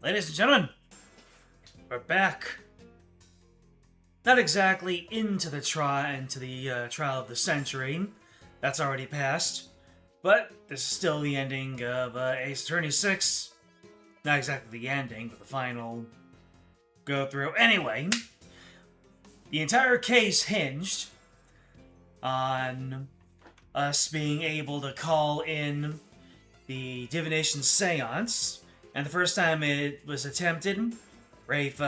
Ladies and gentlemen, we're back. Not exactly into the trial of the century. That's already passed. But this is still the ending of Ace Attorney 6. Not exactly the ending, but the final go through. Anyway, the entire case hinged on us being able to call in the divination seance. And the first time it was attempted, Rafe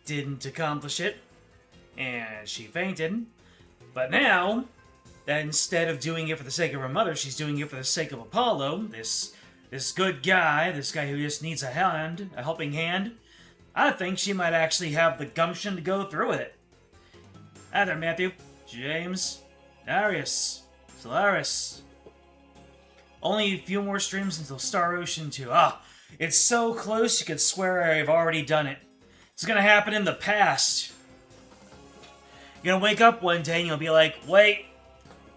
didn't accomplish it, and she fainted. But now, that instead of doing it for the sake of her mother, she's doing it for the sake of Apollo, this good guy, this guy who just needs a helping hand, I think she might actually have the gumption to go through with it. Hi there, Matthew, James, Darius, Solaris. Only a few more streams until Star Ocean 2. It's so close you could swear I've already done it. It's gonna happen in the past. You're gonna wake up one day and you'll be like, wait,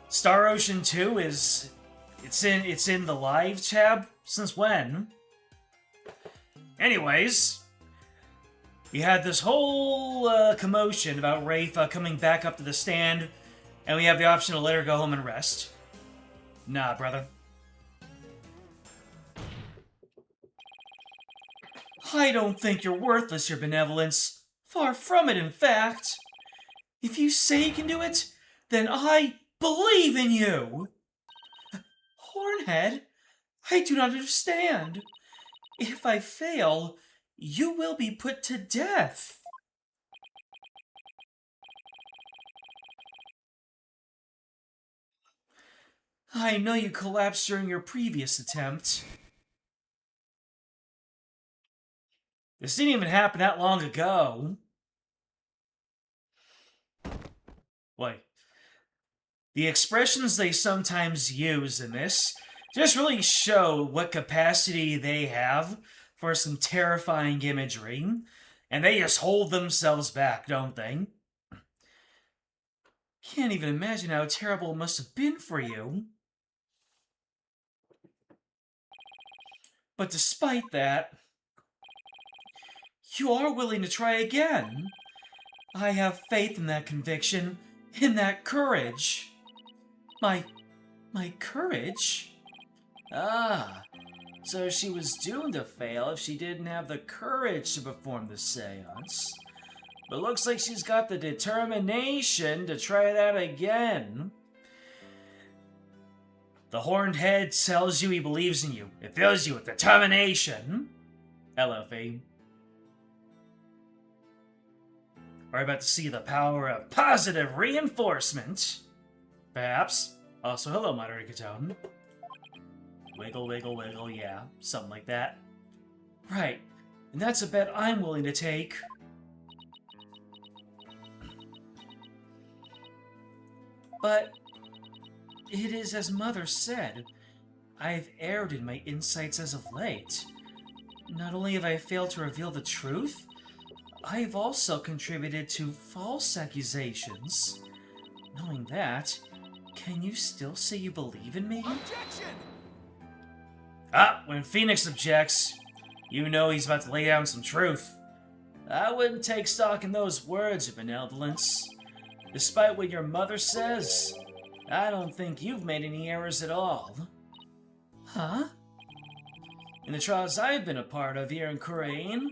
Star Ocean 2 it's in the live tab? Since when? Anyways, we had this whole commotion about Rafe coming back up to the stand, and we have the option to let her go home and rest. Nah, brother. I don't think you're worthless, your benevolence. Far from it, in fact. If you say you can do it, then I believe in you. Hornhead, I do not understand. If I fail, you will be put to death. I know you collapsed during your previous attempt. This didn't even happen that long ago. Wait. The expressions they sometimes use in this just really show what capacity they have for some terrifying imagery. And they just hold themselves back, don't they? Can't even imagine how terrible it must have been for you. But despite that, you are willing to try again. I have faith in that conviction, in that courage. My courage? So she was doomed to fail if she didn't have the courage to perform the seance. But looks like she's got the determination to try that again. The horned head tells you he believes in you. It fills you with determination. LFA. We're about to see the power of positive reinforcement. Perhaps. Also, hello, Moderator Katone. Wiggle, wiggle, wiggle, yeah. Something like that. Right. And that's a bet I'm willing to take. But it is as Mother said. I've erred in my insights as of late. Not only have I failed to reveal the truth, I've also contributed to false accusations. Knowing that, can you still say you believe in me? Objection! When Phoenix objects, you know he's about to lay down some truth. I wouldn't take stock in those words, your benevolence. Despite what your mother says, I don't think you've made any errors at all. Huh? In the trials I've been a part of here in Khura'in,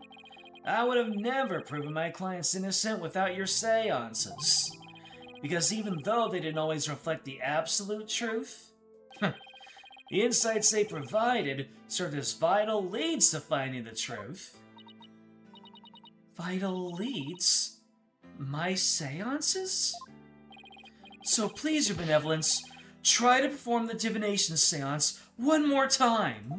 I would have never proven my clients innocent without your seances. Because even though they didn't always reflect the absolute truth, the insights they provided served as vital leads to finding the truth. Vital leads? My seances? So please, your benevolence, try to perform the divination seance one more time.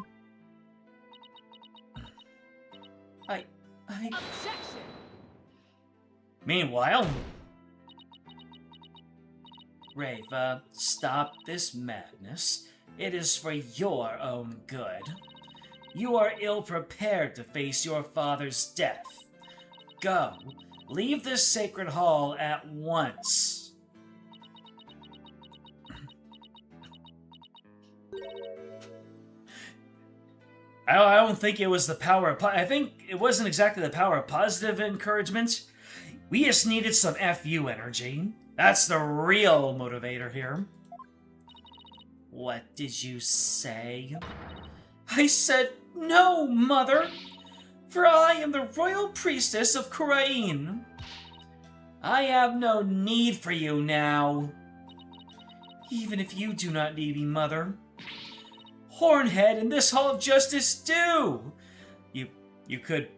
Objection! Meanwhile, Rafe, stop this madness. It is for your own good. You are ill-prepared to face your father's death. Go. Leave this sacred hall at once. I don't think it was the power of... I think it wasn't exactly the power of positive encouragement. We just needed some FU energy. That's the real motivator here. What did you say? I said, no, Mother! For I am the royal priestess of Khura'in. I have no need for you now. Even if you do not need me, Mother. Hornhead and this Hall of Justice do! You could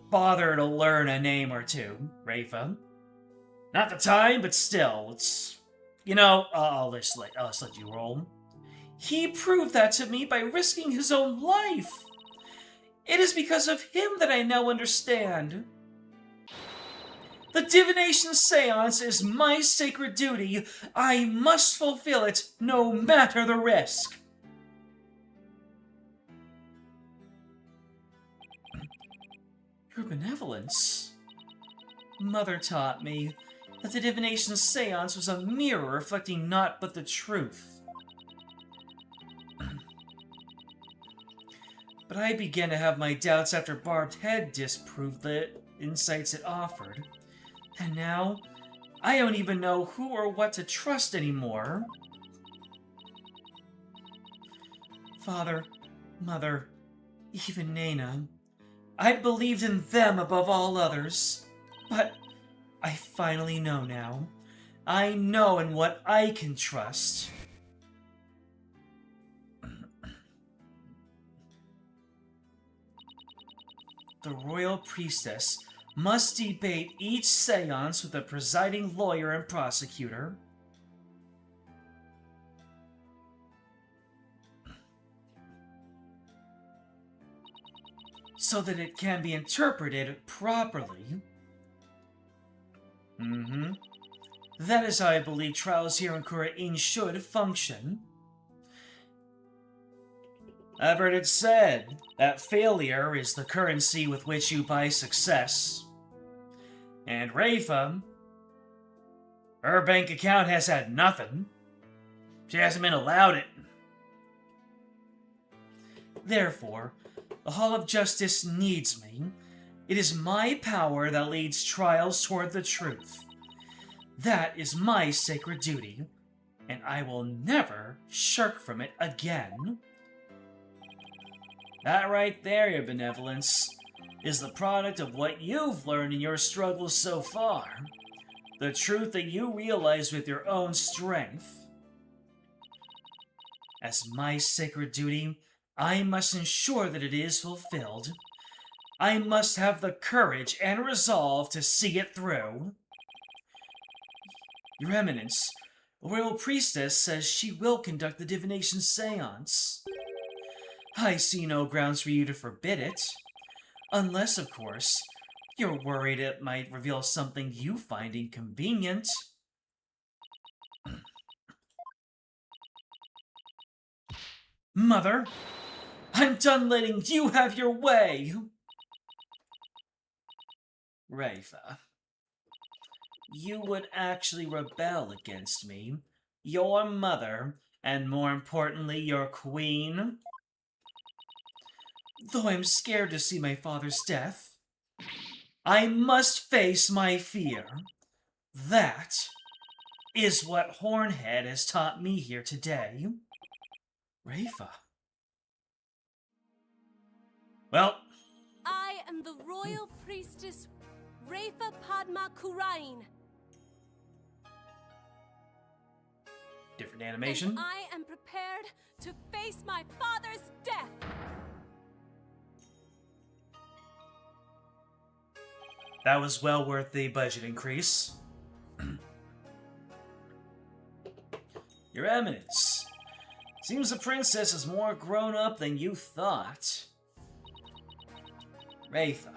bother to learn a name or two, Rafa. Not the time, but still, it's... You know, I'll just let you roll. He proved that to me by risking his own life. It is because of him that I now understand. The divination seance is my sacred duty. I must fulfill it, no matter the risk. Your benevolence. Mother taught me that the divination seance was a mirror reflecting naught but the truth. But I began to have my doubts after Barbed Head disproved the insights it offered. And now, I don't even know who or what to trust anymore. Father, Mother, even Nana. I believed in them above all others. But I finally know now. I know in what I can trust. The royal priestess must debate each seance with the presiding lawyer and prosecutor. So that it can be interpreted properly. That is how I believe trials here in Khura'in should function. I've heard it said that failure is the currency with which you buy success. And Rafa, her bank account has had nothing. She hasn't been allowed it. Therefore, the Hall of Justice needs me. It is my power that leads trials toward the truth. That is my sacred duty, and I will never shirk from it again. That right there, your benevolence, is the product of what you've learned in your struggles so far. The truth that you realize with your own strength. As my sacred duty, I must ensure that it is fulfilled. I must have the courage and resolve to see it through. Your Eminence, the royal priestess says she will conduct the divination seance. I see no grounds for you to forbid it. Unless, of course, you're worried it might reveal something you find inconvenient. Mother, I'm done letting you have your way! Rafa, you would actually rebel against me, your mother, and more importantly, your queen? Though I'm scared to see my father's death, I must face my fear. That is what Hornhead has taught me here today. Rafa. Well, I am the royal priestess Rafa Padma Khura'in. Different animation. And I am prepared to face my father's death. That was well worth the budget increase. Your Eminence, seems the princess is more grown up than you thought. Rafa.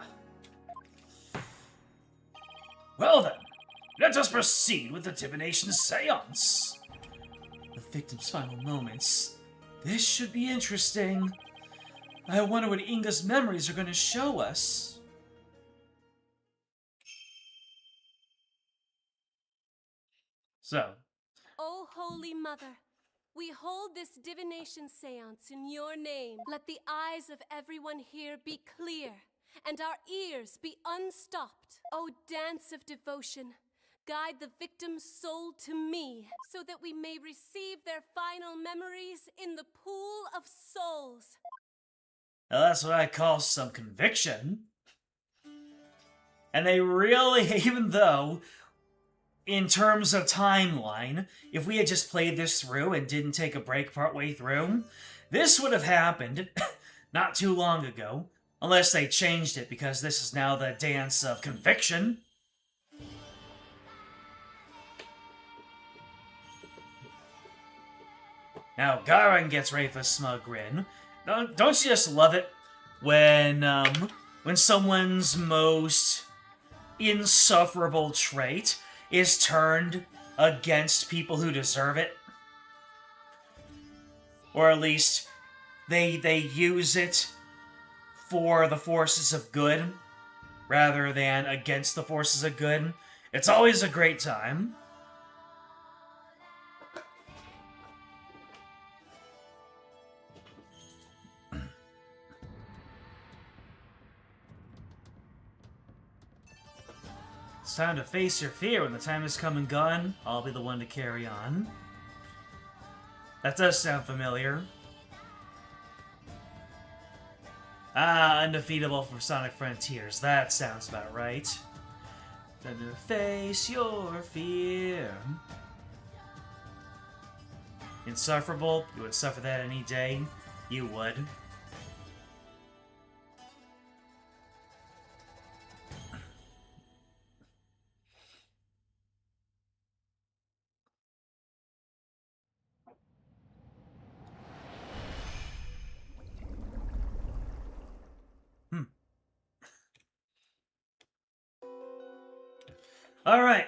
Well then, let us proceed with the divination seance. The victim's final moments. This should be interesting. I wonder what Inga's memories are going to show us. So. O Holy Mother, We hold this divination seance in your name. Let the eyes of everyone here be clear, and our ears be unstopped. O dance of devotion, guide the victim's soul to me, so that we may receive their final memories in the pool of souls. Now that's what I call some conviction. And they really, even though, in terms of timeline, if we had just played this through and didn't take a break partway through, this would have happened not too long ago, unless they changed it, because this is now the dance of conviction. Now, Khura'in gets Rafa's smug grin. Don't you just love it when someone's most insufferable trait is turned against people who deserve it? Or at least they use it for the forces of good rather than against the forces of good. It's always a great time. It's time to face your fear. When the time has come and gone, I'll be the one to carry on. That does sound familiar. Ah, undefeatable from Sonic Frontiers. That sounds about right. Time to face your fear. Insufferable? You would suffer that any day? You would. Alright.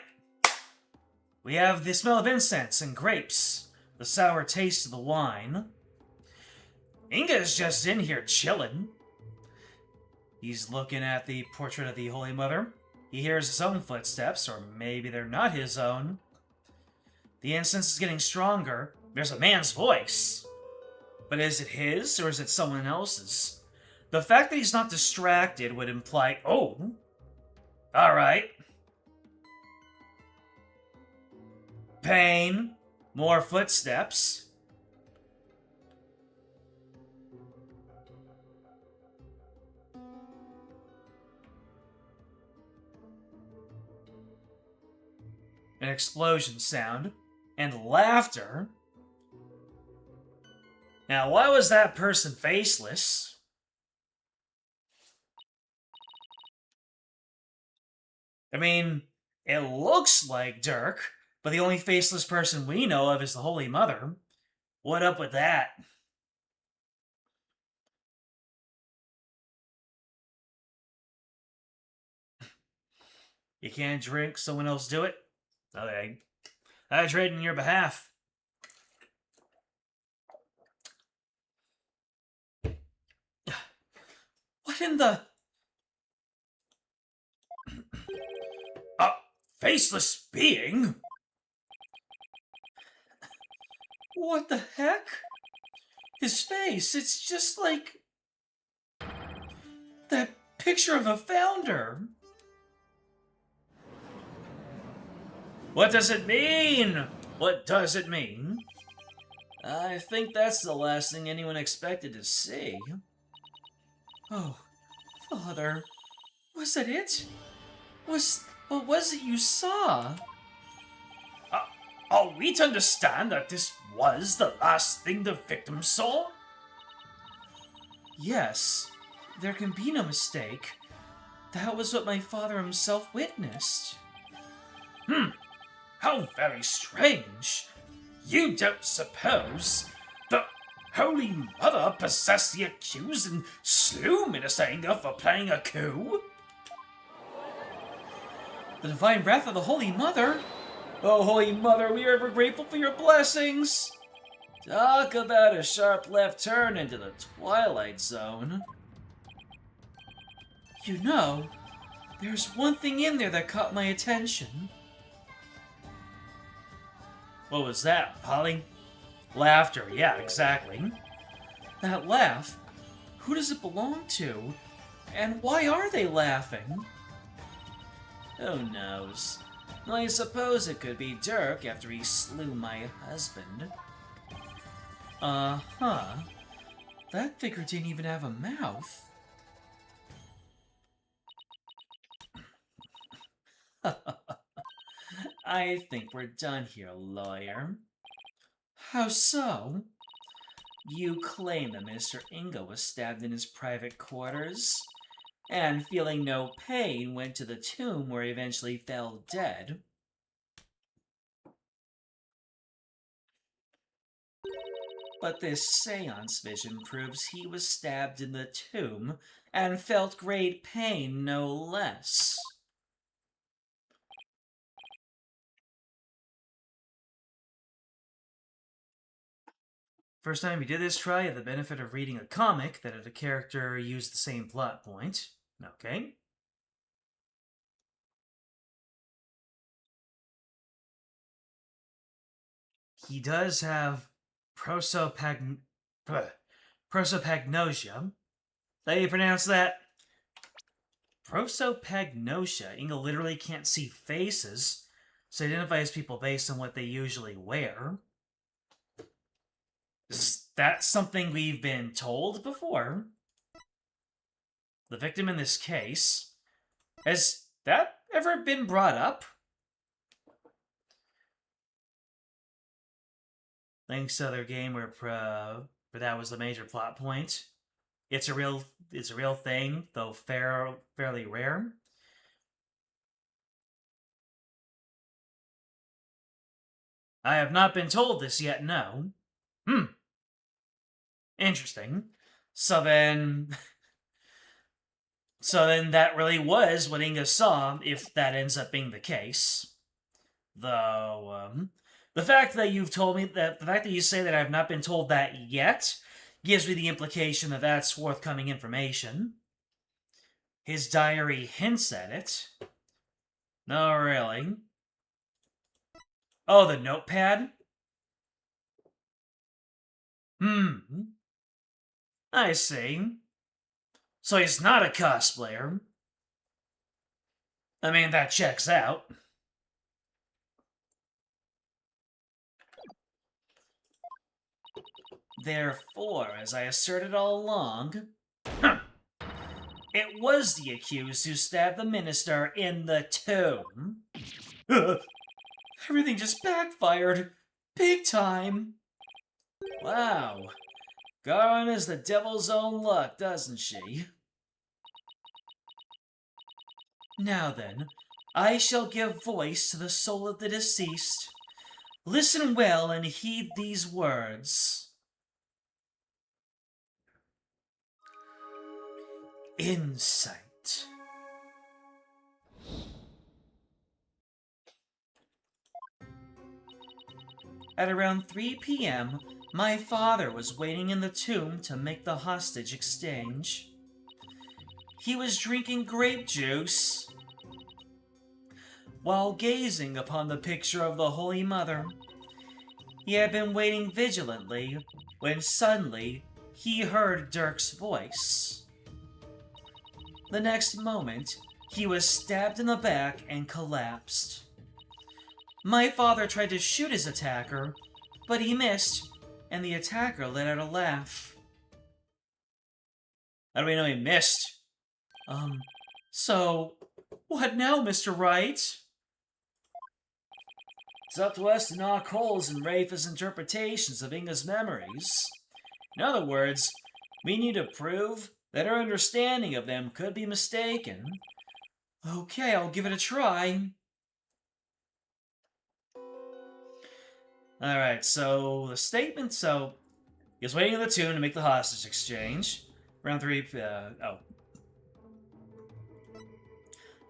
We have the smell of incense and grapes, the sour taste of the wine. Inga's just in here chilling. He's looking at the portrait of the Holy Mother. He hears his own footsteps, or maybe they're not his own. The incense is getting stronger. There's a man's voice. But is it his, or is it someone else's? The fact that he's not distracted would imply, oh, alright. Pain. More footsteps. An explosion sound. And laughter. Now, why was that person faceless? I mean, it looks like Dirk, but the only faceless person we know of is the Holy Mother. What up with that? You can't drink, someone else do it? Okay. I trade in your behalf. What in the... A faceless being? What the heck? His face, it's just like... that picture of the founder. What does it mean? What does it mean? I think that's the last thing anyone expected to see. Oh, Father, was that it? What was it you saw? Are we to understand that this was the last thing the victim saw? Yes, there can be no mistake. That was what my father himself witnessed. How very strange. You don't suppose the Holy Mother possessed the accused and slew Minister Inga for playing a coup? The divine wrath of the Holy Mother? Oh, Holy Mother, we are ever grateful for your blessings! Talk about a sharp left turn into the Twilight Zone. You know, there's one thing in there that caught my attention. What was that, Polly? Laughter, yeah, exactly. That laugh, who does it belong to? And why are they laughing? Who knows? Well, I suppose it could be Dirk after he slew my husband. Uh-huh. That figure didn't even have a mouth. I think we're done here, lawyer. How so? You claim that Mr. Inga was stabbed in his private quarters, and feeling no pain, went to the tomb where he eventually fell dead. But this seance vision proves he was stabbed in the tomb and felt great pain no less. First time we did this try, I had the benefit of reading a comic that had a character use the same plot point. Okay. He does have prosopagnosia. How do you pronounce that? Prosopagnosia. Inga literally can't see faces, so identifies people based on what they usually wear. Is that something we've been told before? The victim in this case. Has that ever been brought up? Thanks to other game where that was the major plot point. It's a real thing, though fairly rare. I have not been told this yet, no. Interesting. So then that really was what Inga saw, if that ends up being the case. Though, the fact that you say that I have not been told that yet gives me the implication that that's forthcoming information. His diary hints at it. No, really. Oh, the notepad? I see. So he's not a cosplayer. I mean, that checks out. Therefore, as I asserted all along, it was the accused who stabbed the minister in the tomb. Everything just backfired. Big time. Wow. Khura'in is the devil's own luck, doesn't she? Now then, I shall give voice to the soul of the deceased. Listen well and heed these words. Insight. At around 3 p.m., my father was waiting in the tomb to make the hostage exchange. He was drinking grape juice while gazing upon the picture of the Holy Mother. He had been waiting vigilantly when suddenly he heard Dirk's voice. The next moment, he was stabbed in the back and collapsed. My father tried to shoot his attacker, but he missed, and the attacker let out a laugh. How do we know he missed? So, what now, Mr. Wright? It's up to us to knock holes in Rafa's interpretations of Inga's memories. In other words, we need to prove that our understanding of them could be mistaken. Okay, I'll give it a try. Alright, so the statement, he was waiting in the tomb to make the hostage exchange. Round 3,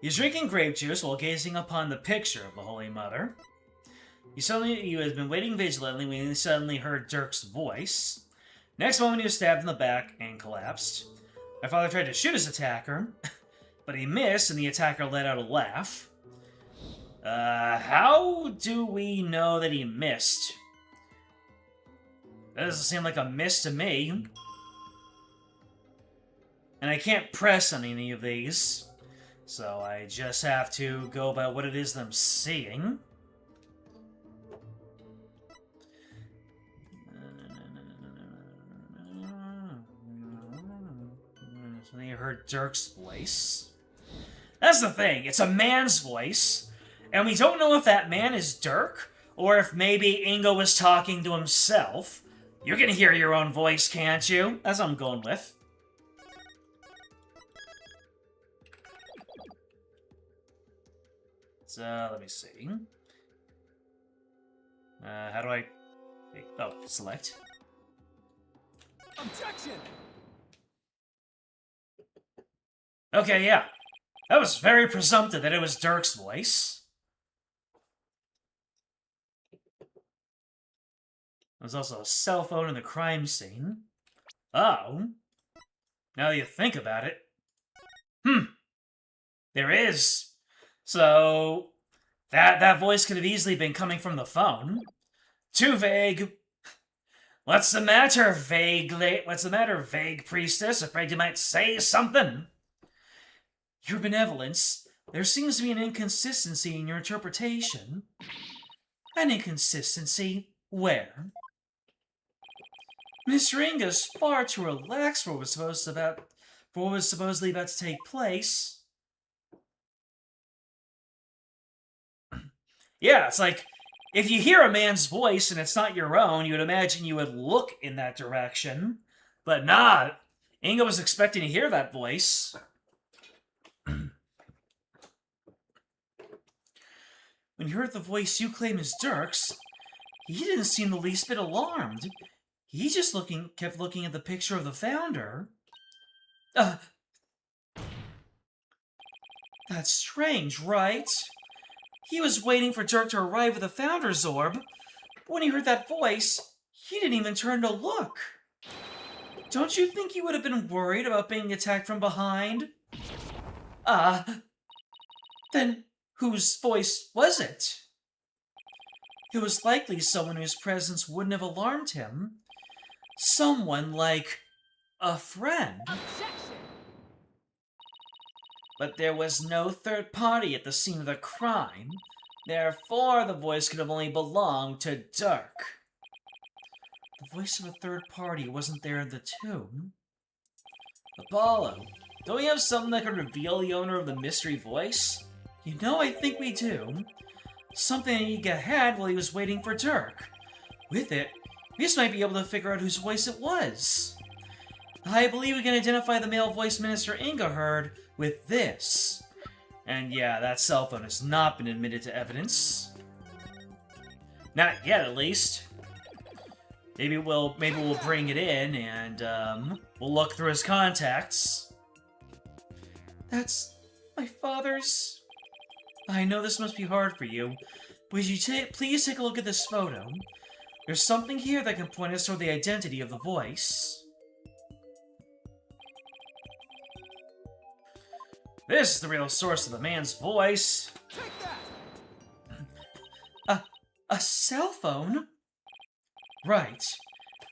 He was drinking grape juice while gazing upon the picture of the Holy Mother. He has been waiting vigilantly when he suddenly heard Dirk's voice. Next moment, he was stabbed in the back and collapsed. My father tried to shoot his attacker, but he missed, and the attacker let out a laugh. How do we know that he missed? That doesn't seem like a miss to me. And I can't press on any of these. So I just have to go by what it is that I'm seeing. So then you heard Dirk's voice. That's the thing, it's a man's voice, and we don't know if that man is Dirk, or if maybe Ingo was talking to himself. You can hear your own voice, can't you? That's what I'm going with. So, let me see. How do I... Oh, select. Objection! Okay, yeah. That was very presumptive that it was Dirk's voice. There's also a cell phone in the crime scene. Oh. Now that you think about it. There is. So, that voice could have easily been coming from the phone. Too vague. What's the matter, vague priestess? Afraid you might say something? Your benevolence, there seems to be an inconsistency in your interpretation. An inconsistency? Where? Mr. Inga's far too relaxed for what was supposedly about to take place. Yeah, it's like, if you hear a man's voice and it's not your own, you would imagine you would look in that direction. But nah, Inga was expecting to hear that voice. When you heard the voice you claim is Dirk's, he didn't seem the least bit alarmed. He just kept looking at the picture of the founder. That's strange, right? He was waiting for Dirk to arrive with the founder's orb, but when he heard that voice, he didn't even turn to look. Don't you think he would have been worried about being attacked from behind? Then whose voice was it? It was likely someone whose presence wouldn't have alarmed him. Someone like a friend. Objection! But there was no third party at the scene of the crime. Therefore, the voice could have only belonged to Dirk. The voice of a third party wasn't there in the tomb. Apollo, don't we have something that could reveal the owner of the mystery voice? You know, I think we do. Something Inga had while he was waiting for Dirk. With it, we just might be able to figure out whose voice it was. I believe we can identify the male voice Minister Inga heard with this. And yeah, that cell phone has not been admitted to evidence. Not yet, at least. Maybe we'll bring it in and we'll look through his contacts. That's my father's. I know this must be hard for you. Would you please take a look at this photo? There's something here that can point us toward the identity of the voice. This is the real source of the man's voice. Take that! A cell phone? Right.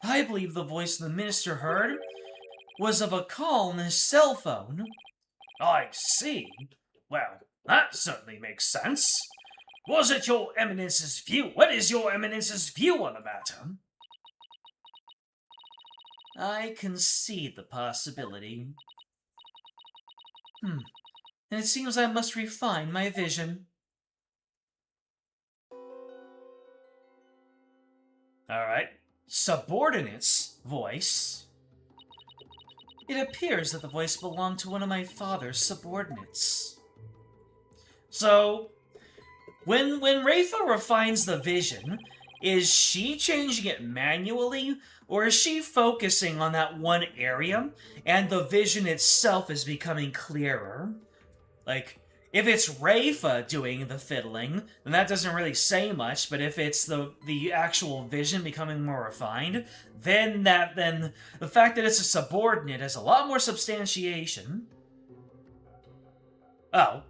I believe the voice the minister heard was of a call on his cell phone. I see. Well, that certainly makes sense. Was it your eminence's view? What is your eminence's view on the matter? I concede the possibility. And it seems I must refine my vision. Alright. Subordinate's voice. It appears that the voice belonged to one of my father's subordinates. So, when Rafa refines the vision, is she changing it manually, or is she focusing on that one area, and the vision itself is becoming clearer? Like, if it's Rafa doing the fiddling, then that doesn't really say much, but if it's the actual vision becoming more refined, then the fact that it's a subordinate has a lot more substantiation. Oh.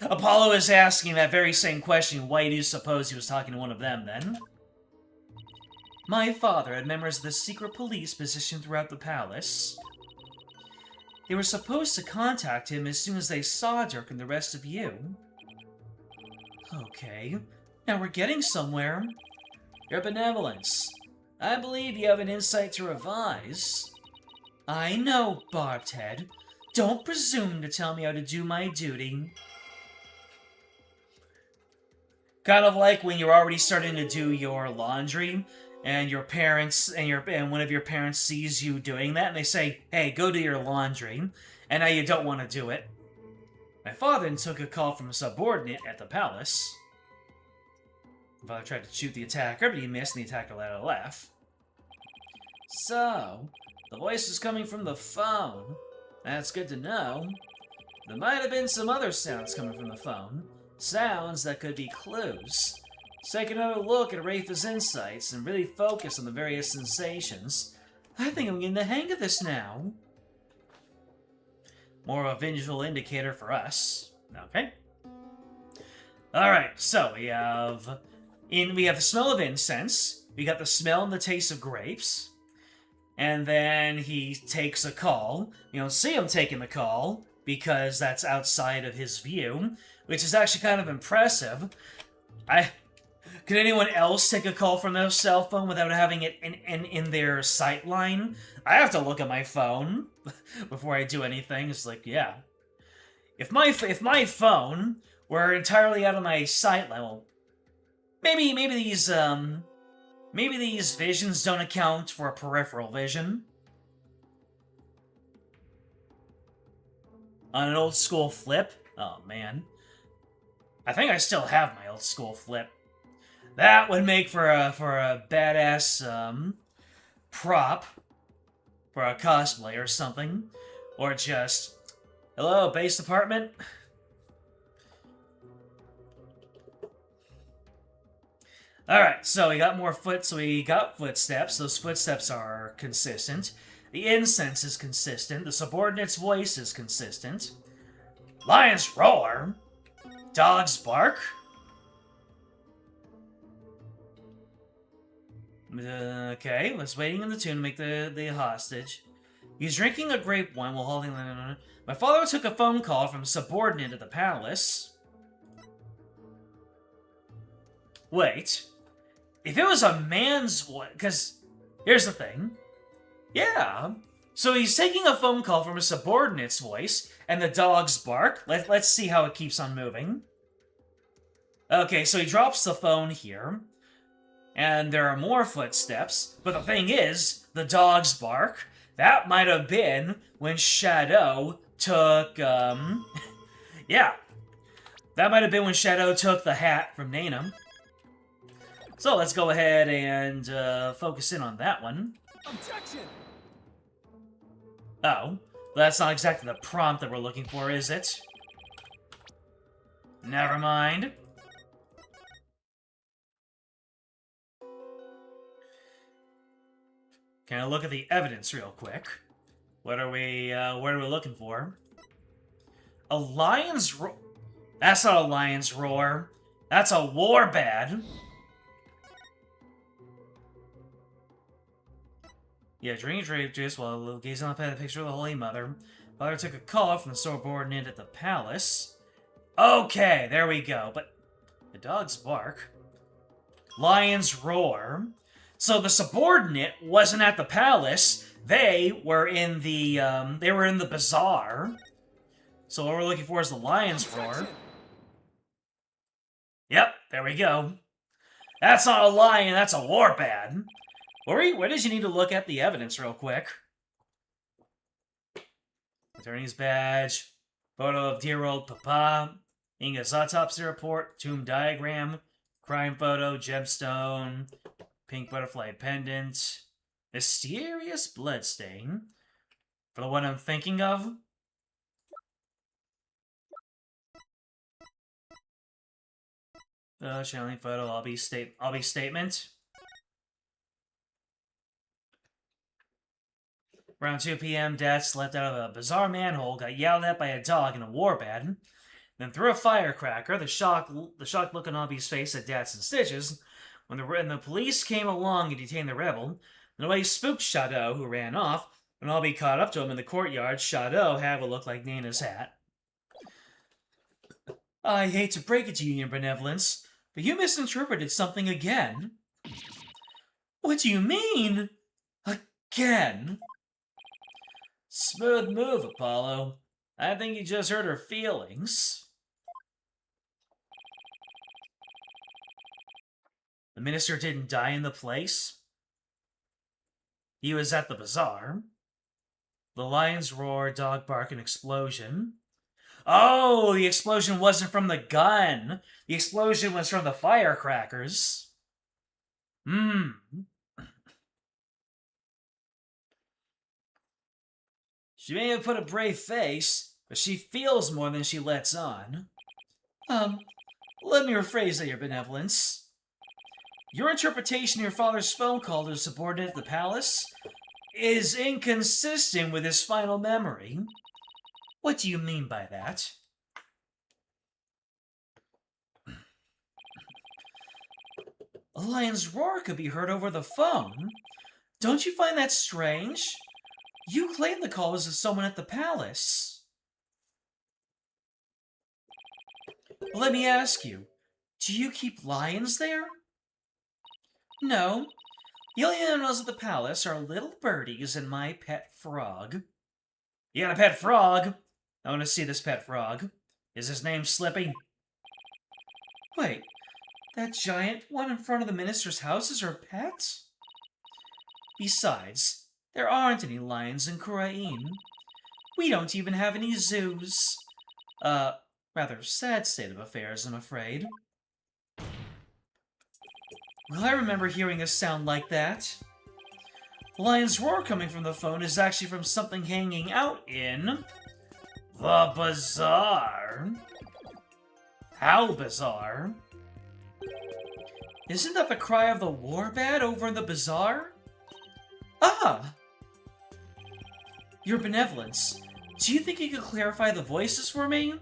Apollo is asking that very same question. Why do you suppose he was talking to one of them, then? My father had members of the secret police positioned throughout the palace. They were supposed to contact him as soon as they saw Dirk and the rest of you. Okay, now we're getting somewhere. Your benevolence. I believe you have an insight to revise. I know, Barbed Head. Don't presume to tell me how to do my duty. Kind of like when you're already starting to do your laundry, and your parents and one of your parents sees you doing that, and they say, "Hey, go do your laundry," and now you don't want to do it. My father took a call from a subordinate at the palace. My father tried to shoot the attacker, but he missed, and the attacker let out a laugh. So, the voice is coming from the phone. That's good to know. There might have been some other sounds coming from the phone. Sounds that could be clues. Let's take another look at Wraith's insights and really focus on the various sensations. I think I'm getting the hang of this now. More of a visual indicator for us. Okay. Alright, so we have the smell of incense, we got the smell and the taste of grapes, and then he takes a call. You don't see him taking the call, because that's outside of his view, which is actually kind of impressive. Could anyone else take a call from their cell phone without having it in their sight line? I have to look at my phone before I do anything. It's like, yeah. If my phone were entirely out of my sight line, well, maybe these visions don't account for a peripheral vision. On an old school flip? Oh, man. I think I still have my old school flip. That would make for a badass prop for a cosplay or something. Or just, hello, base department? Alright, so we got footsteps. Those footsteps are consistent. The incense is consistent. The subordinate's voice is consistent. Lions roar. Dogs bark. Okay, let's waiting in the tomb to make the hostage. He's drinking a grape wine while holding the... My father took a phone call from a subordinate at the palace. Wait. If it was a man's voice... Because, here's the thing. Yeah. So he's taking a phone call from a subordinate's voice, and the dogs bark. Let's see how it keeps on moving. Okay, so he drops the phone here. And there are more footsteps. But the thing is, the dogs bark. That might have been when Shadow took, yeah. That might have been when Shadow took the hat from Nana. So let's go ahead and focus in on that one. Objection! Oh, that's not exactly the prompt that we're looking for, is it? Never mind. Can I look at the evidence real quick? What are we looking for? A lion's roar? That's not a lion's roar. That's a warbad. Yeah, drinking grape juice while gazing up at the picture of the Holy Mother. Father took a call from the subordinate at the palace. Okay, there we go. But the dogs bark. Lions roar. So the subordinate wasn't at the palace. They were in the bazaar. So what we're looking for is the lion's roar. Yep, there we go. That's not a lion, that's a warbad. Where did you need to look at the evidence real quick? Attorney's badge, photo of dear old Papa, Inga's autopsy report, tomb diagram, crime photo, gemstone, pink butterfly pendant, mysterious bloodstain. For the one I'm thinking of? Channeling photo, I'll be statement. Around 2 p.m., Dad slept out of a bizarre manhole, got yelled at by a dog in a warbad, then threw a firecracker. The shocked look on Obby's face at Dad's and Stitches When the police came along and detained the rebel, the way spooked Shadow, who ran off. When Albie caught up to him in the courtyard, Shadow had what looked like Nana's hat. I hate to break it to you, Your Benevolence, but you misinterpreted something again. What do you mean? Again? Smooth move, Apollo. I think you just hurt her feelings. The minister didn't die in the place. He was at the bazaar. The lions roar, dog bark, and explosion. Oh, the explosion wasn't from the gun. The explosion was from the firecrackers. She may have put a brave face, but she feels more than she lets on. Let me rephrase that, Your Benevolence. Your interpretation of your father's phone call to a subordinate at the palace is inconsistent with his final memory. What do you mean by that? A lion's roar could be heard over the phone. Don't you find that strange? You claimed the call was of someone at the palace. Let me ask you, do you keep lions there? No. The only animals at the palace are little birdies and my pet frog. You got a pet frog? I want to see this pet frog. Is his name Slippy? Wait, that giant one in front of the minister's house is her pet? Besides, there aren't any lions in Khura'in. We don't even have any zoos. Rather sad state of affairs, I'm afraid. Well, I remember hearing a sound like that. The lion's roar coming from the phone is actually from something hanging out in the bazaar. How bizarre. Isn't that the cry of the war bat over in the bazaar? Ah! Your Benevolence, do you think you could clarify the voices for me?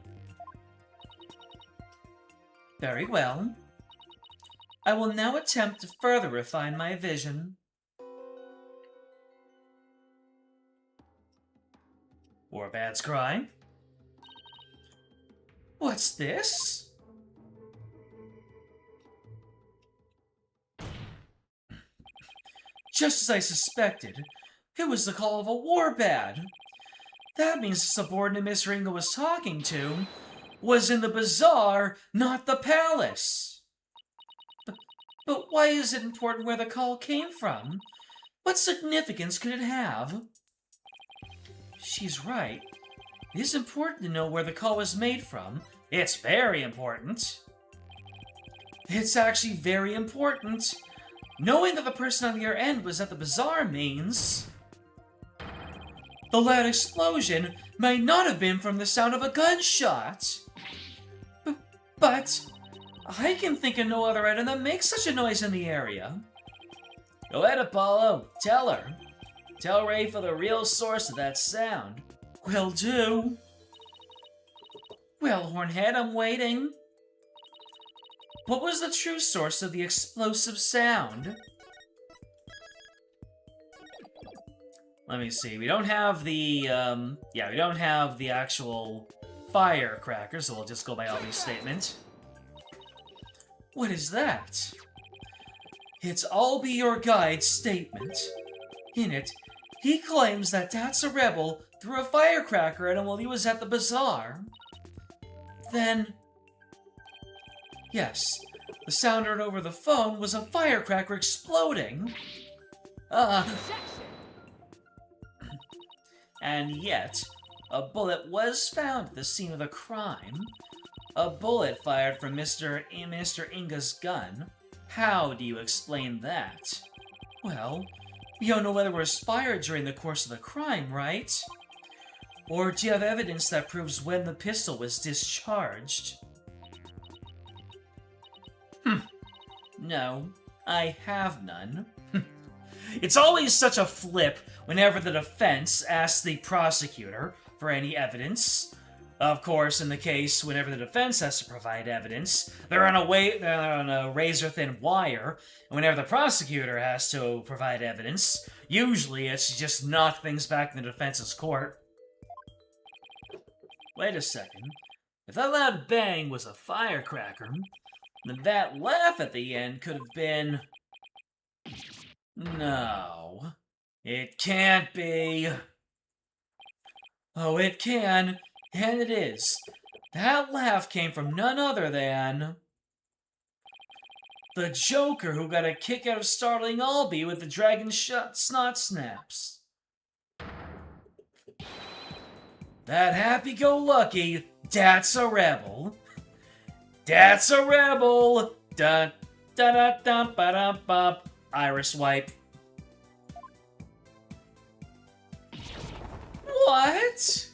Very well. I will now attempt to further refine my vision. Warbat's cry. What's this? Just as I suspected, it was the call of a warbat. That means the subordinate Miss Ringo was talking to was in the bazaar, not the palace. But why is it important where the call came from? What significance could it have? She's right. It is important to know where the call was made from. It's very important. It's actually very important. Knowing that the person on the other end was at the bazaar means the loud explosion might not have been from the sound of a gunshot. But I can think of no other item that makes such a noise in the area. Go ahead, Apollo. Tell her. Tell Rafe the real source of that sound. Will do. Well, Hornhead, I'm waiting. What was the true source of the explosive sound? Let me see. We don't have the, we don't have the actual firecrackers, so we'll just go by Albie's statement. What is that? It's Albie your guide's statement. In it, he claims that that's a rebel threw a firecracker at him while he was at the bazaar. Then, yes, the sound heard over the phone was a firecracker exploding. And yet, a bullet was found at the scene of the crime. A bullet fired from Mr. Inga's gun. How do you explain that? Well, we don't know whether it was fired during the course of the crime, right? Or do you have evidence that proves when the pistol was discharged? No, I have none. It's always such a flip whenever the defense asks the prosecutor for any evidence. Of course, in the case whenever the defense has to provide evidence, they're on a razor-thin wire, and whenever the prosecutor has to provide evidence, usually it's just knock things back in the defense's court. Wait a second. If that loud bang was a firecracker, then that laugh at the end could have been... No. It can't be. Oh, it can. And it is. That laugh came from none other than... the Joker who got a kick out of startling Albie with the dragon snot snaps. That happy-go-lucky, that's a rebel. That's a rebel! Dun dun dun dun ba dum bum. Iris wipe. What?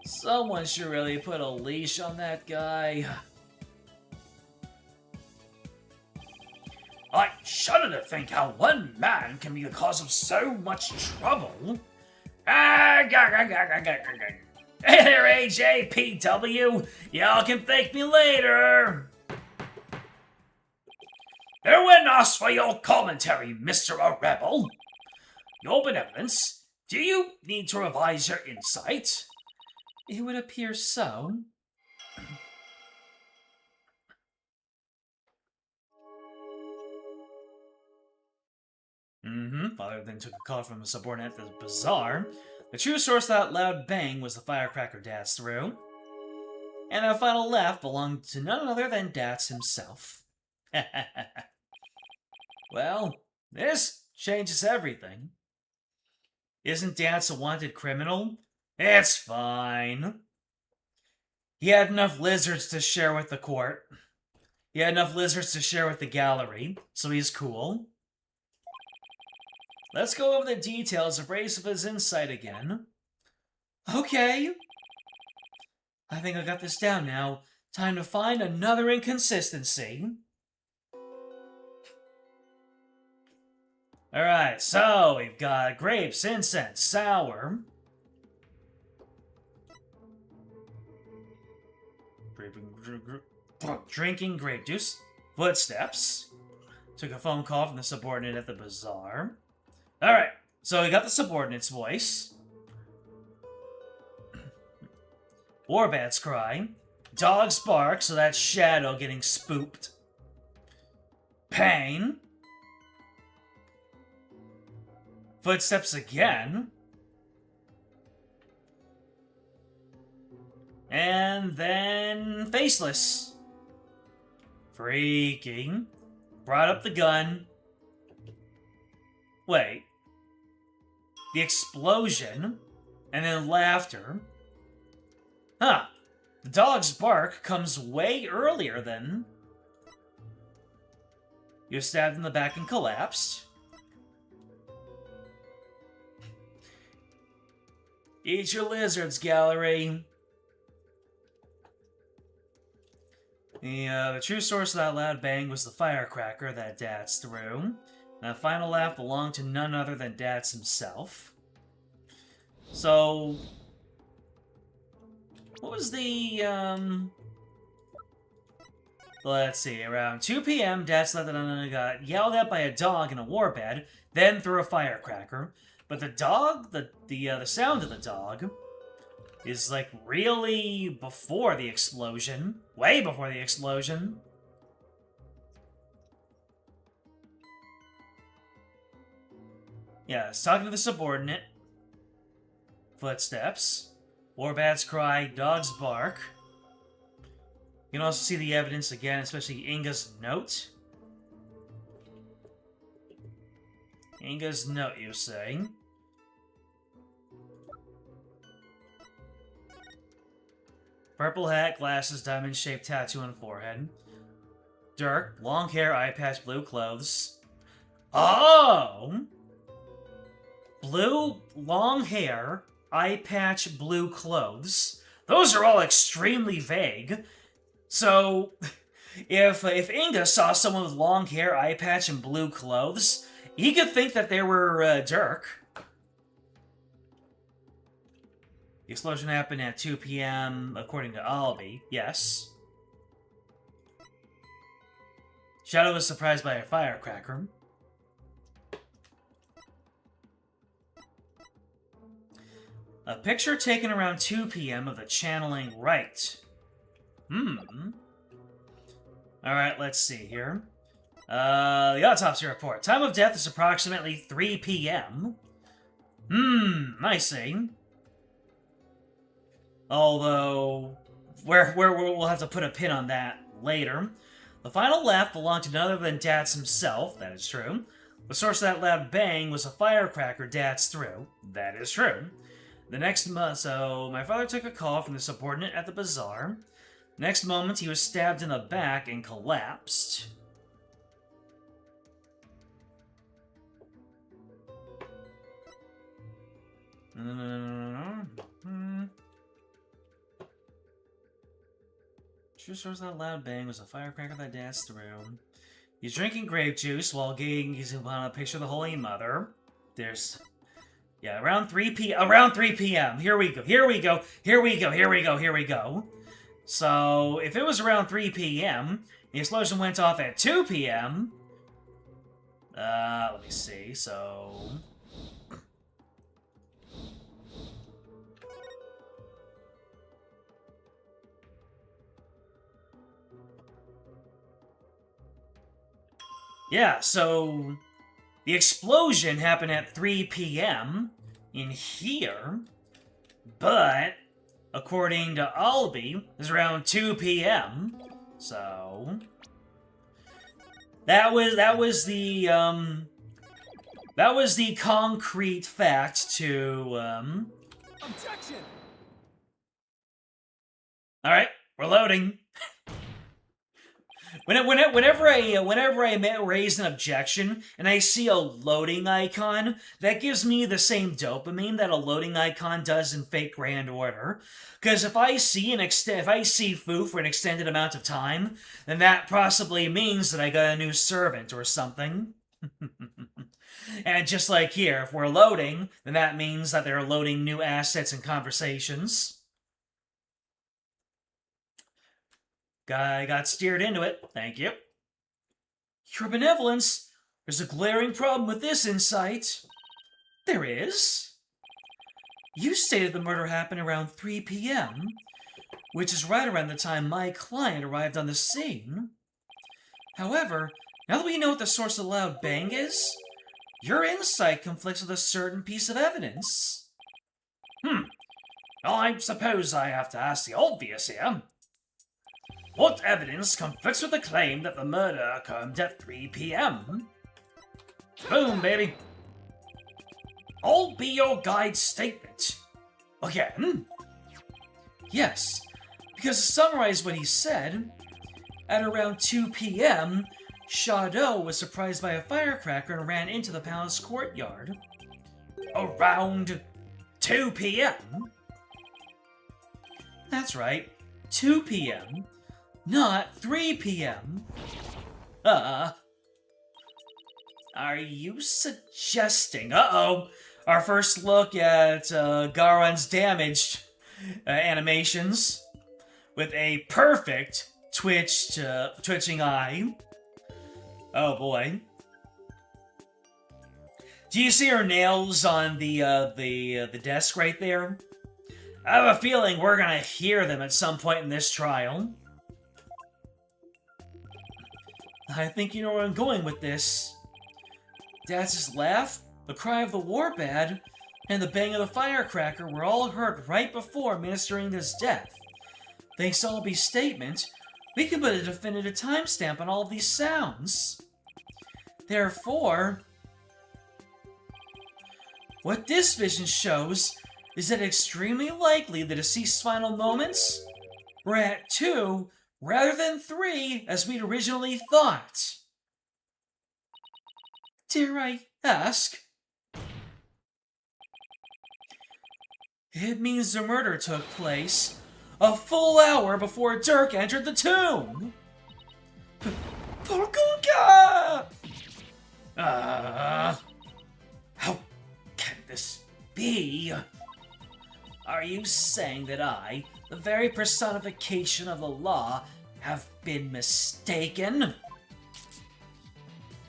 Someone should really put a leash on that guy. I shudder to think how one man can be the cause of so much trouble. Hey there, AJPW. Y'all can thank me later. No one asked for your commentary, Mr. Rebel. Your benevolence. Do you need to revise your insight? It would appear so. Father then took a call from a subordinate at the bazaar. The true source of that loud bang was the firecracker Dats threw. And that final laugh belonged to none other than Dats himself. Well, this changes everything. Isn't Dats a wanted criminal? It's fine. He had enough lizards to share with the court. He had enough lizards to share with the gallery, so he's cool. Let's go over the details of Race of his insight again. Okay. I think I got this down now. Time to find another inconsistency. Alright, so we've got grapes, incense, sour. Drinking grape juice. Footsteps. Took a phone call from the subordinate at the bazaar. Alright, so we got the subordinate's voice. Warbats cry. Dogs bark, so that's Shadow getting spooked. Pain. Footsteps again. And then Faceless. Freaking. Brought up the gun. Wait. The explosion. And then laughter. Huh. The dog's bark comes way earlier than... You're stabbed in the back and collapsed. Eat your lizards, gallery. The true source of that loud bang was the firecracker that Dats threw. And that final laugh belonged to none other than Dats himself. So... what was the, let's see, around 2 p.m., Dats got yelled at by a dog in a warbed, then threw a firecracker. But the dog, the sound of the dog, is, like, really before the explosion. Way before the explosion. Yeah, it's talking to the subordinate. Footsteps. Warbats cry, dogs bark. You can also see the evidence again, especially Inga's note. Inga's note, you say. Purple hat, glasses, diamond-shaped tattoo on forehead. Dirk, long hair, eye patch, blue clothes. Oh! Blue, long hair, eye patch, blue clothes. Those are all extremely vague. So, if Inga saw someone with long hair, eye patch, and blue clothes, he could think that they were Dirk. The explosion happened at 2 p.m. according to Albie. Yes. Shadow was surprised by a firecracker. A picture taken around 2 p.m. of the channeling Wright. Alright, let's see here. The autopsy report. Time of death is approximately 3 p.m. I see. Although, where we'll have to put a pin on that later. The final laugh belonged to none other than Dats himself. That is true. The source of that loud bang was a firecracker Dats threw. That is true. The next so my father took a call from the subordinate at the bazaar. Next moment, he was stabbed in the back and collapsed. True source of that loud bang was a firecracker that danced through. He's drinking grape juice while gazing upon a picture of the Holy Mother. There's... Yeah, around 3 p.m. Here we go. So, if it was around 3 p.m., the explosion went off at 2 p.m. Let me see, so... Yeah, so... The explosion happened at 3 p.m. in here, but according to Albie, it's around 2 p.m. So that was the concrete fact to Objection! All right, we're loading. Whenever I raise an objection and I see a loading icon, that gives me the same dopamine that a loading icon does in Fate Grand Order. Because if I see Fu for an extended amount of time, then that possibly means that I got a new servant or something. And just like here, if we're loading, then that means that they're loading new assets and conversations. Guy got steered into it. Thank you. Your benevolence. There's a glaring problem with this insight. There is. You stated the murder happened around 3 p.m., which is right around the time my client arrived on the scene. However, now that we know what the source of the loud bang is, your insight conflicts with a certain piece of evidence. Well, I suppose I have to ask the obvious here. What evidence conflicts with the claim that the murder occurred at 3 p.m.? Boom, baby. I'll be your guide statement. Again? Yes, because to summarize what he said, at around 2 p.m., Shadow was surprised by a firecracker and ran into the palace courtyard. Around 2 p.m.? That's right, 2 p.m., not 3 p.m. Are you suggesting... Uh-oh! Our first look at Garon's damaged animations with a perfect twitching eye. Oh boy. Do you see her nails on the desk right there? I have a feeling we're gonna hear them at some point in this trial. I think you know where I'm going with this. Dats's laugh, the cry of the warbad, and the bang of the firecracker were all heard right before administering his death. Thanks to Albie's statement, we can put a definitive timestamp on all of these sounds. Therefore, what this vision shows is that it's extremely likely the deceased's final moments were at 2 rather than 3, as we'd originally thought. Dare I ask? It means the murder took place a full hour before Dirk entered the tomb! Porkuka! How can this be? Are you saying that I, the very personification of the law, have been mistaken?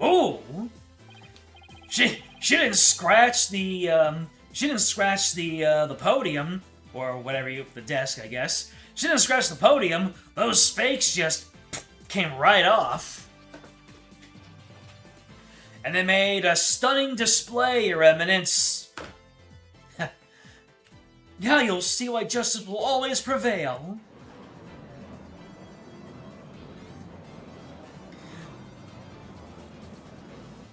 Ooh! She didn't scratch the podium, or whatever the desk, I guess. She didn't scratch the podium. Those fakes just came right off. And they made a stunning display, Your Eminence. Now you'll see why justice will always prevail.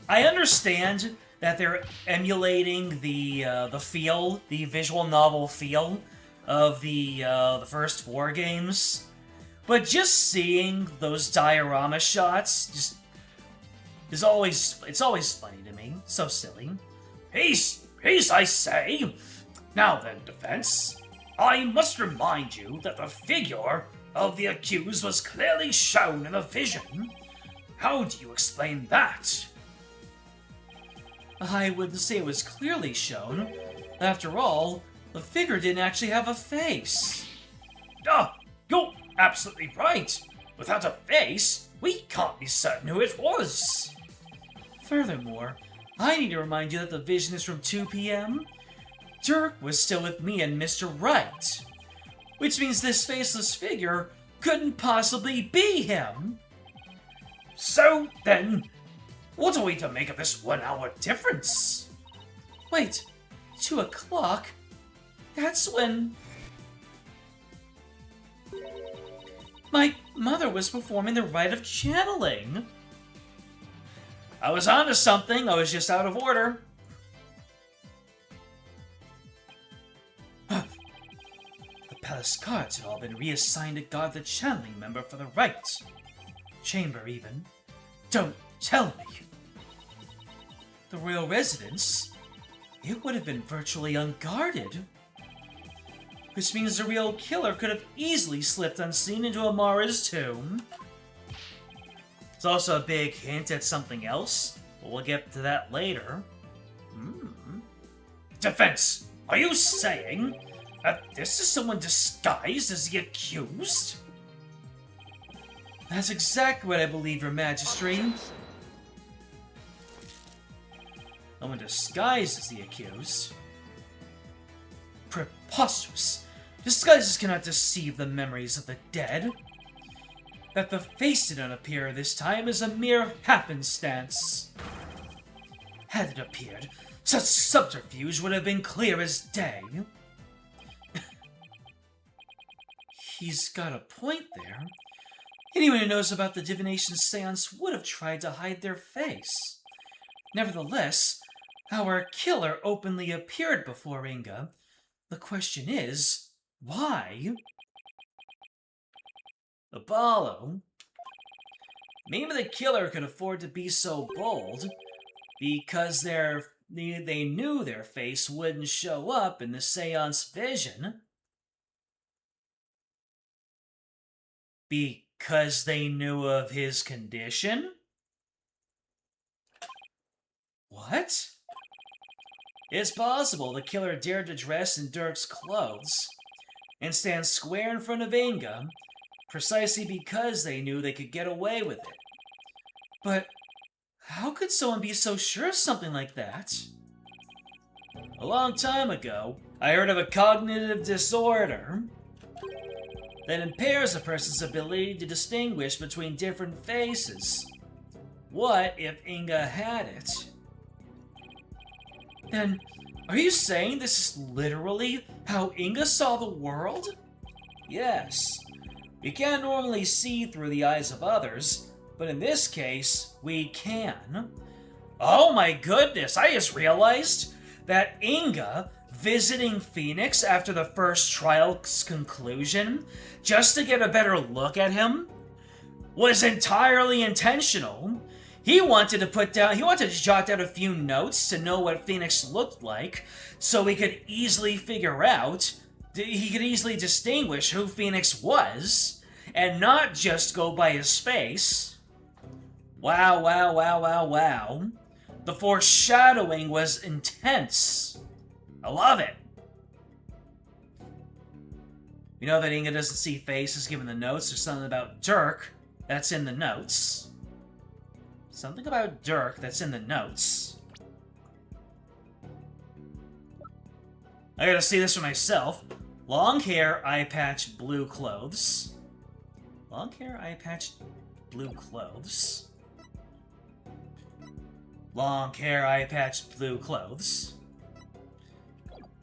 I understand that they're emulating the feel, the visual novel feel of the first 4 games, but just seeing those diorama shots it's always funny to me. So silly. Peace, I say. Now then, defense, I must remind you that the figure of the accused was clearly shown in the vision. How do you explain that? I wouldn't say it was clearly shown. After all, the figure didn't actually have a face. You're absolutely right. Without a face, we can't be certain who it was. Furthermore, I need to remind you that the vision is from 2 p.m. Dirk was still with me and Mr. Wright, which means this faceless figure couldn't possibly be him. So then, what are we to make of this 1-hour difference? Wait, 2 o'clock? That's when... my mother was performing the rite of channeling. I was onto something, I was just out of order. The palace guards had all been reassigned to guard the channeling member for the rite. Chamber, even. Don't tell me. The royal residence? It would have been virtually unguarded. Which means the real killer could have easily slipped unseen into Amara's tomb. It's also a big hint at something else, but we'll get to that later. Defense, are you saying that this is someone disguised as the accused? That's exactly what I believe, Your Majesty. Someone disguised as the accused? Preposterous. Disguises cannot deceive the memories of the dead. That the face did not appear this time is a mere happenstance. Had it appeared, such subterfuge would have been clear as day. He's got a point there. Anyone who knows about the divination seance would have tried to hide their face. Nevertheless, our killer openly appeared before Inga. The question is, why? Apollo. Maybe the killer could afford to be so bold because they knew their face wouldn't show up in the seance vision. Because they knew of his condition? What? It's possible the killer dared to dress in Dirk's clothes and stand square in front of Inga precisely because they knew they could get away with it. But how could someone be so sure of something like that? A long time ago, I heard of a cognitive disorder that impairs a person's ability to distinguish between different faces. What if Inga had it? Then, are you saying this is literally how Inga saw the world? Yes. We can't normally see through the eyes of others, but in this case, we can. Oh my goodness, I just realized that Inga visiting Phoenix after the first trial's conclusion, just to get a better look at him, was entirely intentional. He wanted to jot down a few notes to know what Phoenix looked like, so he could easily distinguish who Phoenix was, and not just go by his face. Wow, wow, wow, wow, wow. The foreshadowing was intense. I love it. We know that Inga doesn't see faces given the notes. There's something about Dirk that's in the notes. Something about Dirk that's in the notes. I gotta see this for myself. Long hair, eye patch, blue clothes. Long hair, eye patch, blue clothes. Long hair, eye patch, blue clothes.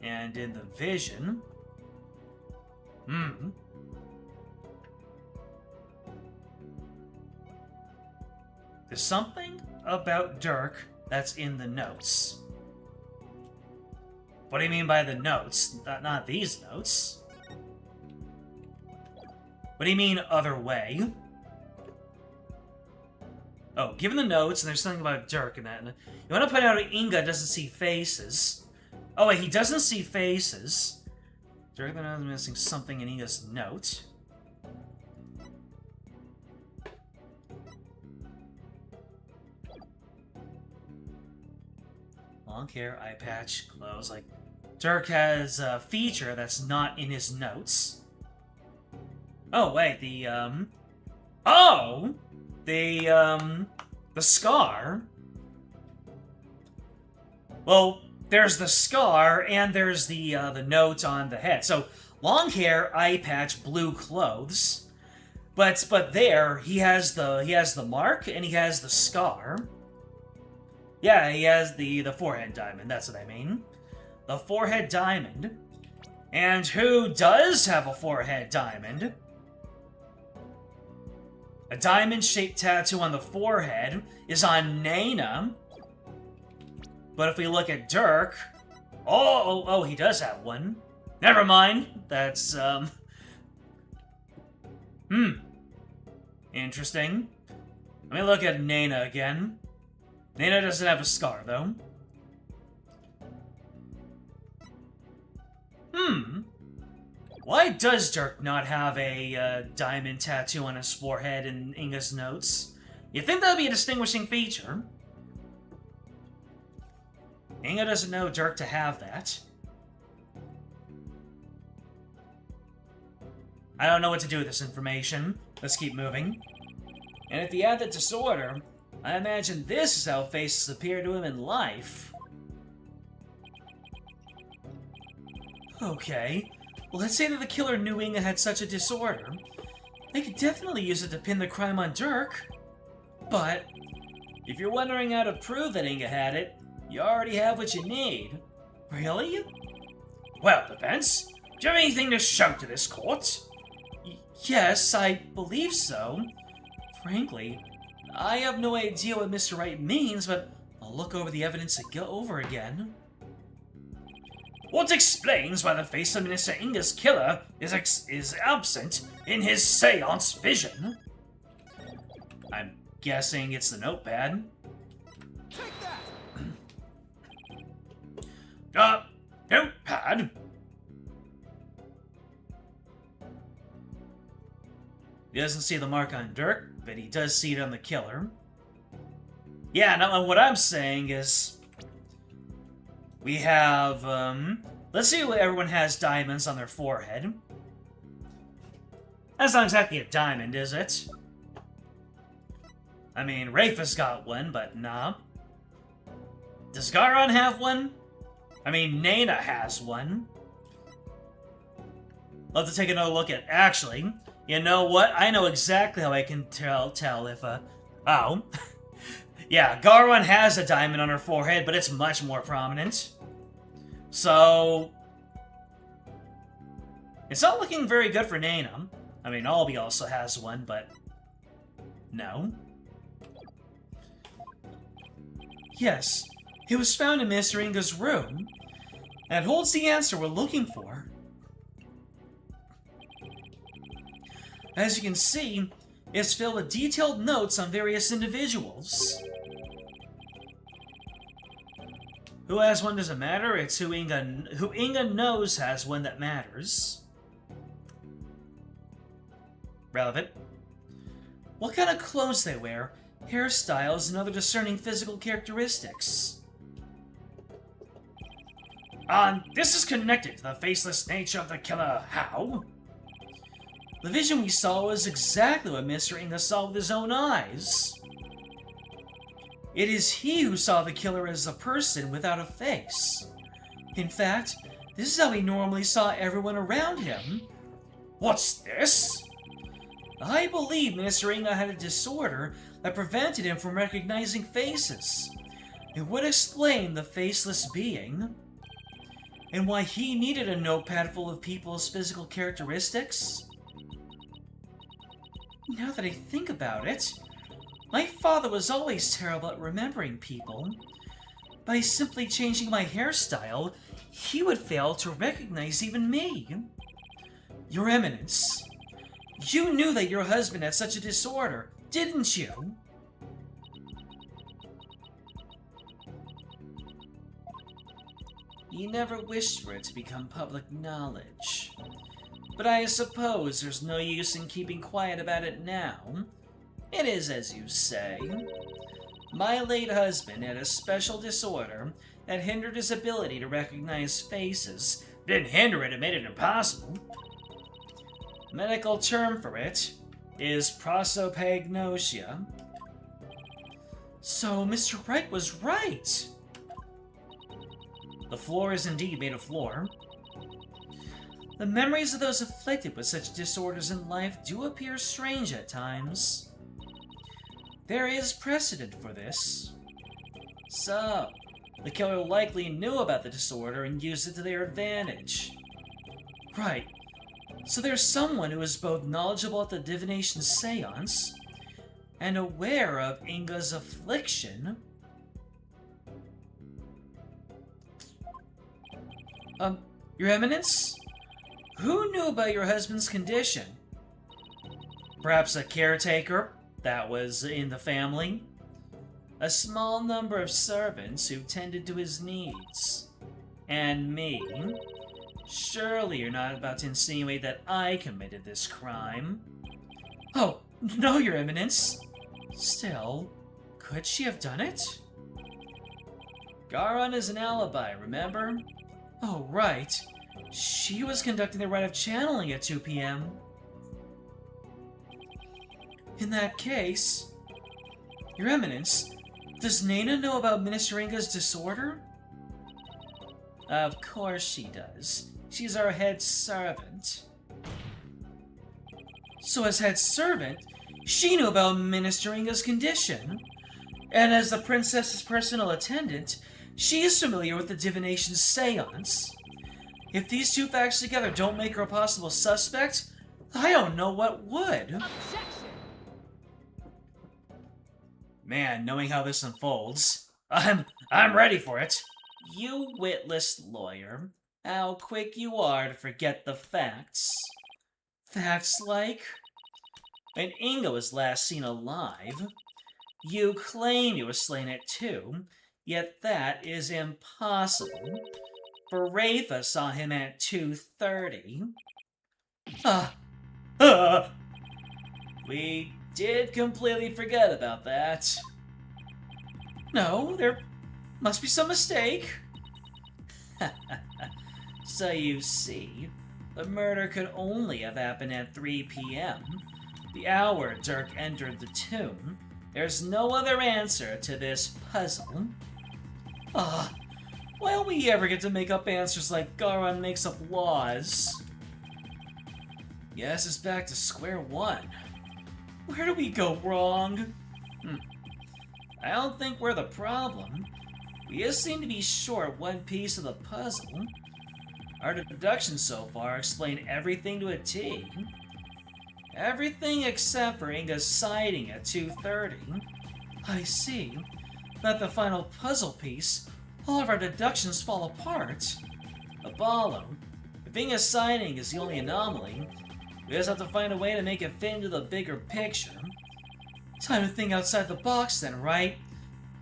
And in the vision... There's something about Dirk that's in the notes. What do you mean by the notes? Not these notes. What do you mean, other way? Oh, given the notes, and there's something about Dirk in that. You want to point out Inga doesn't see faces. Oh, wait, he doesn't see faces. Dirk then is missing something in Inga's note. Long hair, eye patch, clothes. Like, Dirk has a feature that's not in his notes. Oh, wait, the scar. Well, there's the scar, and there's the note on the head. So, long hair, eye patch, blue clothes. But there, he has the mark, and he has the scar. Yeah, he has the forehead diamond, that's what I mean. The forehead diamond. And who does have a forehead diamond? A diamond-shaped tattoo on the forehead is on Nana. But if we look at Dirk... Oh, he does have one. Never mind. That's, interesting. Let me look at Nana again. Nana doesn't have a scar, though. Why does Dirk not have a diamond tattoo on his forehead in Inga's notes? You'd think that would be a distinguishing feature. Inga doesn't know Dirk to have that. I don't know what to do with this information. Let's keep moving. And if he had the disorder, I imagine this is how faces appear to him in life. Okay. Well, let's say that the killer knew Inga had such a disorder. They could definitely use it to pin the crime on Dirk. But, if you're wondering how to prove that Inga had it, you already have what you need. Really? Well, depends. Do you have anything to show to this court? Yes, I believe so. Frankly, I have no idea what Mr. Wright means, but I'll look over the evidence over again. What explains why the face of Minister Inga's killer is absent in his seance vision? I'm guessing it's the notepad. Take that! Notepad? He doesn't see the mark on Dirk, but he does see it on the killer. Yeah, now what I'm saying is... We have, let's see what everyone has diamonds on their forehead. That's not exactly a diamond, is it? I mean, Rafa's got one, but nah. Does Garon have one? I mean, Nana has one. I'll have to take another look at... Actually, you know what? I know exactly how I can tell if, Oh. Yeah, Garon has a diamond on her forehead, but it's much more prominent. So... It's not looking very good for Nana. I mean, Albie also has one, but... No. Yes, it was found in Mr. Inga's room, and it holds the answer we're looking for. As you can see, it's filled with detailed notes on various individuals. Who has one doesn't matter, it's who Inga knows has one that matters. Relevant. What kind of clothes they wear, hairstyles, and other discerning physical characteristics. This is connected to the faceless nature of the killer. How? The vision we saw was exactly what Mr. Inga saw with his own eyes. It is he who saw the killer as a person without a face. In fact, this is how he normally saw everyone around him. What's this? I believe Mr. Inga had a disorder that prevented him from recognizing faces. It would explain the faceless being, and why he needed a notepad full of people's physical characteristics. Now that I think about it, my father was always terrible at remembering people. By simply changing my hairstyle, he would fail to recognize even me. Your Eminence, you knew that your husband had such a disorder, didn't you? He never wished for it to become public knowledge. But I suppose there's no use in keeping quiet about it now. It is as you say. My late husband had a special disorder that hindered his ability to recognize faces. Didn't hinder it, it made it impossible. The medical term for it is prosopagnosia. So Mr. Wright was right. The floor is indeed made of floor. The memories of those afflicted with such disorders in life do appear strange at times. There is precedent for this. So, the killer likely knew about the disorder and used it to their advantage. Right. So there's someone who is both knowledgeable at the divination seance and aware of Inga's affliction. Your Eminence? Who knew about your husband's condition? Perhaps a caretaker that was in the family? A small number of servants who tended to his needs? And me? Surely you're not about to insinuate that I committed this crime? Oh, no, Your Eminence. Still, could she have done it? Garon is an alibi, remember? Oh, right. She was conducting the rite of channeling at 2 p.m. In that case, Your Eminence, does Nana know about Minister Inga's disorder? Of course she does. She's our head servant. So as head servant, she knew about Minister Inga's condition. And as the princess's personal attendant, she is familiar with the divination seance. If these two facts together don't make her a possible suspect, I don't know what would. Objection! Man, knowing how this unfolds, I'm ready for it. You witless lawyer, how quick you are to forget the facts. Facts like when Inga was last seen alive, you claim he was slain at 2, yet that is impossible. For Rafa saw him at 2:30. We did completely forget about that. No, there must be some mistake. So you see, the murder could only have happened at 3 p.m. The hour Dirk entered the tomb. There's no other answer to this puzzle. Will we ever get to make up answers like Garon makes up laws? Yes, it's back to square one. Where do we go wrong? I don't think we're the problem. We just seem to be short one piece of the puzzle. Our deductions so far explain everything to a T. Everything except for Inga's sighting at 2:30. I see. But the final puzzle piece, all of our deductions fall apart. Apollo, if Inga's sighting is the only anomaly, we just have to find a way to make it fit into the bigger picture. Time to think outside the box then, right?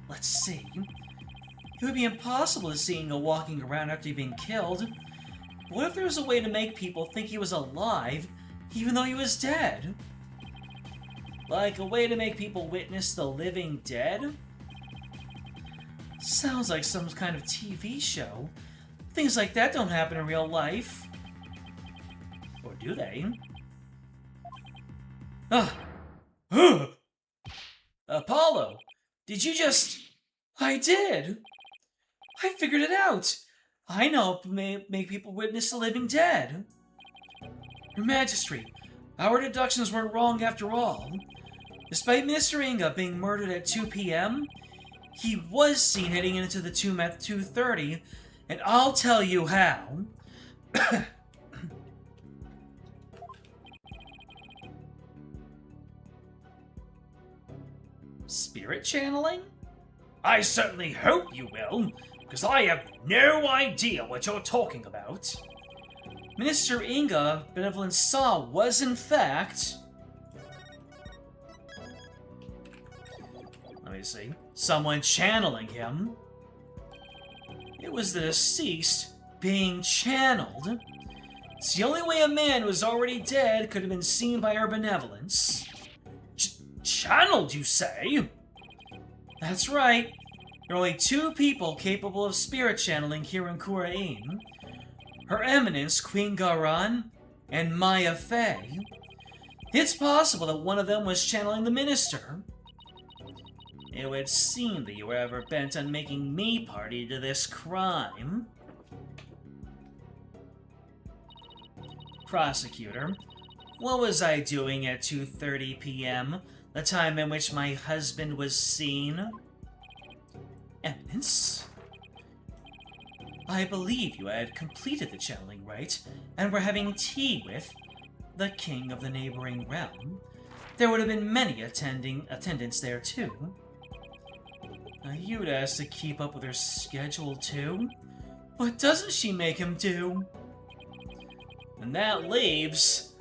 Let's see. It would be impossible to see Inga walking around after he'd been killed. What if there was a way to make people think he was alive, even though he was dead? Like a way to make people witness the living dead? Sounds like some kind of TV show. Things like that don't happen in real life. Or do they? Apollo, did you just... I did! I figured it out! I know make people witness the living dead. Your Majesty, our deductions weren't wrong after all. Despite Mr. Inga being murdered at 2 p.m., he was seen heading into the tomb at 2:30, and I'll tell you how. Spirit channeling? I certainly hope you will, because I have no idea what you're talking about. Minister Inga, Benevolent saw, was in fact... Let me see. Someone channeling him. It was the deceased being channeled. It's the only way a man who was already dead could have been seen by our benevolence. Channeled, you say? That's right. There are only 2 people capable of spirit channeling here in Khura'in. Her Eminence, Queen Khura'in, and Maya Fey. It's possible that one of them was channeling the minister. It would seem that you were ever bent on making me party to this crime. Prosecutor, what was I doing at 2:30 p.m., the time in which my husband was seen? Eminence? I believe you had completed the channeling rite and were having tea with the king of the neighboring realm. There would have been many attendants there too. You'd ask to keep up with her schedule too? What doesn't she make him do? And that leaves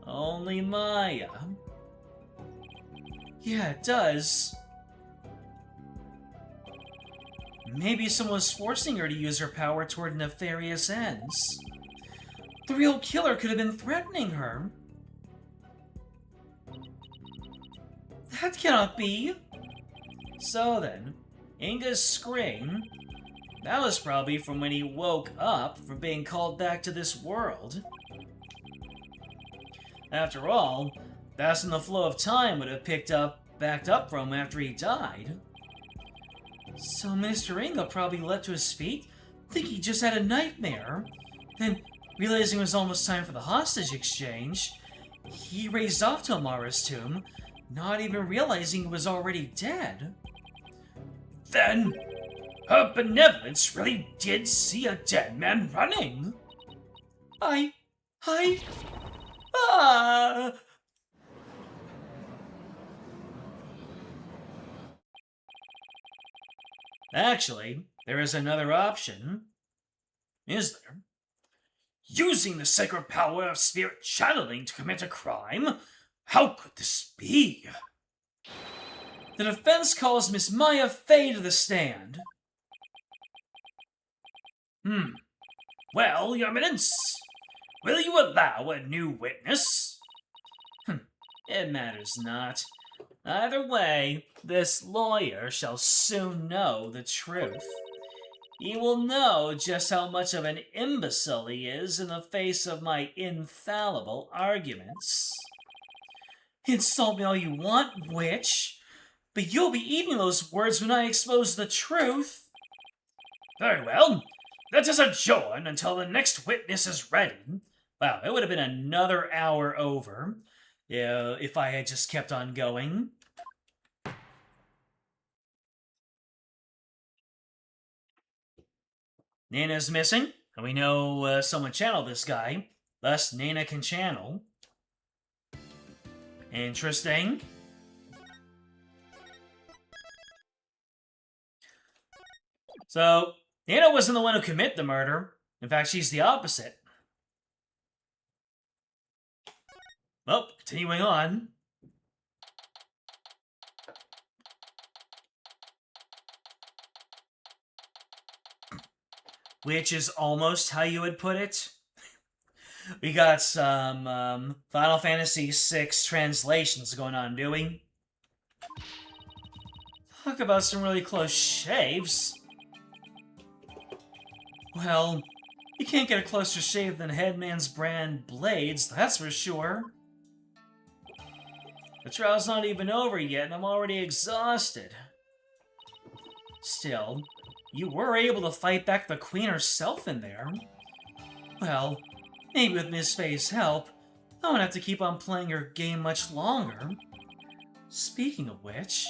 only Maya. Yeah, it does. Maybe someone was forcing her to use her power toward nefarious ends. The real killer could have been threatening her. That cannot be. So then, Inga's scream, that was probably from when he woke up from being called back to this world. After all, that's when the flow of time would have backed up from after he died. So Mr. Inga probably leapt to his feet, thinking he just had a nightmare. Then, realizing it was almost time for the hostage exchange, he raced off to Amara's tomb, not even realizing he was already dead. Then, her benevolence really did see a dead man running. Ah! Actually, there is another option. Is there? Using the sacred power of spirit channeling to commit a crime? How could this be? The defense calls Miss Maya Fey to the stand. Well, Your Eminence, will you allow a new witness? It matters not. Either way, this lawyer shall soon know the truth. He will know just how much of an imbecile he is in the face of my infallible arguments. Insult me all you want, witch, but you'll be eating those words when I expose the truth. Very well. Let us adjourn until the next witness is ready. Wow, it would have been another hour over if I had just kept on going. Nana's missing, and we know someone channeled this guy. Thus, Nana can channel. Interesting. So, Nana wasn't the one who committed the murder. In fact, she's the opposite. Well, continuing on. Which is almost how you would put it. We got some Final Fantasy VI translations going on, do we? Talk about some really close shaves. Well, you can't get a closer shave than Headman's brand blades, that's for sure. The trial's not even over yet, and I'm already exhausted. Still, you were able to fight back the Queen herself in there. Well, maybe with Miss Faye's help, I won't have to keep on playing her game much longer. Speaking of which...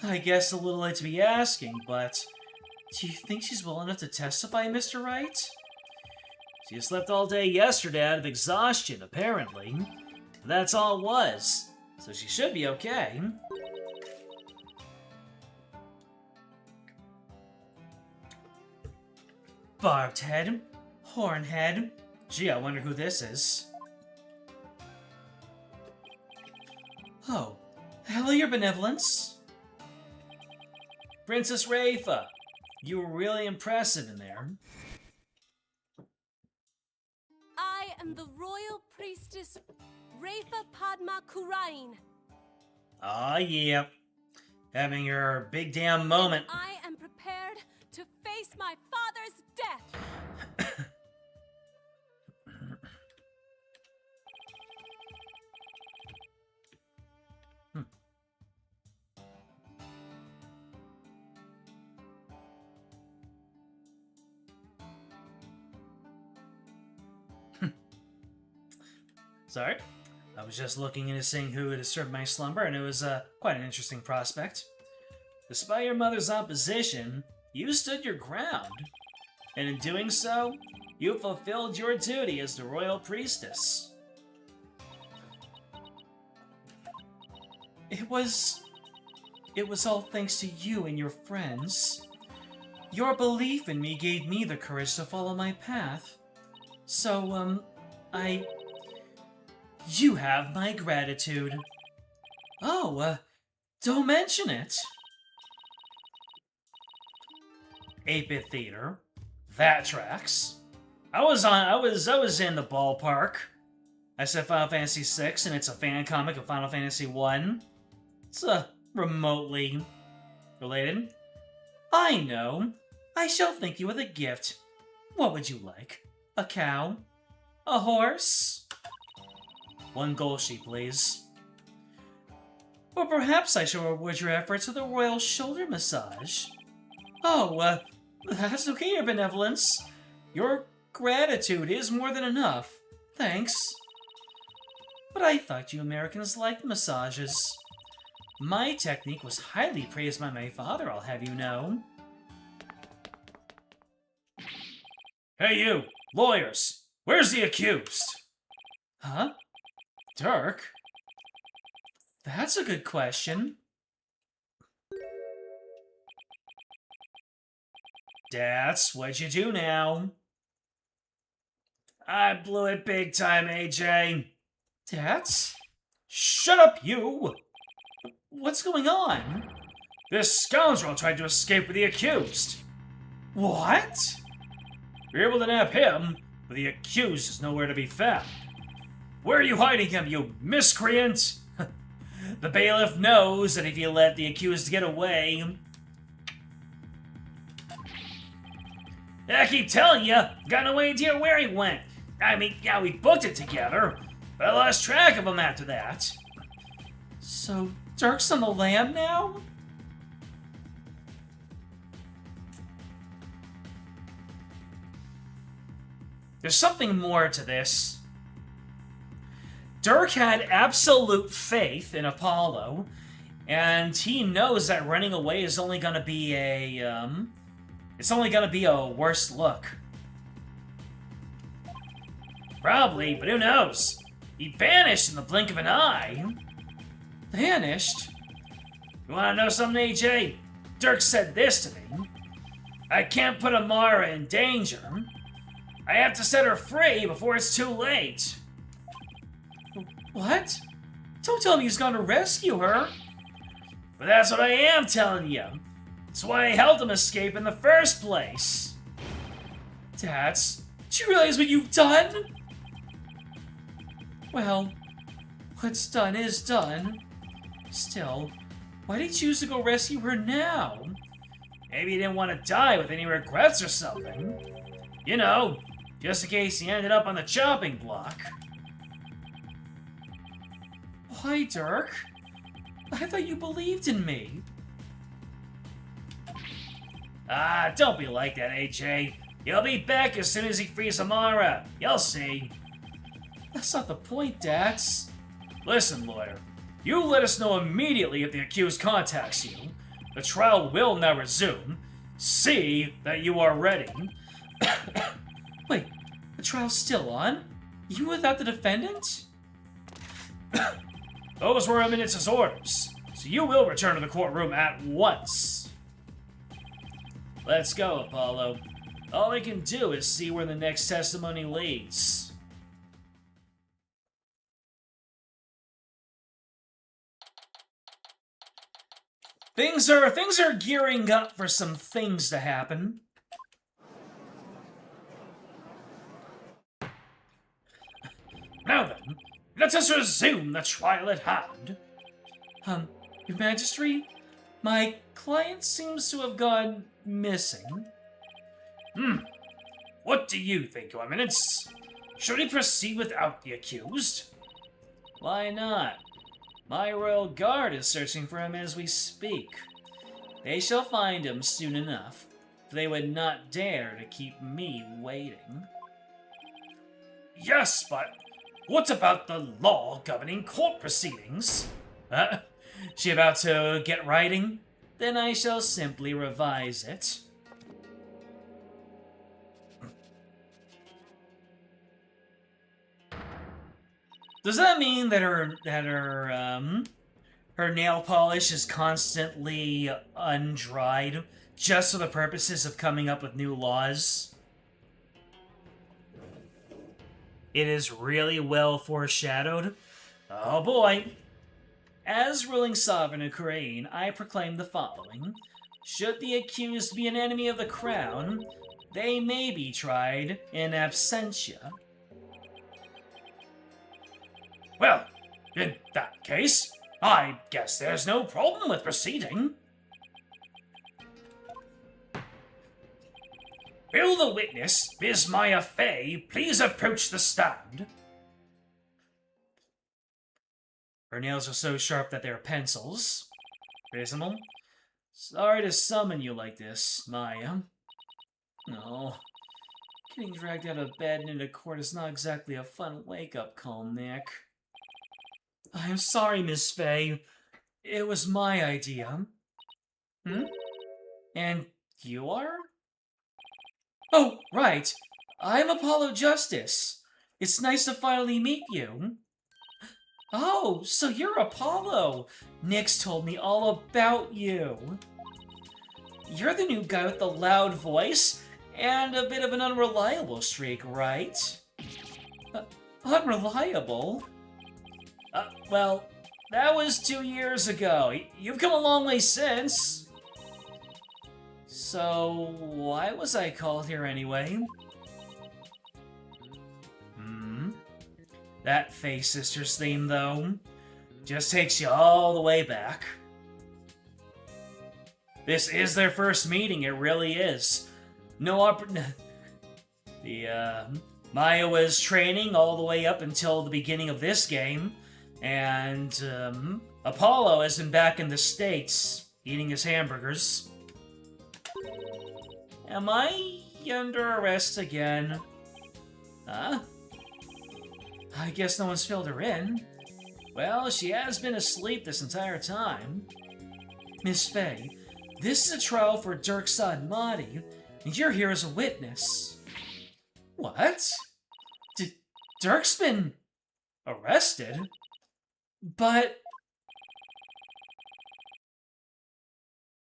I guess a little late to be asking, but... do you think she's well enough to testify, Mr. Wright? She slept all day yesterday out of exhaustion, apparently. That's all it was, so she should be okay. Barbed head, horn head. Gee, I wonder who this is. Oh, hello, your benevolence. Princess Rafa, you were really impressive in there. I am the royal priestess Rafa Padma Khura'in. Aw, yeah. Having your big damn moment. I am prepared to face my father's death. Sorry. I was just looking into seeing who had disturbed my slumber, and it was quite an interesting prospect. Despite your mother's opposition, you stood your ground. And in doing so, you fulfilled your duty as the royal priestess. It was all thanks to you and your friends. Your belief in me gave me the courage to follow my path. So, you have my gratitude. Oh, don't mention it. 8-bit theater. That tracks. I was in the ballpark. I said Final Fantasy VI, and it's a fan comic of Final Fantasy 1. It's remotely related. I know. I shall thank you with a gift. What would you like? A cow? A horse? 1 gold sheet, please. Or perhaps I shall reward your efforts with a royal shoulder massage. Oh, that's okay, your benevolence. Your gratitude is more than enough. Thanks. But I thought you Americans liked massages. My technique was highly praised by my father, I'll have you know. Hey you, lawyers! Where's the accused? Huh? Dirk? That's a good question. That's what you do now. I blew it big time, AJ. That's... Shut up, you! What's going on? This scoundrel tried to escape with the accused. What? We were able to nab him, but the accused is nowhere to be found. Where are you hiding him, you miscreant? The bailiff knows that if you let the accused get away... I keep telling you, got no idea where he went. I mean, yeah, we booked it together, but I lost track of him after that. So, Dirk's on the lam now? There's something more to this. Dirk had absolute faith in Apollo, and he knows that running away is only gonna be it's only gonna be a worse look. Probably, but who knows? He vanished in the blink of an eye. Vanished? You wanna know something, AJ? Dirk said this to me. I can't put Amara in danger. I have to set her free before it's too late. What? Don't tell me he's gonna rescue her. But that's what I am telling you. That's why I helped him escape in the first place. Tats, do you realize what you've done? Well, what's done is done. Still, why did you choose to go rescue her now? Maybe he didn't want to die with any regrets or something. You know, just in case he ended up on the chopping block. Hi, Dirk. I thought you believed in me. Ah, don't be like that, AJ. He'll be back as soon as he frees Amara. You'll see. That's not the point, Dax. Listen, lawyer. You let us know immediately if the accused contacts you. The trial will now resume. See that you are ready. Wait, the trial's still on? You without the defendant? Those were Eminence's orders, so you will return to the courtroom at once. Let's go, Apollo. All we can do is see where the next testimony leads. Things are gearing up for some things to happen. Now then, let us resume the trial at hand. Your Majesty, my client seems to have gone missing. What do you think, Your Eminence? Should we proceed without the accused? Why not? My royal guard is searching for him as we speak. They shall find him soon enough. They would not dare to keep me waiting. Yes, but what about the law governing court proceedings? She about to get writing? Then I shall simply revise it. Does that mean that her nail polish is constantly undried just for the purposes of coming up with new laws? It is really well foreshadowed. Oh boy. As ruling sovereign of Khura'in, I proclaim the following. Should the accused be an enemy of the crown, they may be tried in absentia. Well, in that case, I guess there's no problem with proceeding. Will the witness, Ms. Maya Fey, please approach the stand? Her nails are so sharp that they're pencils. Reasonable. Sorry to summon you like this, Maya. No. Getting dragged out of bed and into court is not exactly a fun wake-up call, Nick. I'm sorry, Miss Fey. It was my idea. And you are? Oh, right. I'm Apollo Justice. It's nice to finally meet you. Oh, so you're Apollo. Nyx told me all about you. You're the new guy with the loud voice and a bit of an unreliable streak, right? Unreliable? Well, that was 2 years ago. You've come a long way since. So, why was I called here anyway? That Fae Sisters theme, though, just takes you all the way back. This is their first meeting, it really is. Maya was training all the way up until the beginning of this game, and Apollo has been back in the States, eating his hamburgers. Am I under arrest again? Huh? I guess no one's filled her in. Well, she has been asleep this entire time. Miss Faye, this is a trial for Dirk Sadmati, and you're here as a witness. What? Dirk's been arrested? But...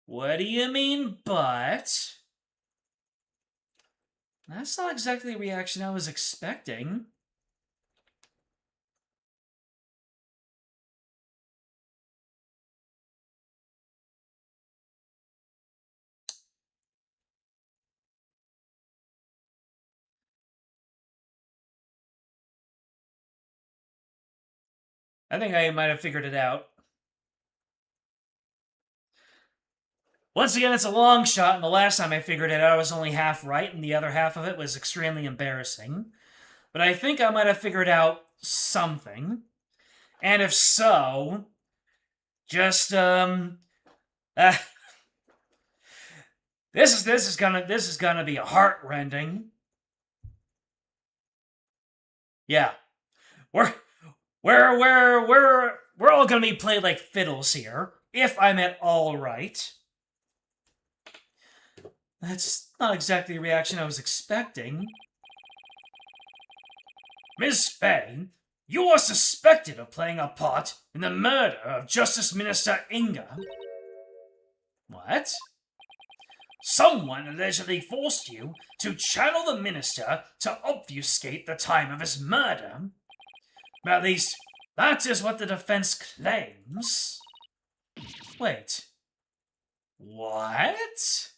What do you mean, but? That's not exactly the reaction I was expecting. I think I might have figured it out. Once again, it's a long shot, and the last time I figured it out, I was only half right, and the other half of it was extremely embarrassing. But I think I might have figured out something. And if so, just this is gonna be heartrending. Yeah, we're all gonna be played like fiddles here, if I'm at all right. That's not exactly the reaction I was expecting. Miss Faye, you are suspected of playing a part in the murder of Justice Minister Inga. What? Someone allegedly forced you to channel the minister to obfuscate the time of his murder. At least, that is what the defense claims. Wait. What?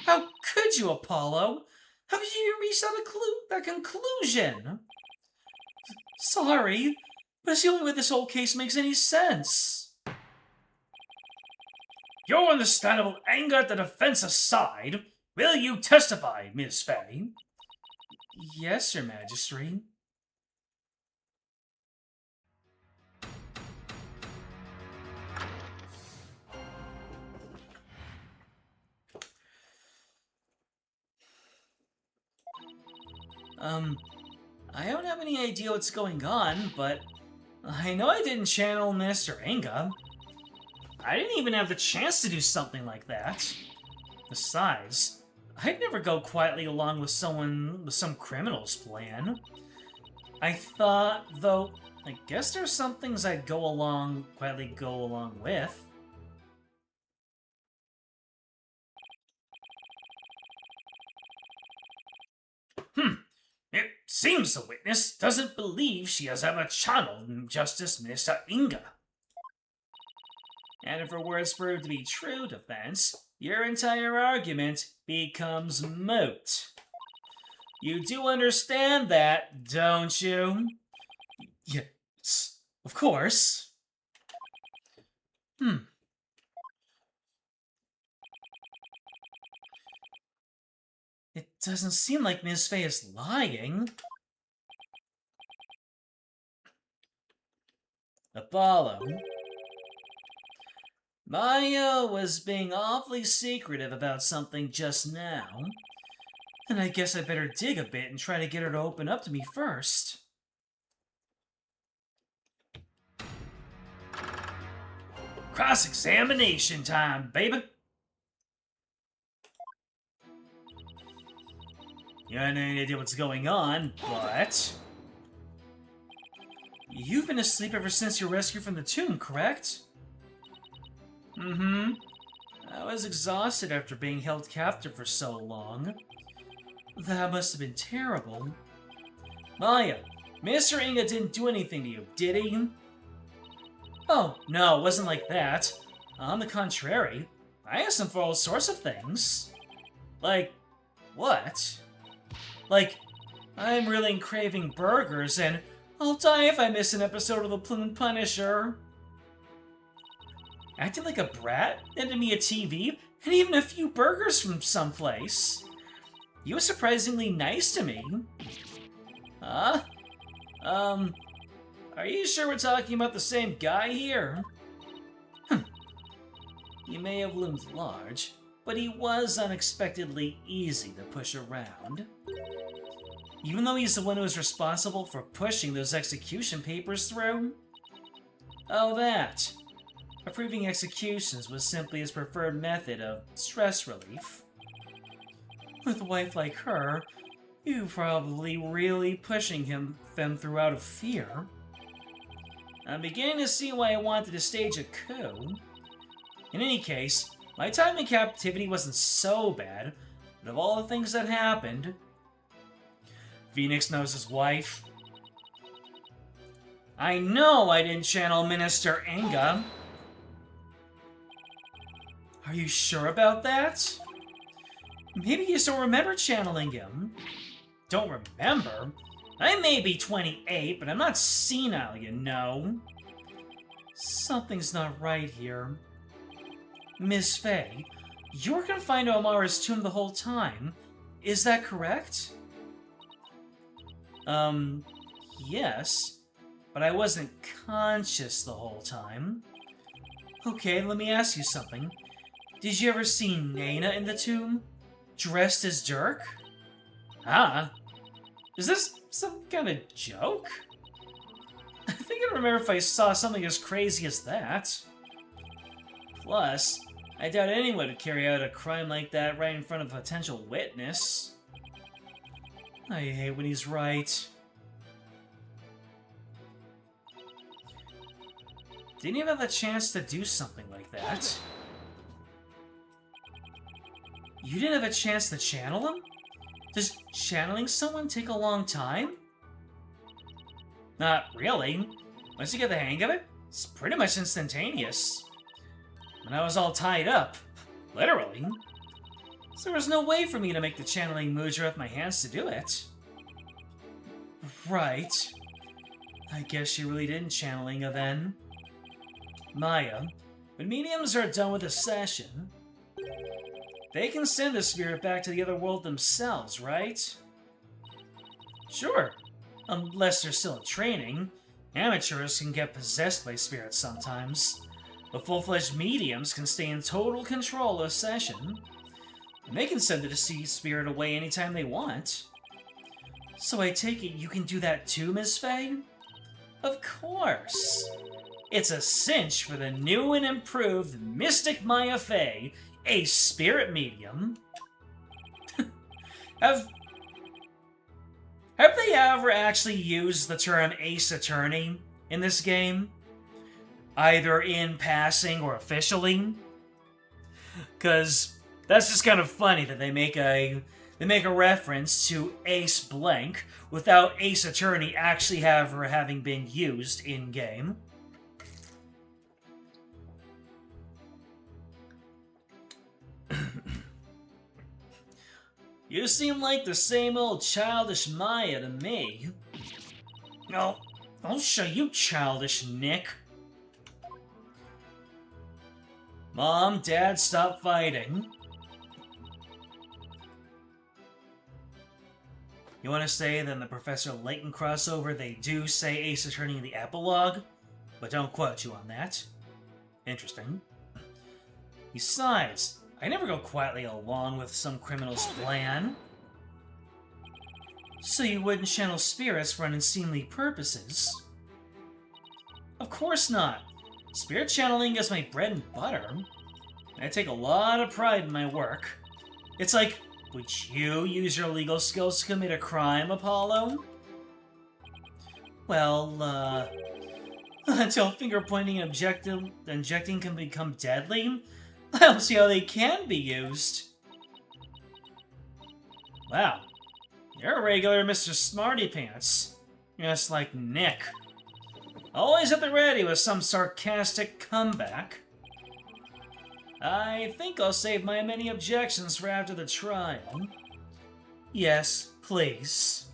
How could you, Apollo? How could you reach that conclusion? Sorry, but it's the only way this whole case makes any sense. Your understandable anger at the defense aside, will you testify, Miss Faye? Yes, Your Majesty. I don't have any idea what's going on, but I know I didn't channel Minister Inga. I didn't even have the chance to do something like that. Besides, I'd never go quietly along with some criminal's plan. I thought, though, I guess there's some things I'd quietly go along with. It seems the witness doesn't believe she has ever channeled Justice Minister Inga. And if her words prove to be true, defense, your entire argument becomes moot. You do understand that, don't you? Yes, of course. It doesn't seem like Ms. Faye is lying. Apollo. Maya was being awfully secretive about something just now. And I guess I better dig a bit and try to get her to open up to me first. Cross-examination time, baby. You have no idea what's going on, but... You've been asleep ever since your rescue from the tomb, correct? Mm-hmm. I was exhausted after being held captive for so long. That must have been terrible. Maya, Mr. Inga didn't do anything to you, did he? Oh, no, it wasn't like that. On the contrary, I asked him for all sorts of things. Like, what? Like, I'm really craving burgers, and I'll die if I miss an episode of The Plum Punisher. Acting like a brat, handed me a TV, and even a few burgers from someplace. He was surprisingly nice to me. Huh? Are you sure we're talking about the same guy here? He may have loomed large, but he was unexpectedly easy to push around. Even though he's the one who was responsible for pushing those execution papers through. Oh, that. Approving executions was simply his preferred method of stress relief. With a wife like her, you probably really pushing them through out of fear. I'm beginning to see why I wanted to stage a coup. In any case, my time in captivity wasn't so bad, but of all the things that happened... Phoenix knows his wife. I know I didn't channel Minister Inga. Are you sure about that? Maybe you just don't remember channeling him. Don't remember? I may be 28, but I'm not senile, you know. Something's not right here. Miss Faye, you were confined to Amara's tomb the whole time. Is that correct? Yes. but I wasn't conscious the whole time. Okay, let me ask you something. Did you ever see Nana in the tomb? Dressed as Dirk? Huh? Is this some kind of joke? I think I remember if I saw something as crazy as that. Plus, I doubt anyone would carry out a crime like that right in front of a potential witness. I hate when he's right. Didn't even have the chance to do something like that. You didn't have a chance to channel him? Does channeling someone take a long time? Not really. Once you get the hang of it, it's pretty much instantaneous. When I was all tied up, literally, so there was no way for me to make the channeling mudra with my hands to do it. Right. I guess you really didn't channeling her then. Maya, when mediums are done with a session, they can send a spirit back to the other world themselves, right? Sure. Unless they're still in training, amateurs can get possessed by spirits sometimes. But full-fledged mediums can stay in total control of a session, and they can send the deceased spirit away anytime they want. So I take it you can do that too, Ms. Faye? Of course. It's a cinch for the new and improved Mystic Maya Faye, a spirit medium. Have they ever actually used the term Ace Attorney in this game? Either in passing or officially? Because that's just kind of funny that they make a reference to Ace Blank without Ace Attorney actually having been used in-game. You seem like the same old childish Maya to me. No, I'll show you, childish Nick. Mom, Dad, stop fighting. You want to say that in the Professor Layton crossover they do say Ace Attorney in the epilogue, but don't quote you on that. Interesting. Besides, I never go quietly along with some criminal's plan. So you wouldn't channel spirits for unseemly purposes? Of course not. Spirit channeling is my bread and butter. I take a lot of pride in my work. It's like, would you use your legal skills to commit a crime, Apollo? Well, until finger-pointing and injecting can become deadly, I don't see how they can be used. Wow, you're a regular Mr. Smarty Pants. Just like Nick. Always at the ready with some sarcastic comeback. I think I'll save my many objections for after the trial. Yes, please.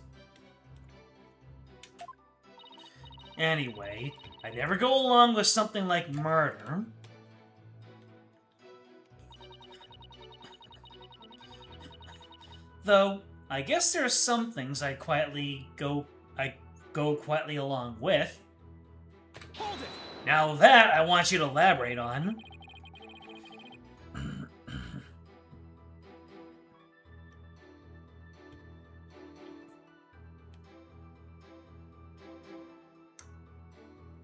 Anyway, I never go along with something like murder. Though, I guess there are some things I go quietly along with. Hold it! Now that I want you to elaborate on.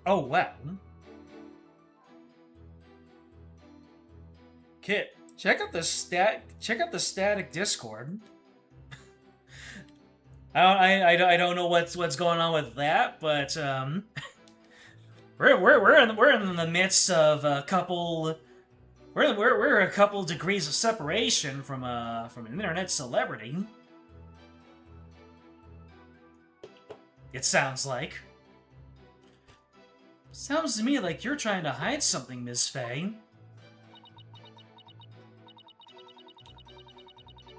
Oh, wow. Kit, check out the static Discord. I don't know what's going on with that, but we're in the midst of a couple. We're a couple degrees of separation from an internet celebrity. It sounds like. Sounds to me like you're trying to hide something, Ms. Faye.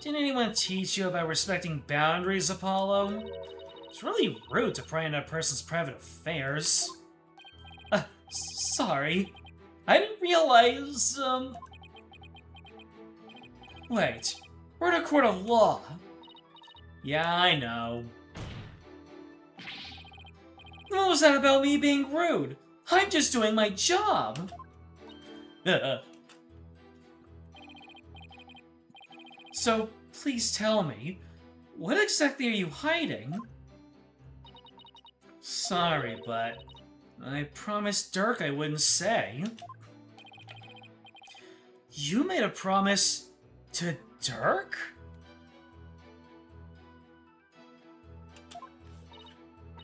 Didn't anyone teach you about respecting boundaries, Apollo? It's really rude to pry into a person's private affairs. Sorry. I didn't realize, Wait, we're in a court of law. Yeah, I know. What was that about me being rude? I'm just doing my job. So, please tell me, what exactly are you hiding? Sorry, but I promised Dirk I wouldn't say. You made a promise to Dirk?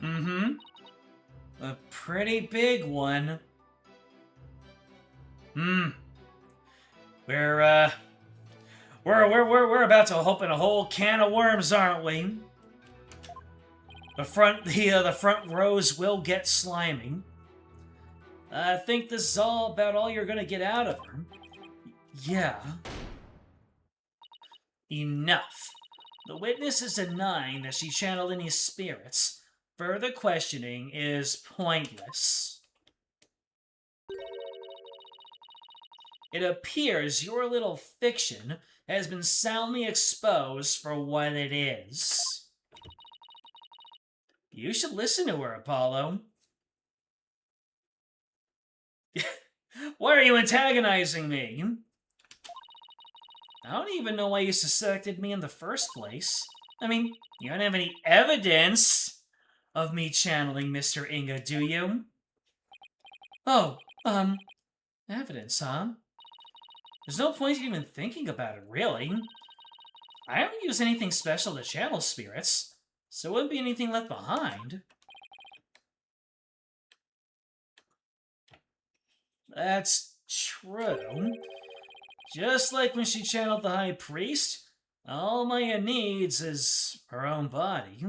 Mm-hmm. A pretty big one. We're about to open a whole can of worms, aren't we? The front rows will get slimy. I think this is about all you're gonna get out of her. Yeah. Enough. The witness is denying that she channeled any spirits. Further questioning is pointless. It appears your little fiction has been soundly exposed for what it is. You should listen to her, Apollo. Why are you antagonizing me? I don't even know why you suspected me in the first place. I mean, you don't have any evidence of me channeling Mr. Inga, do you? Oh, evidence, huh? There's no point in even thinking about it, really. I don't use anything special to channel spirits, so there wouldn't be anything left behind. That's true. Just like when she channeled the High Priest, all Maya needs is her own body.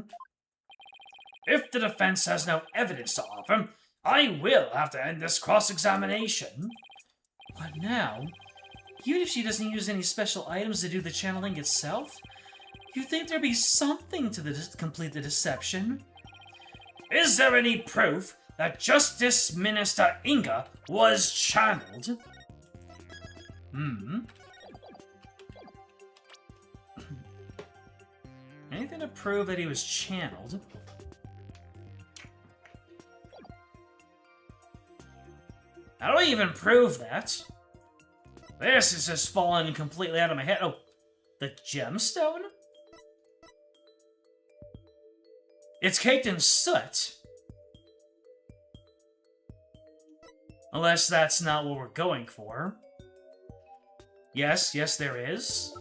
If the defense has no evidence to offer, I will have to end this cross-examination. But now, even if she doesn't use any special items to do the channeling itself, you'd think there'd be something to complete the deception. Is there any proof that Justice Minister Inga was channeled? Anything to prove that he was channeled? How do I even prove that? This is just fallen completely out of my head. Oh, the gemstone? It's caked in soot. Unless that's not what we're going for. Yes, there is.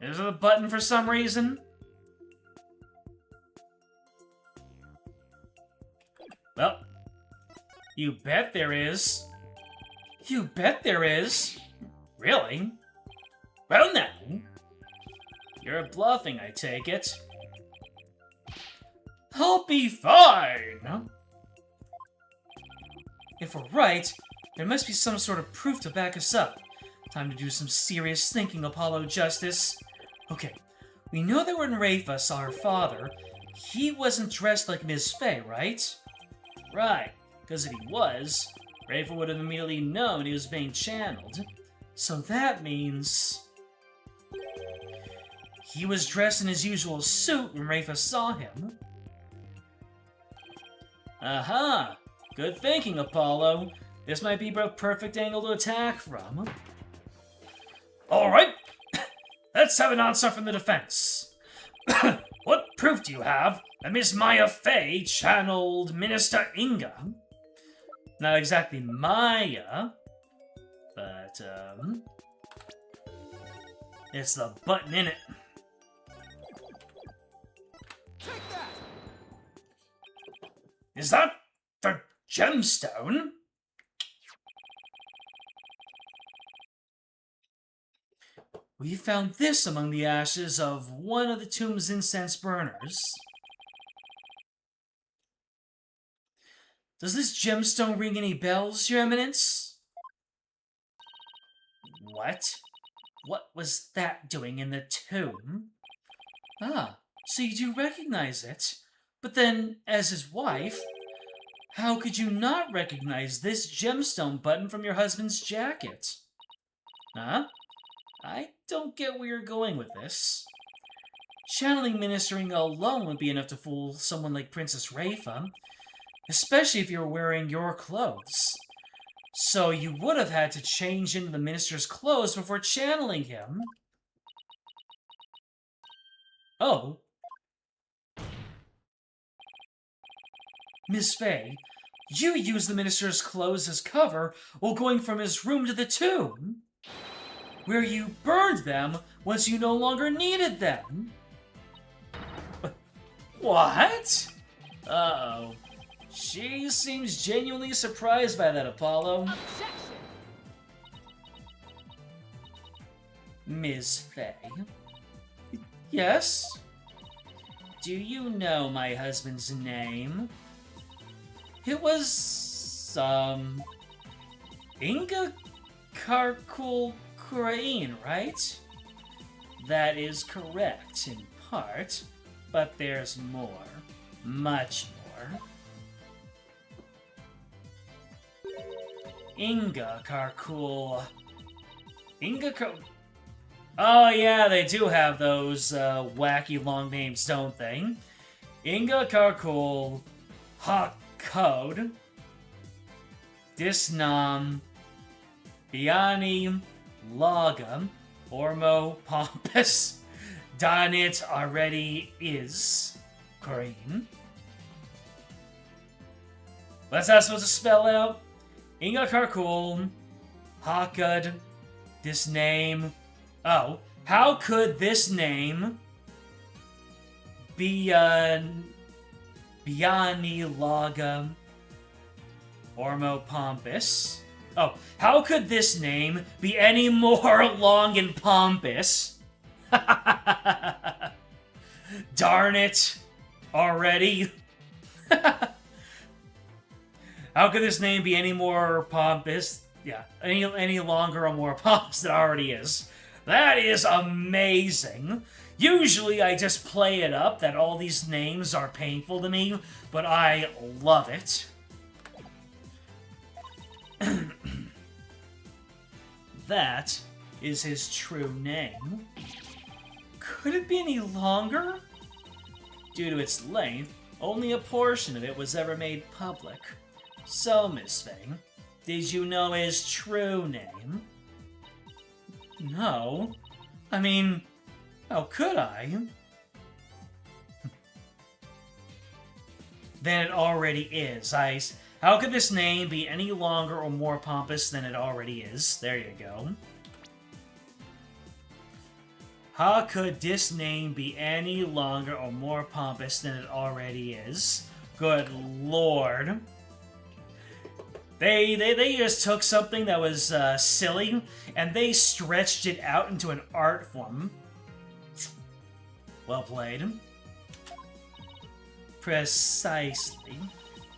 Is it a button for some reason? Well, you bet there is. You bet there is. Really? Well now. You're bluffing, I take it. I'll be fine! If we're right, there must be some sort of proof to back us up. Time to do some serious thinking, Apollo Justice. Okay, we know that when Rafa saw her father, he wasn't dressed like Ms. Fey, right? Right, because if he was, Rafa would have immediately known he was being channeled. So that means he was dressed in his usual suit when Rafa saw him. Aha! Good thinking, Apollo. This might be a perfect angle to attack from. Alright! Let's have an answer from the defense. What proof do you have that Miss Maya Fey channeled Minister Inga? Not exactly Maya, but, it's the button in it. Take that! Is that the gemstone? We found this among the ashes of one of the tomb's incense burners. Does this gemstone ring any bells, Your Eminence? What? What was that doing in the tomb? Ah, so you do recognize it. But then, as his wife, how could you not recognize this gemstone button from your husband's jacket? Huh? I don't get where you're going with this. Channeling ministering alone would be enough to fool someone like Princess Rafa, especially if you're wearing your clothes. So you would have had to change into the minister's clothes before channeling him. Oh. Miss Faye, you used the minister's clothes as cover while going from his room to the tomb, where you burned them once you no longer needed them. What? Uh-oh. She seems genuinely surprised by that, Apollo. Objection! Ms. Faye. Yes? Do you know my husband's name? It was, Inga Khura'in, right? That is correct, in part, but there's more. Much more. Inga Oh yeah, they do have those wacky long names, don't they? Inga Karkul Hakode Disnam Biani Laga Ormo Pompous Donit already is Khura'in. What's that supposed to spell out? Inga Karkul Hakad this name. Oh, how could this name be Biani Laga Ormo Pompous? Oh, how could this name be any more long and pompous? Darn it! Already? How could this name be any more pompous? Yeah, any longer or more pompous than it already is. That is amazing. Usually I just play it up that all these names are painful to me, but I love it. That is his true name. Could it be any longer? Due to its length, only a portion of it was ever made public. So, Miss Faye, did you know his true name? No. I mean, how could I? Than it already is. How could this name be any longer or more pompous than it already is? There you go. How could this name be any longer or more pompous than it already is? Good lord. They just took something that was silly, and they stretched it out into an art form. Well played. Precisely.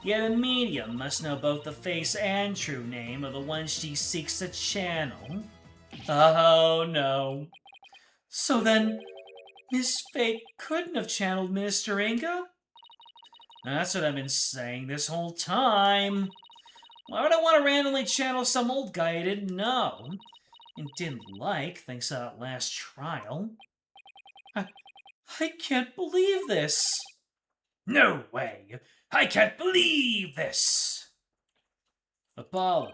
Yet a medium must know both the face and true name of the one she seeks to channel. Oh no. So then, Miss Faye couldn't have channeled Minister Inga? That's what I've been saying this whole time. Why would I want to randomly channel some old guy I didn't know and didn't like thanks to that last trial? I can't believe this. No way. I can't believe this. Apollo,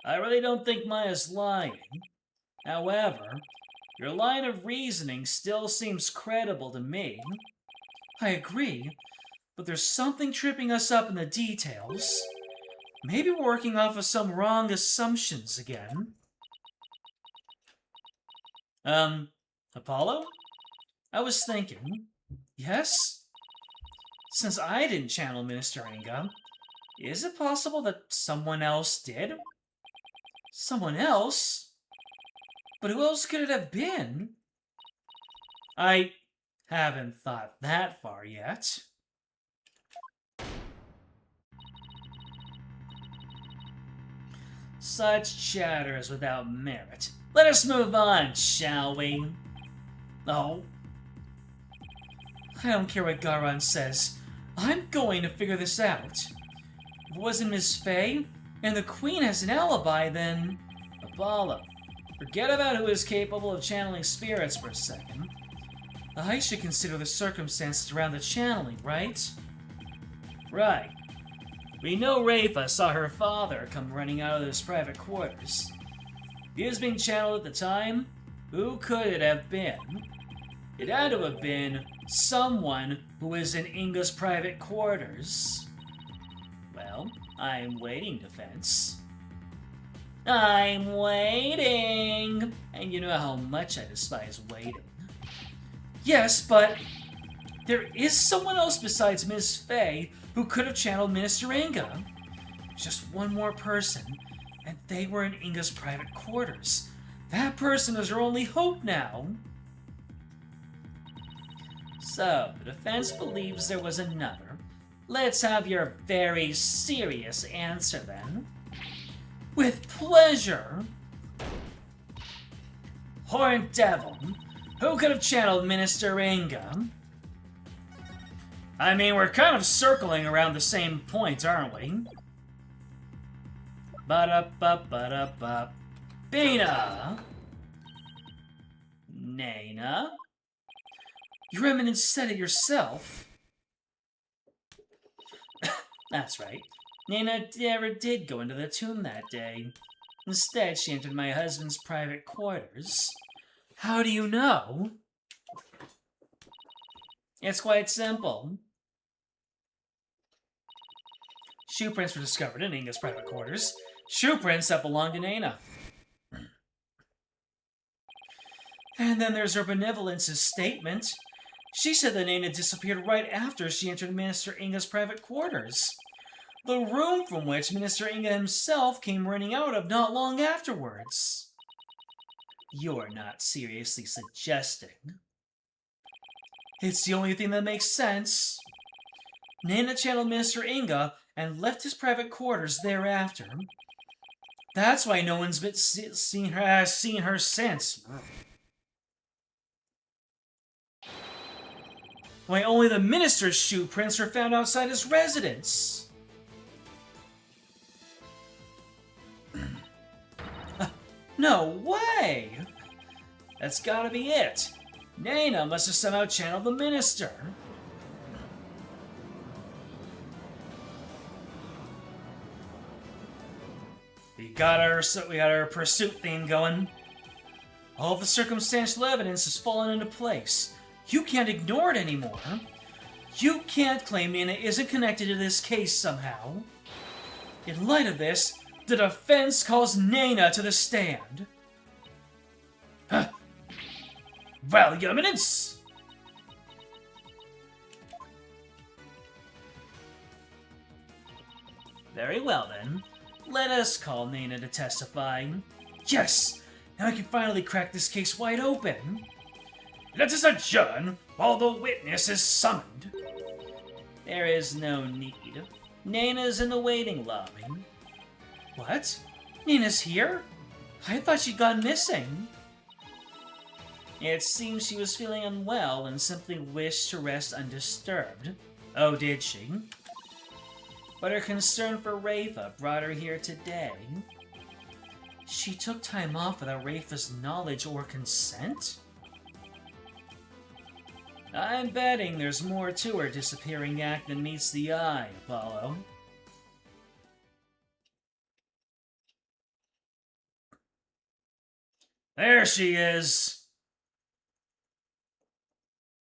I really don't think Maya's lying. However, your line of reasoning still seems credible to me. I agree, but there's something tripping us up in the details. Maybe we're working off of some wrong assumptions again. Apollo? I was thinking, yes? Since I didn't channel Minister Inga, is it possible that someone else did? Someone else? But who else could it have been? I haven't thought that far yet. Such chatter is without merit. Let us move on, shall we? Oh. I don't care what Garan says. I'm going to figure this out. If it wasn't Miss Faye, and the Queen has an alibi, then... Apollo, Forget about who is capable of channeling spirits for a second. I should consider the circumstances around the channeling, right? Right. We know Rafa saw her father come running out of his private quarters. If he was being channeled at the time, who could it have been? It had to have been someone who was in Inga's private quarters. Well, I'm waiting, defense. I'm waiting! And you know how much I despise waiting. Yes, but there is someone else besides Ms. Faye who could have channeled Minister Inga. Just one more person, and they were in Inga's private quarters. That person is our only hope now. So, the defense believes there was another. Let's have your very serious answer then. With pleasure. Horned Devil, who could have channeled Minister Inga? I mean, we're kind of circling around the same point, aren't we? Ba-da-ba-ba-da-ba. Bina! Nana? Your Eminence said it yourself. That's right. Nana never did go into the tomb that day. Instead, she entered my husband's private quarters. How do you know? It's quite simple. Shoe prints were discovered in Inga's private quarters. Shoe prints that belonged to Nana. And then there's her benevolence's statement. She said that Nana disappeared right after she entered Minister Inga's private quarters. The room from which Minister Inga himself came running out of not long afterwards. You're not seriously suggesting. It's the only thing that makes sense. Nana channeled Minister Inga and left his private quarters thereafter. That's why no one's been seen her since. Why only the minister's shoe prints were found outside his residence. No way! That's gotta be it. Nana must have somehow channeled the minister. We got our pursuit theme going. All the circumstantial evidence has fallen into place. You can't ignore it anymore. You can't claim Nana isn't connected to this case somehow. In light of this, the defense calls Nana to the stand. Huh. Well, Your Eminence! Very well then. Let us call Nana to testify. Yes! Now I can finally crack this case wide open. Let us adjourn while the witness is summoned. There is no need. Nana's in the waiting lobby. What? Nana's here? I thought she'd gone missing. It seems she was feeling unwell and simply wished to rest undisturbed. Oh, did she? But her concern for Rafa brought her here today. She took time off without Rafa's knowledge or consent? I'm betting there's more to her disappearing act than meets the eye, Apollo. There she is!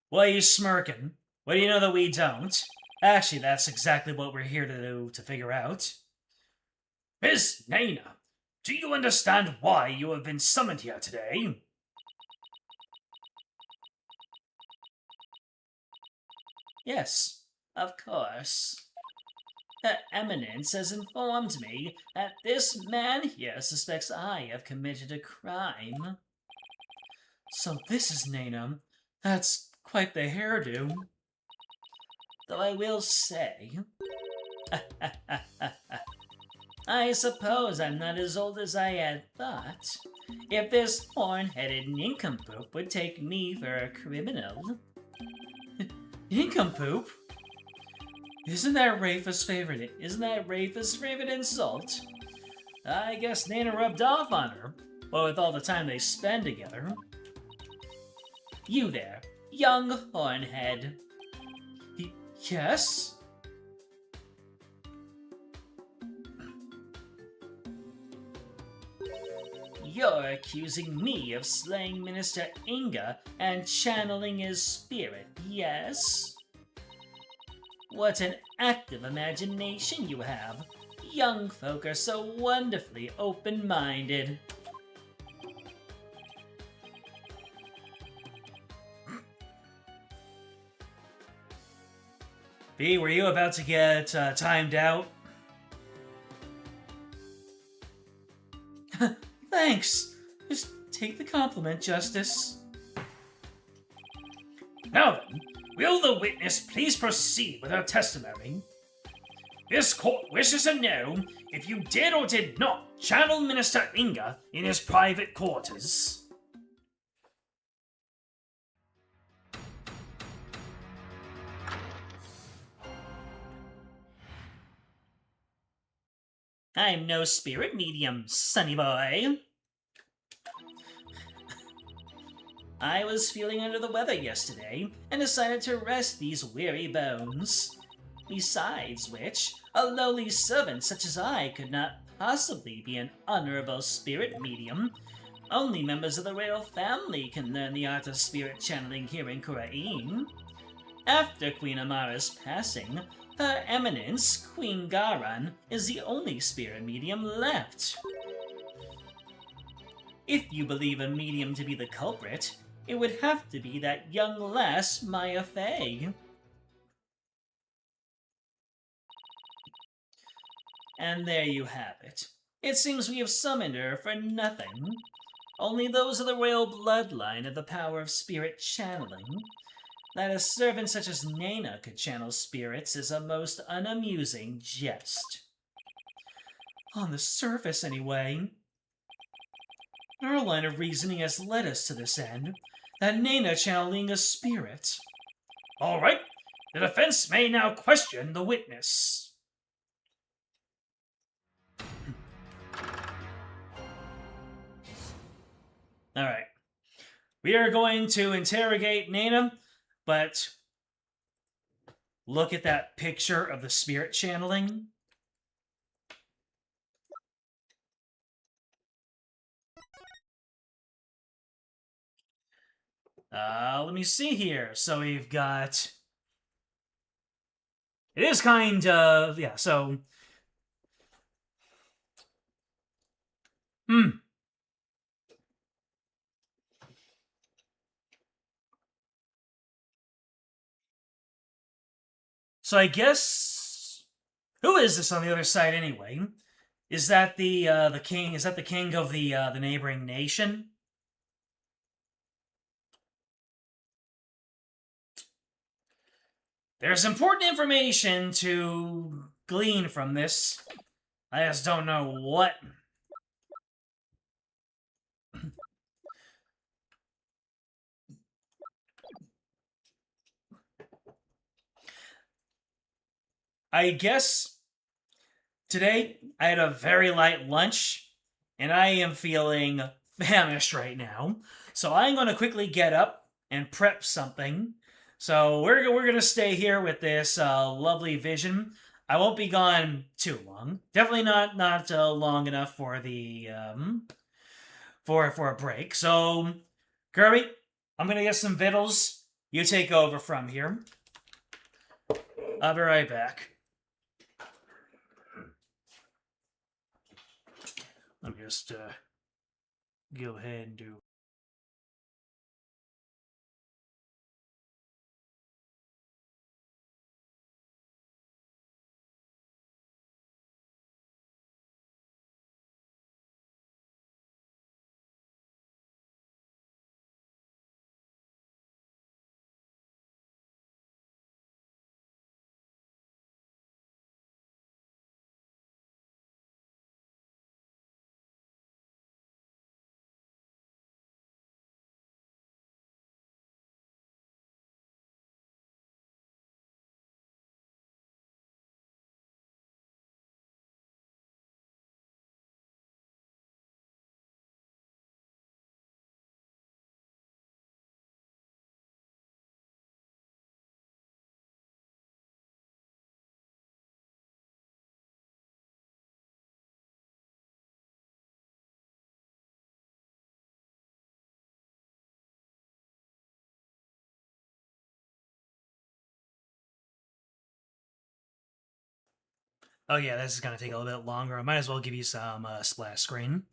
Why are you smirking? What do you know that we don't? Actually, that's exactly what we're here to figure out. Miss Nana, do you understand why you have been summoned here today? Yes, of course. Her Eminence has informed me that this man here suspects I have committed a crime. So this is Nana. That's quite the hairdo. Though I will say... I suppose I'm not as old as I had thought. If this horn-headed nincompoop would take me for a criminal. Nincompoop? Isn't that Rafa's favorite insult? I guess Nana rubbed off on her. Well, with all the time they spend together. You there, young hornhead. Yes? You're accusing me of slaying Minister Inga and channeling his spirit, yes? What an active imagination you have. Young folk are so wonderfully open-minded. B, were you about to get timed out? Thanks. Just take the compliment, Justice. Now then, will the witness please proceed with her testimony? This court wishes to know if you did or did not channel Minister Inga in his private quarters. I'm no spirit medium, sonny boy. I was feeling under the weather yesterday, and decided to rest these weary bones. Besides which, a lowly servant such as I could not possibly be an honorable spirit medium. Only members of the royal family can learn the art of spirit channeling here in Khura'in. After Queen Amara's passing, Her Eminence, Queen Garan, is the only spirit medium left. If you believe a medium to be the culprit, it would have to be that young lass, Maya Fey. And there you have it. It seems we have summoned her for nothing. Only those of the royal bloodline have the power of spirit channeling. That a servant such as Nana could channel spirits is a most unamusing jest. On the surface, anyway. Our line of reasoning has led us to this end, that Nana channeling a spirit. All right, the defense may now question the witness. Alright. We are going to interrogate Nana, but look at that picture of the spirit channeling. Let me see here. So we've got... It is kind of... Yeah, so... So I guess... Who is this on the other side anyway? Is that the king? Is that the king of the neighboring nation? There's important information to glean from this. I just don't know what. I guess today I had a very light lunch, and I am feeling famished right now. So I'm going to quickly get up and prep something. So we're going to stay here with this lovely vision. I won't be gone too long. Definitely not long enough for the for a break. So Kirby, I'm going to get some vittles. You take over from here. I'll be right back. Let me just go ahead and do Oh yeah, this is gonna take a little bit longer. I might as well give you some splash screen.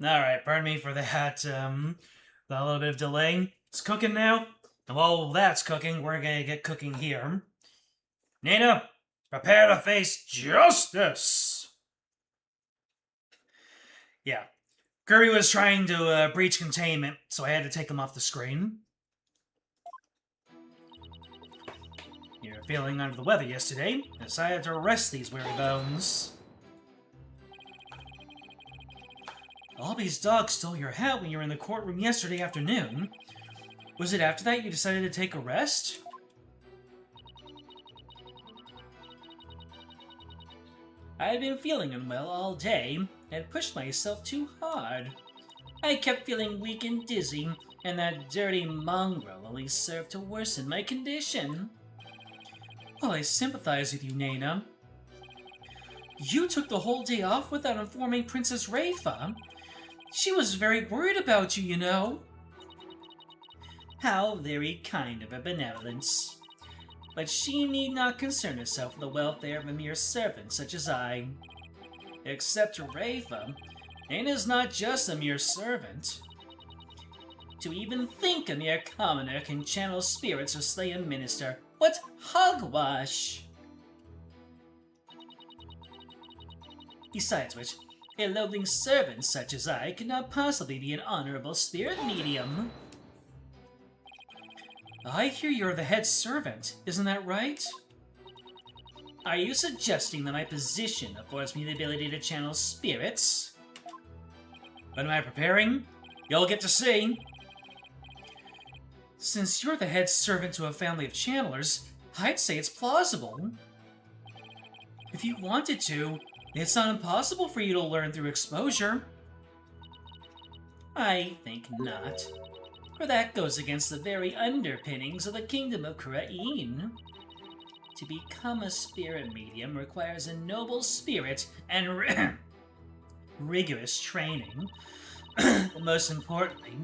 Alright, pardon me for that, a little bit of delay. It's cooking now. And while that's cooking, we're gonna get cooking here. Nina, prepare to face justice! Yeah. Kirby was trying to breach containment, so I had to take him off the screen. You're feeling under the weather yesterday. Decided to rest these weary bones. All these dogs stole your hat when you were in the courtroom yesterday afternoon. Was it after that you decided to take a rest? I had been feeling unwell all day and pushed myself too hard. I kept feeling weak and dizzy, and that dirty mongrel only served to worsen my condition. Well, I sympathize with you, Nana. You took the whole day off without informing Princess Rafa. She was very worried about you, you know. How very kind of her benevolence. But she need not concern herself with the welfare of a mere servant such as I. Except Rafa, Nana's not just a mere servant. To even think a mere commoner can channel spirits or slay a minister. What hogwash! Besides which, a loathing servant such as I could not possibly be an honorable spirit medium. I hear you're the head servant, isn't that right? Are you suggesting that my position affords me the ability to channel spirits? What am I preparing? You'll get to see. Since you're the head servant to a family of channelers, I'd say it's plausible. If you wanted to, it's not impossible for you to learn through exposure. I think not, for that goes against the very underpinnings of the kingdom of Khura'in. To become a spirit medium requires a noble spirit and rigorous training. Most importantly,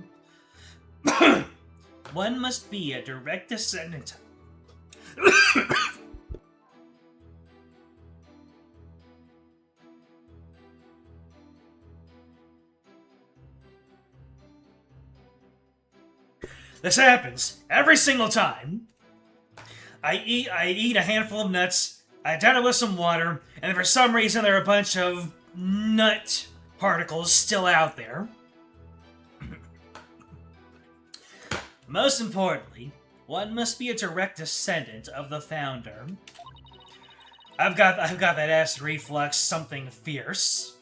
one must be a direct descendant. This happens every single time. I eat a handful of nuts, I down it with some water, and then for some reason there are a bunch of nut particles still out there. Most importantly, one must be a direct descendant of the founder. I've got that acid reflux something fierce.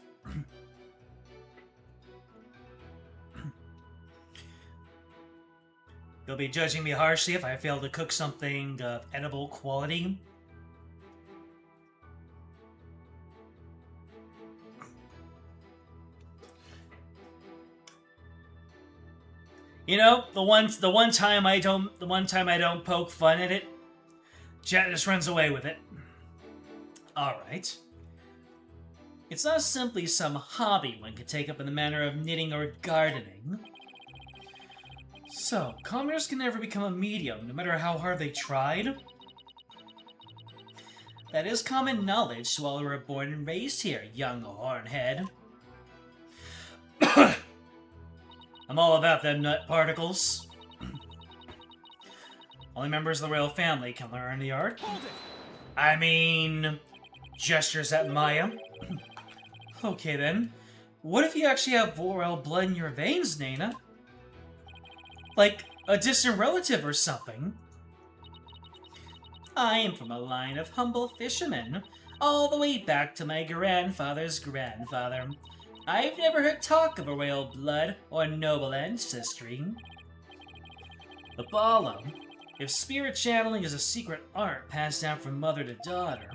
You'll be judging me harshly if I fail to cook something of edible quality. You know, the one time I don't poke fun at it, Jet just runs away with it. Alright. It's not simply some hobby one could take up in the manner of knitting or gardening. So, commoners can never become a medium, no matter how hard they tried? That is common knowledge to all who were born and raised here, young hornhead. I'm all about them nut particles. Only members of the royal family can learn the art. I mean, gestures at Maya. Okay then, what if you actually have royal blood in your veins, Nana? Like a distant relative or something? I am from a line of humble fishermen, all the way back to my grandfather's grandfather. I've never heard talk of a royal blood or noble ancestry. Apollo, if spirit channeling is a secret art passed down from mother to daughter,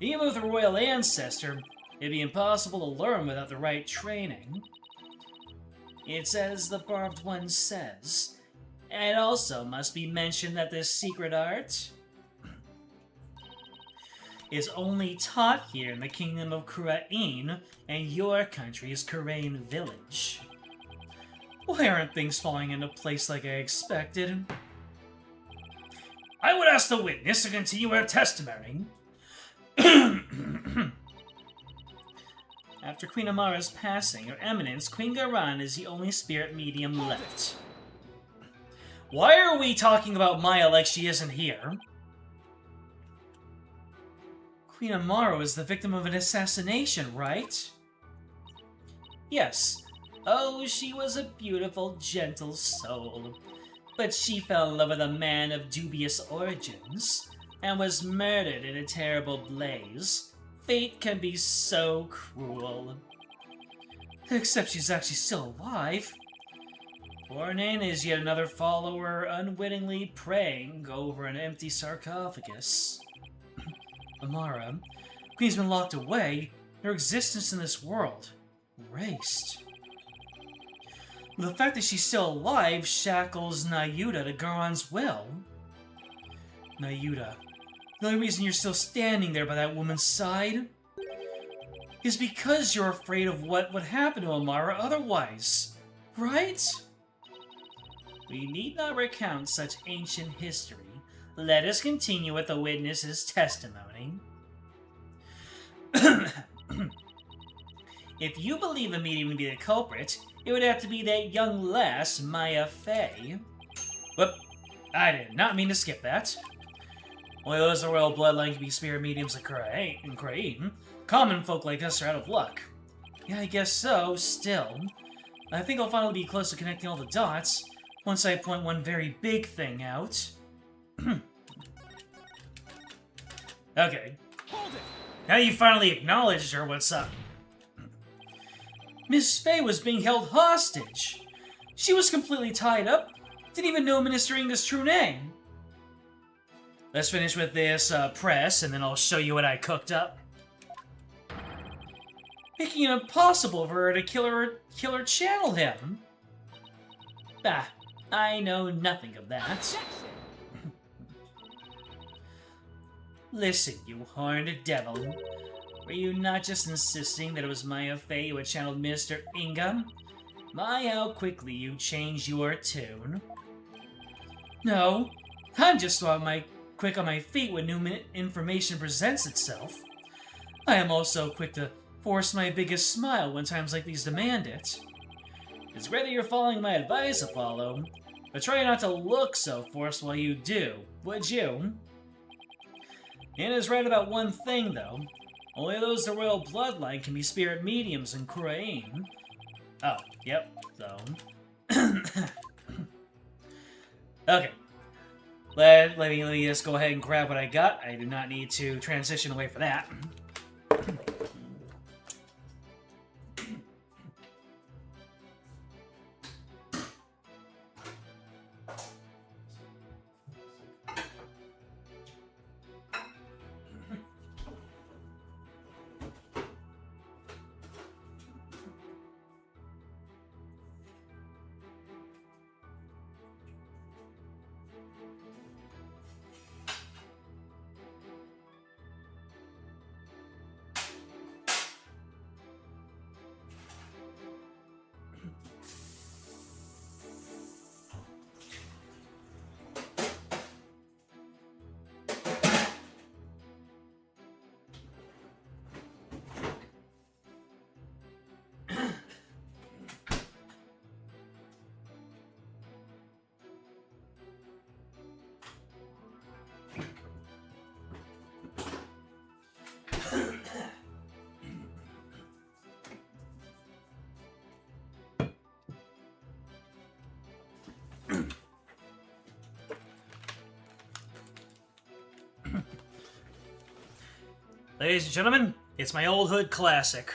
even with a royal ancestor, it'd be impossible to learn without the right training. It's as the barbed one says. It also must be mentioned that this secret art is only taught here in the kingdom of Khura'in and your country's Khura'in village. Why aren't things falling into place like I expected? I would ask the witness to continue her testimony. After Queen Amara's passing, Your Eminence, Queen Khura'in is the only spirit medium left. Why are we talking about Maya like she isn't here? Queen Amara was the victim of an assassination, right? Yes. Oh, she was a beautiful, gentle soul. But she fell in love with a man of dubious origins, and was murdered in a terrible blaze. Fate can be so cruel. Except she's actually still alive. Khura'in is yet another follower unwittingly praying over an empty sarcophagus. Amara, Queen's been locked away, her existence in this world erased. The fact that she's still alive shackles Nayuta to Garon's will. Nayuta, the only reason you're still standing there by that woman's side is because you're afraid of what would happen to Amara otherwise, right? We need not recount such ancient history. Let us continue with the witness's testimony. If you believe the medium to be the culprit, it would have to be that young lass, Maya Fey. Whoop, I did not mean to skip that. Only those of the royal bloodline can be spirit mediums like Khura'in. Common folk like us are out of luck. Yeah, I guess so, still. I think I'll finally be close to connecting all the dots, once I point one very big thing out. Okay. Now you finally acknowledged her, what's up? Miss Fey was being held hostage. She was completely tied up. Didn't even know Minister Inga's true name. Let's finish with this press, and then I'll show you what I cooked up. Making it impossible for her to kill her channel him. Bah, I know nothing of that. Listen, you horned devil. Were you not just insisting that it was Maya Fey who had channeled Minister Inga? My, how quickly you changed your tune. No, I'm just quick on my feet when new information presents itself. I am also quick to force my biggest smile when times like these demand it. It's great that you're following my advice, Apollo, but try not to look so forced while you do, would you? Anna's right about one thing, though. Only those of the royal bloodline can be spirit mediums in Khura'in. Oh, yep, so... Okay. Let me just go ahead and grab what I got. I do not need to transition away for that. Ladies and gentlemen, it's my old hood classic.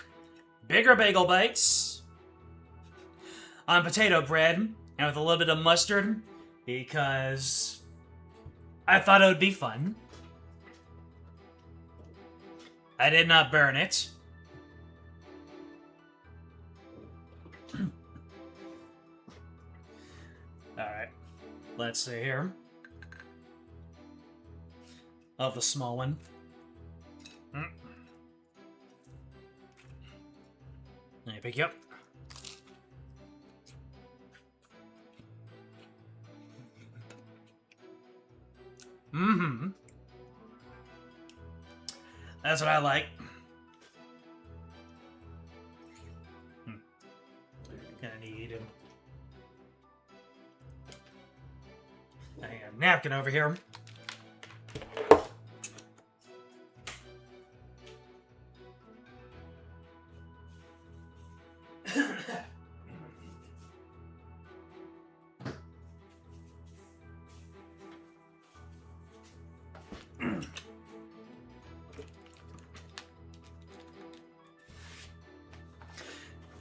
Bigger bagel bites on potato bread and with a little bit of mustard because I thought it would be fun. I did not burn it. Alright, let's see here. Of the small one. Let me pick you up. Mm-hmm. That's what I like. Gonna need a napkin over here.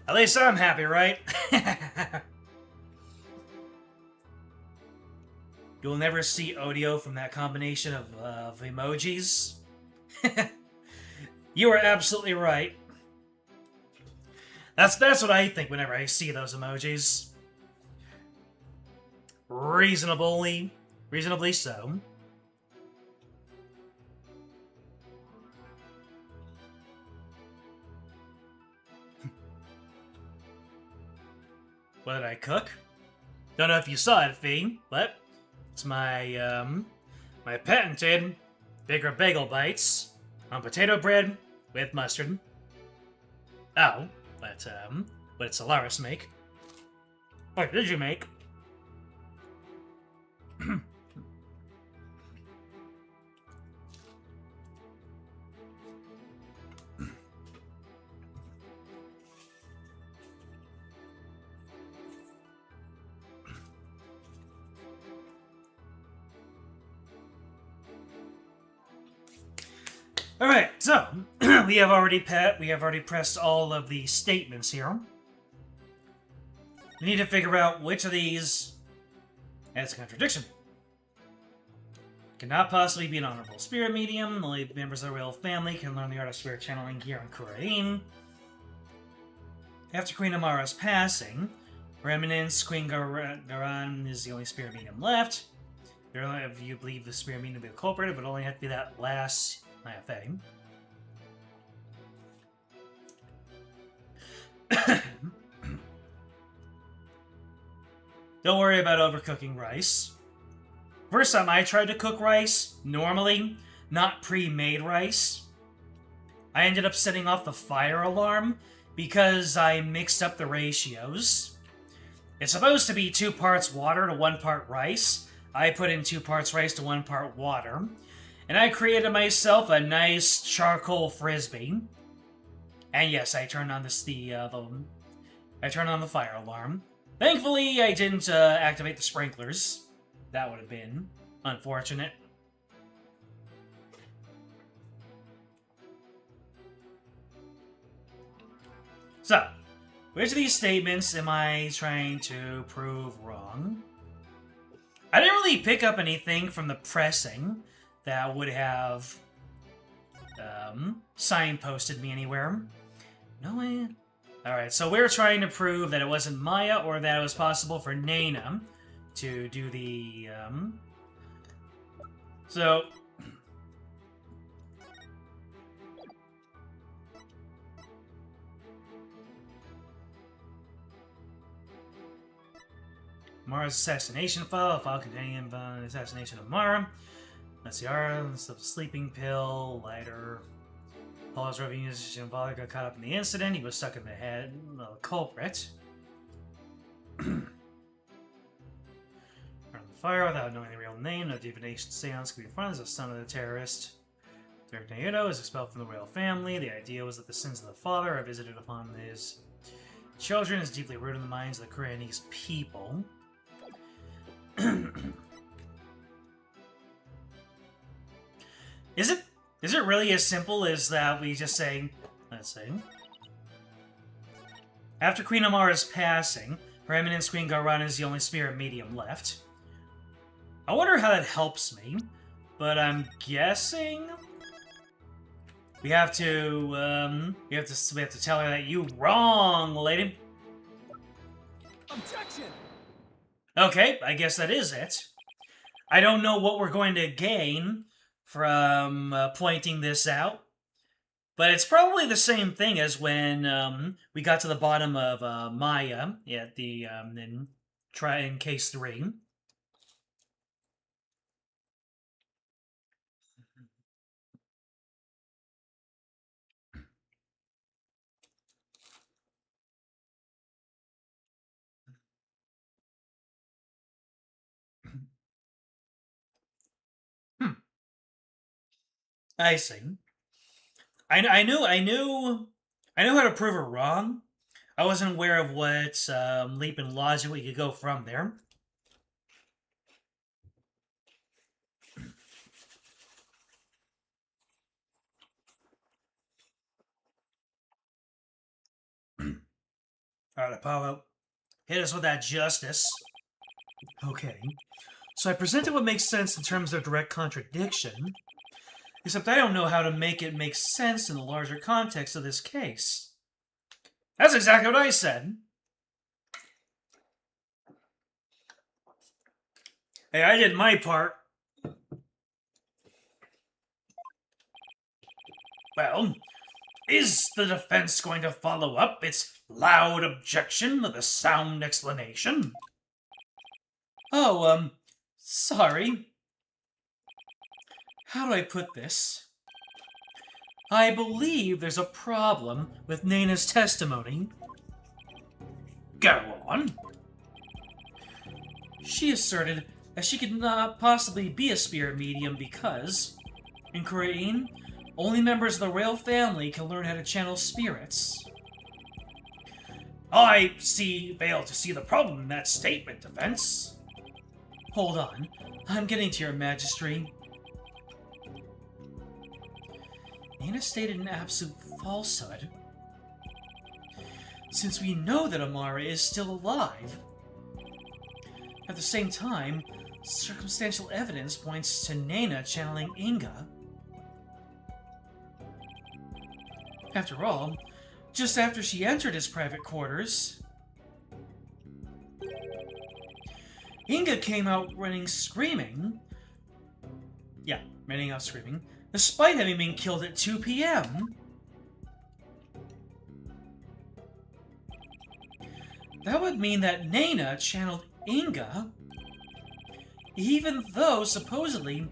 At least I'm happy, right? You'll never see audio from that combination of emojis. You are absolutely right. That's what I think whenever I see those emojis. Reasonably so. What did I cook? Don't know if you saw it, Fee, but it's my my patented bigger bagel bites on potato bread with mustard. Oh, but what did Solaris make? What did you make? All right, so we have already pressed all of the statements here. We need to figure out which of these has a contradiction. Cannot possibly be an honorable spirit medium. Only members of the royal family can learn the art of spirit channeling here in Khura'in. After Queen Amara's passing, Her Eminence, Queen Garan is the only spirit medium left. If you believe the spirit medium to be the culprit, it would only have to be that last IFA. Don't worry about overcooking rice. First time I tried to cook rice, normally, not pre-made rice, I ended up setting off the fire alarm because I mixed up the ratios. It's supposed to be 2 parts water to 1 part rice. I put in 2 parts rice to 1 part water. And I created myself a nice charcoal frisbee. And yes, I turned on I turned on the fire alarm. Thankfully, I didn't activate the sprinklers. That would have been unfortunate. So, which of these statements am I trying to prove wrong? I didn't really pick up anything from the pressing that would have signposted me anywhere. No way. Alright, so we're trying to prove that it wasn't Maya or that it was possible for Naina to do the, So... Mara's assassination file containing the assassination of Mara. That's the arms of the sleeping pill, lighter. Paul's roving musician father got caught up in the incident. He was stuck in the head of the culprit. Burn the fire without knowing the real name. No divination seance could be fun as the son of the terrorist. Derek Naruto is expelled from the royal family. The idea was that the sins of the father are visited upon his children is deeply rooted in the minds of the Khura'inese people. Is it really as simple as that we just say, let's see. After Queen Amara's passing, Her Eminence Queen Garan is the only spirit medium left. I wonder how that helps me, but I'm guessing we have to tell her that you wrong, lady. Objection! Okay, I guess that is it. I don't know what we're going to gain from pointing this out, but it's probably the same thing as when we got to the bottom of Maya at the in case 3. I see. I knew how to prove her wrong. I wasn't aware of what leap in logic we could go from there. All right, Apollo, hit us with that justice. Okay, so I presented what makes sense in terms of direct contradiction, except I don't know how to make it make sense in the larger context of this case. That's exactly what I said. Hey, I did my part. Well, is the defense going to follow up its loud objection with a sound explanation? Oh, sorry. How do I put this? I believe there's a problem with Naina's testimony. Go on. She asserted that she could not possibly be a spirit medium because, in Khura'in, only members of the royal family can learn how to channel spirits. I fail to see the problem in that statement, defense. Hold on, I'm getting to your majesty. Naina stated an absolute falsehood. Since we know that Amara is still alive. At the same time, circumstantial evidence points to Naina channeling Inga. After all, just after she entered his private quarters, Inga came out running screaming. Yeah, running out screaming, despite having been killed at 2 p.m. That would mean that Naina channeled Inga, even though, supposedly,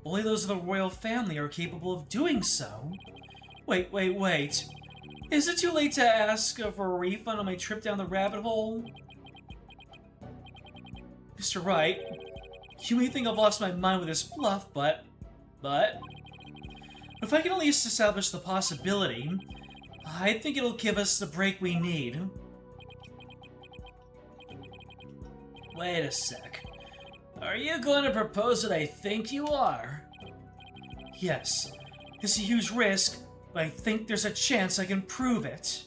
only those of the royal family are capable of doing so. Wait. Is it too late to ask for a refund on my trip down the rabbit hole? Mr. Wright, you may think I've lost my mind with this bluff, but... if I can at least establish the possibility, I think it'll give us the break we need. Wait a sec. Are you going to propose what I think you are? Yes, it's a huge risk, but I think there's a chance I can prove it.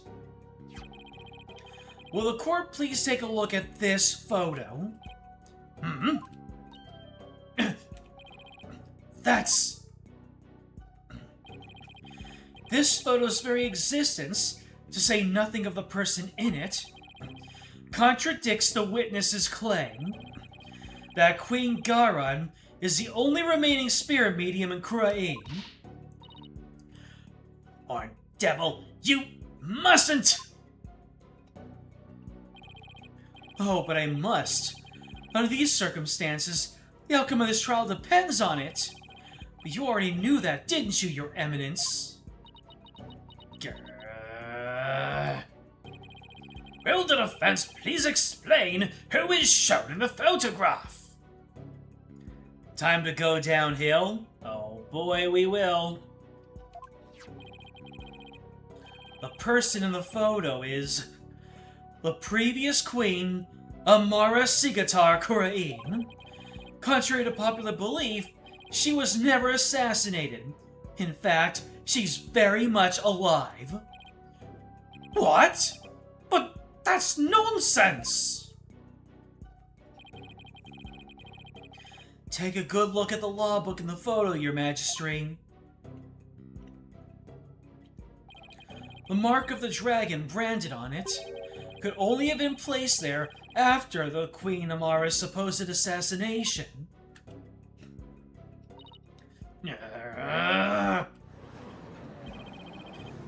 Will the court please take a look at this photo? That's... This photo's very existence, to say nothing of the person in it, contradicts the witness's claim that Queen Garan is the only remaining spirit medium in Khura'in. Or devil, you mustn't! Oh, but I must. Under these circumstances, the outcome of this trial depends on it. But you already knew that, didn't you, Your Eminence? Will the defense please explain who is shown in the photograph? Time to go downhill? Oh boy, we will. The person in the photo is the previous queen, Amara Sigatar Khura'in. Contrary to popular belief, she was never assassinated. In fact, she's very much alive. What? But that's nonsense! Take a good look at the law book in the photo, Your Majesty. The mark of the dragon branded on it could only have been placed there after the Queen Amara's supposed assassination.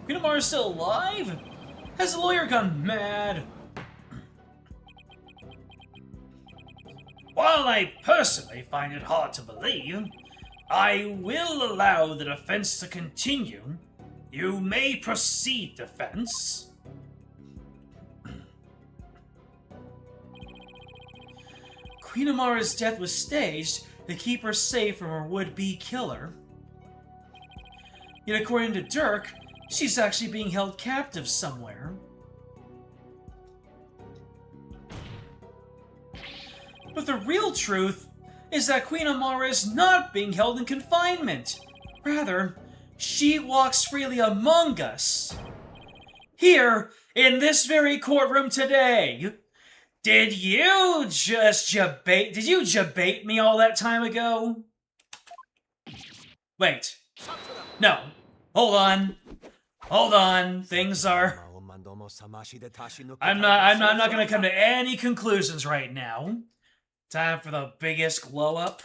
Queen Amara's still alive? Has the lawyer gone mad? While I personally find it hard to believe, I will allow the defense to continue. You may proceed, defense. Queen Amara's death was staged to keep her safe from her would-be killer. Yet according to Dirk, she's actually being held captive somewhere. But the real truth is that Queen Amara is not being held in confinement. Rather, she walks freely among us. Here, in this very courtroom today. Did you just debate me all that time ago? Wait. No. Hold on. Things are... I'm not gonna come to any conclusions right now. Time for the biggest glow-up.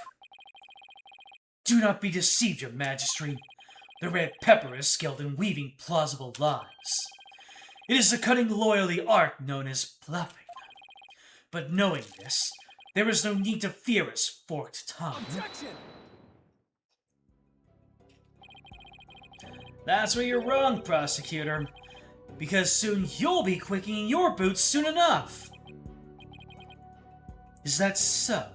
Do not be deceived, your majesty. The red pepper is skilled in weaving plausible lies. It is a cunning loyalty art known as bluffing. But knowing this, there is no need to fear his forked tongue. Objection! That's where you're wrong, prosecutor. Because soon you'll be quicking your boots soon enough. Is that so?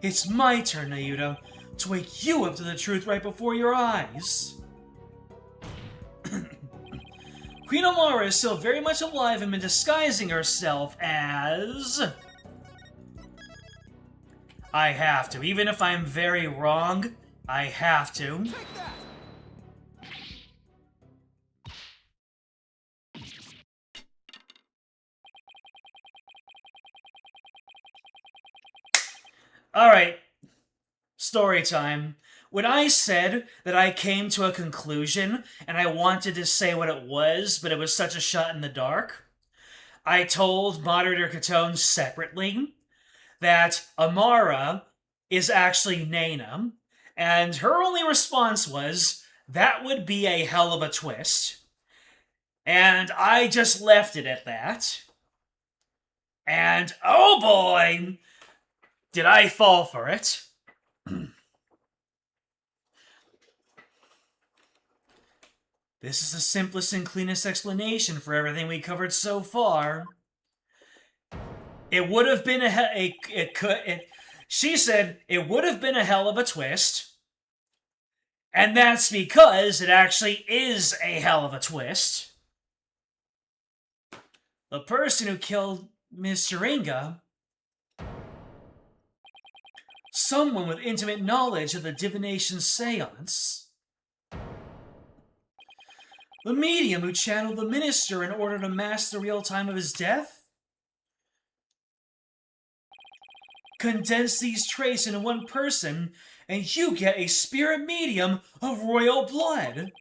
It's my turn, Nayuta, to wake you up to the truth right before your eyes. Queen Amara is still very much alive and been disguising herself as... I have to. Even if I'm very wrong, I have to. Alright, story time. When I said that I came to a conclusion and I wanted to say what it was, but it was such a shot in the dark, I told Moderator Catone separately that Amara is actually Nana, and her only response was, that would be a hell of a twist. And I just left it at that. And oh boy! Did I fall for it? This is the simplest and cleanest explanation for everything we covered so far. It would have been she said it would have been a hell of a twist. And that's because it actually is a hell of a twist. The person who killed Mr. Inga, someone with intimate knowledge of the divination seance. The medium who channeled the minister in order to mask the real time of his death? Condense these traits into one person, and you get a spirit medium of royal blood.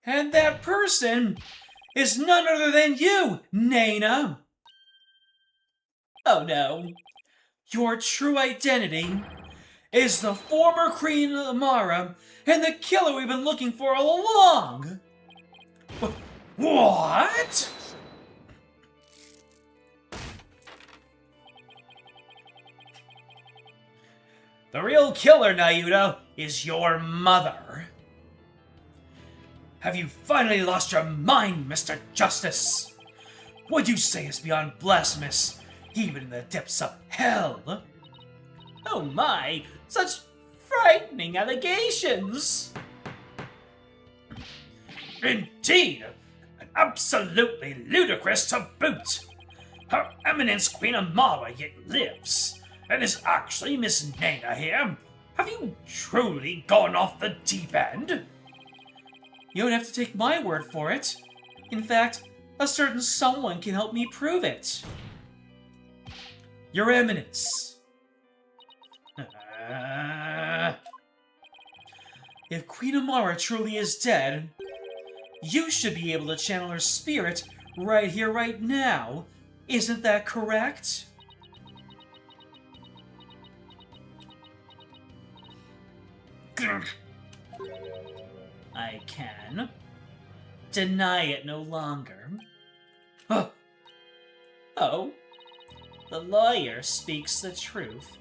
And that person is none other than you, Nana. Oh no. Your true identity is the former Queen Amara and the killer we've been looking for all along. What? The real killer, Nayuta, is your mother. Have you finally lost your mind, Mr. Justice? What you say is beyond blasphemous, even in the depths of hell. Oh my, such frightening allegations. Indeed, and absolutely ludicrous to boot. Her Eminence Queen Amara yet lives, and is actually Miss Nana here. Have you truly gone off the deep end? You don't have to take my word for it. In fact, a certain someone can help me prove it. Your Eminence. If Queen Amara truly is dead, you should be able to channel her spirit right here, right now. Isn't that correct? I can. Deny it no longer. Oh. The lawyer speaks the truth.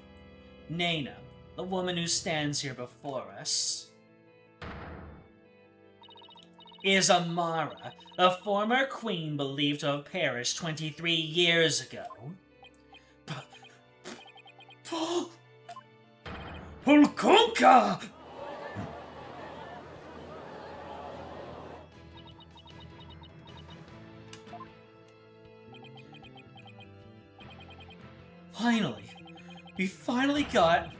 Nana, the woman who stands here before us, is Amara, a former queen believed to have perished 23 years ago. Hulkunka! Finally. We finally got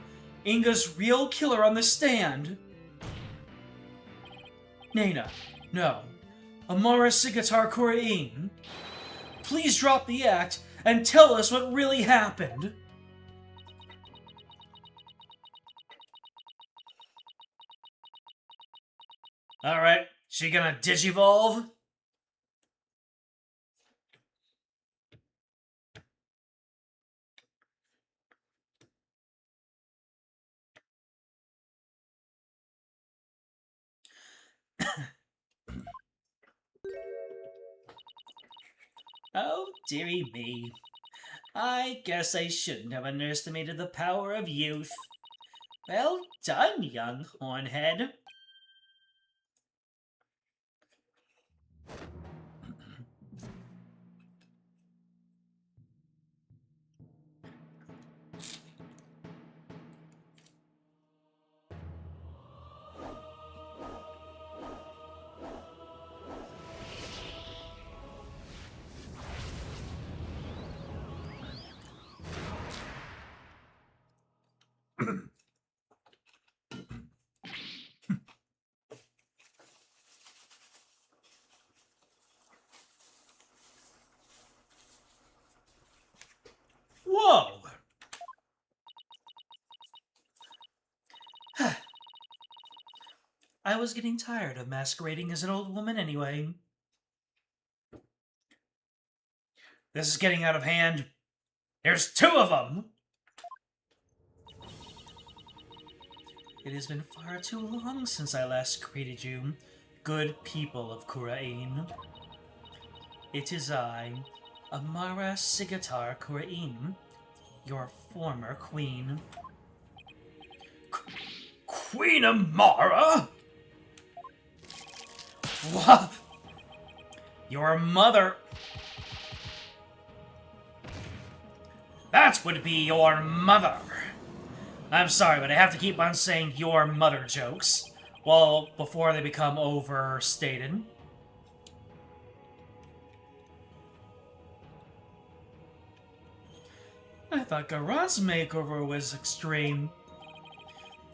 Inga's real killer on the stand. Nana, no. Amara Sigatar Khura'in. Please drop the act and tell us what really happened. Alright, she gonna digivolve? Oh, dearie me. I guess I shouldn't have underestimated the power of youth. Well done, young hornhead. Whoa! I was getting tired of masquerading as an old woman anyway. This is getting out of hand. There's 2 of them! It has been far too long since I last greeted you, good people of Khura'in. It is I, Amara Sigatar Khura'in, your former queen. Queen Amara? What? Your mother... That would be your mother. I'm sorry, but I have to keep on saying your mother jokes. Well, before they become overstated. I thought Garon's makeover was extreme.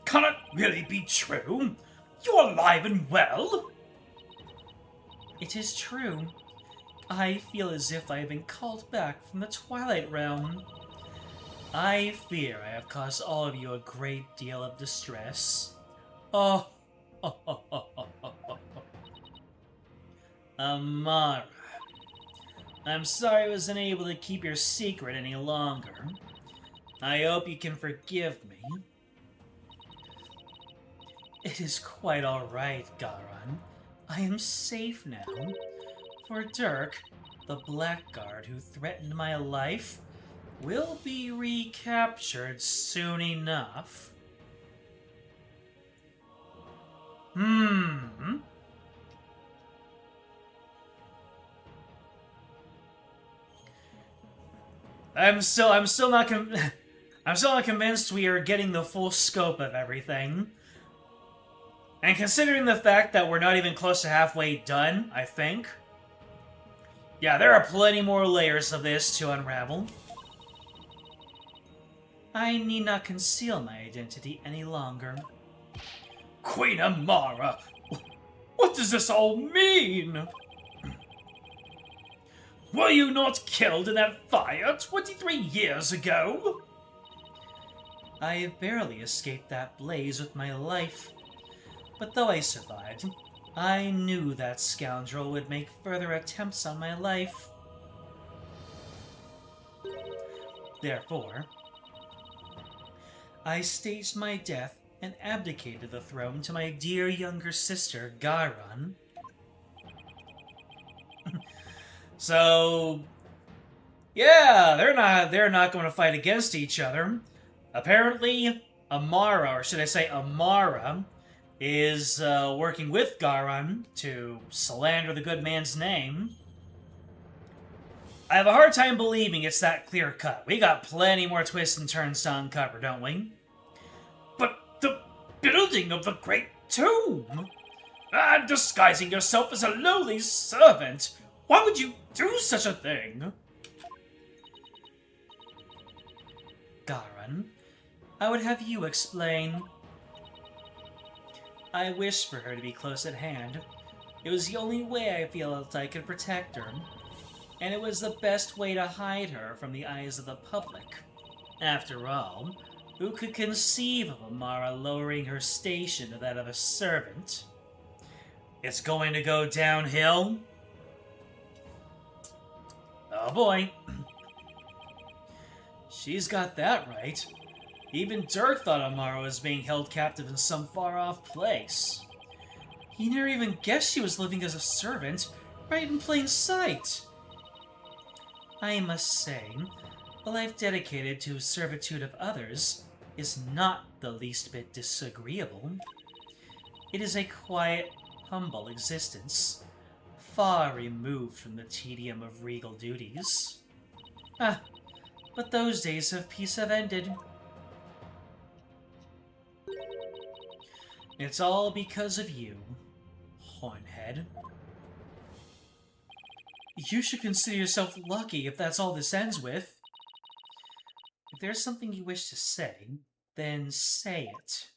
Can it really be true? You're alive and well? It is true. I feel as if I have been called back from the Twilight Realm. I fear I have caused all of you a great deal of distress. Oh, Amara. I'm sorry I wasn't able to keep your secret any longer. I hope you can forgive me. It is quite alright, Garon. I am safe now. For Dirk, the blackguard who threatened my life, will be recaptured soon enough. I'm still not convinced we are getting the full scope of everything. And considering the fact that we're not even close to halfway done, I think. Yeah, there are plenty more layers of this to unravel. I need not conceal my identity any longer. Queen Amara, what does this all mean? Were you not killed in that fire 23 years ago? I have barely escaped that blaze with my life. But though I survived, I knew that scoundrel would make further attempts on my life. Therefore, I staged my death and abdicated the throne to my dear younger sister, Garon. So, yeah, they're not going to fight against each other. Apparently, Amara, or should I say Amara, is working with Garon to slander the good man's name. I have a hard time believing it's that clear-cut. We got plenty more twists and turns to uncover, don't we? But the building of the Great Tomb! And disguising yourself as a lowly servant! Why would you do such a thing? Garan. I would have you explain. I wished for her to be close at hand. It was the only way I felt I could protect her, and it was the best way to hide her from the eyes of the public. After all, who could conceive of Amara lowering her station to that of a servant? It's going to go downhill? Oh boy. She's got that right. Even Dirk thought Amara was being held captive in some far-off place. He never even guessed she was living as a servant, right in plain sight. I must say, a life dedicated to servitude of others is not the least bit disagreeable. It is a quiet, humble existence, far removed from the tedium of regal duties. Ah, but those days of peace have ended. It's all because of you, Hornhead. You should consider yourself lucky if that's all this ends with. If there's something you wish to say, then say it.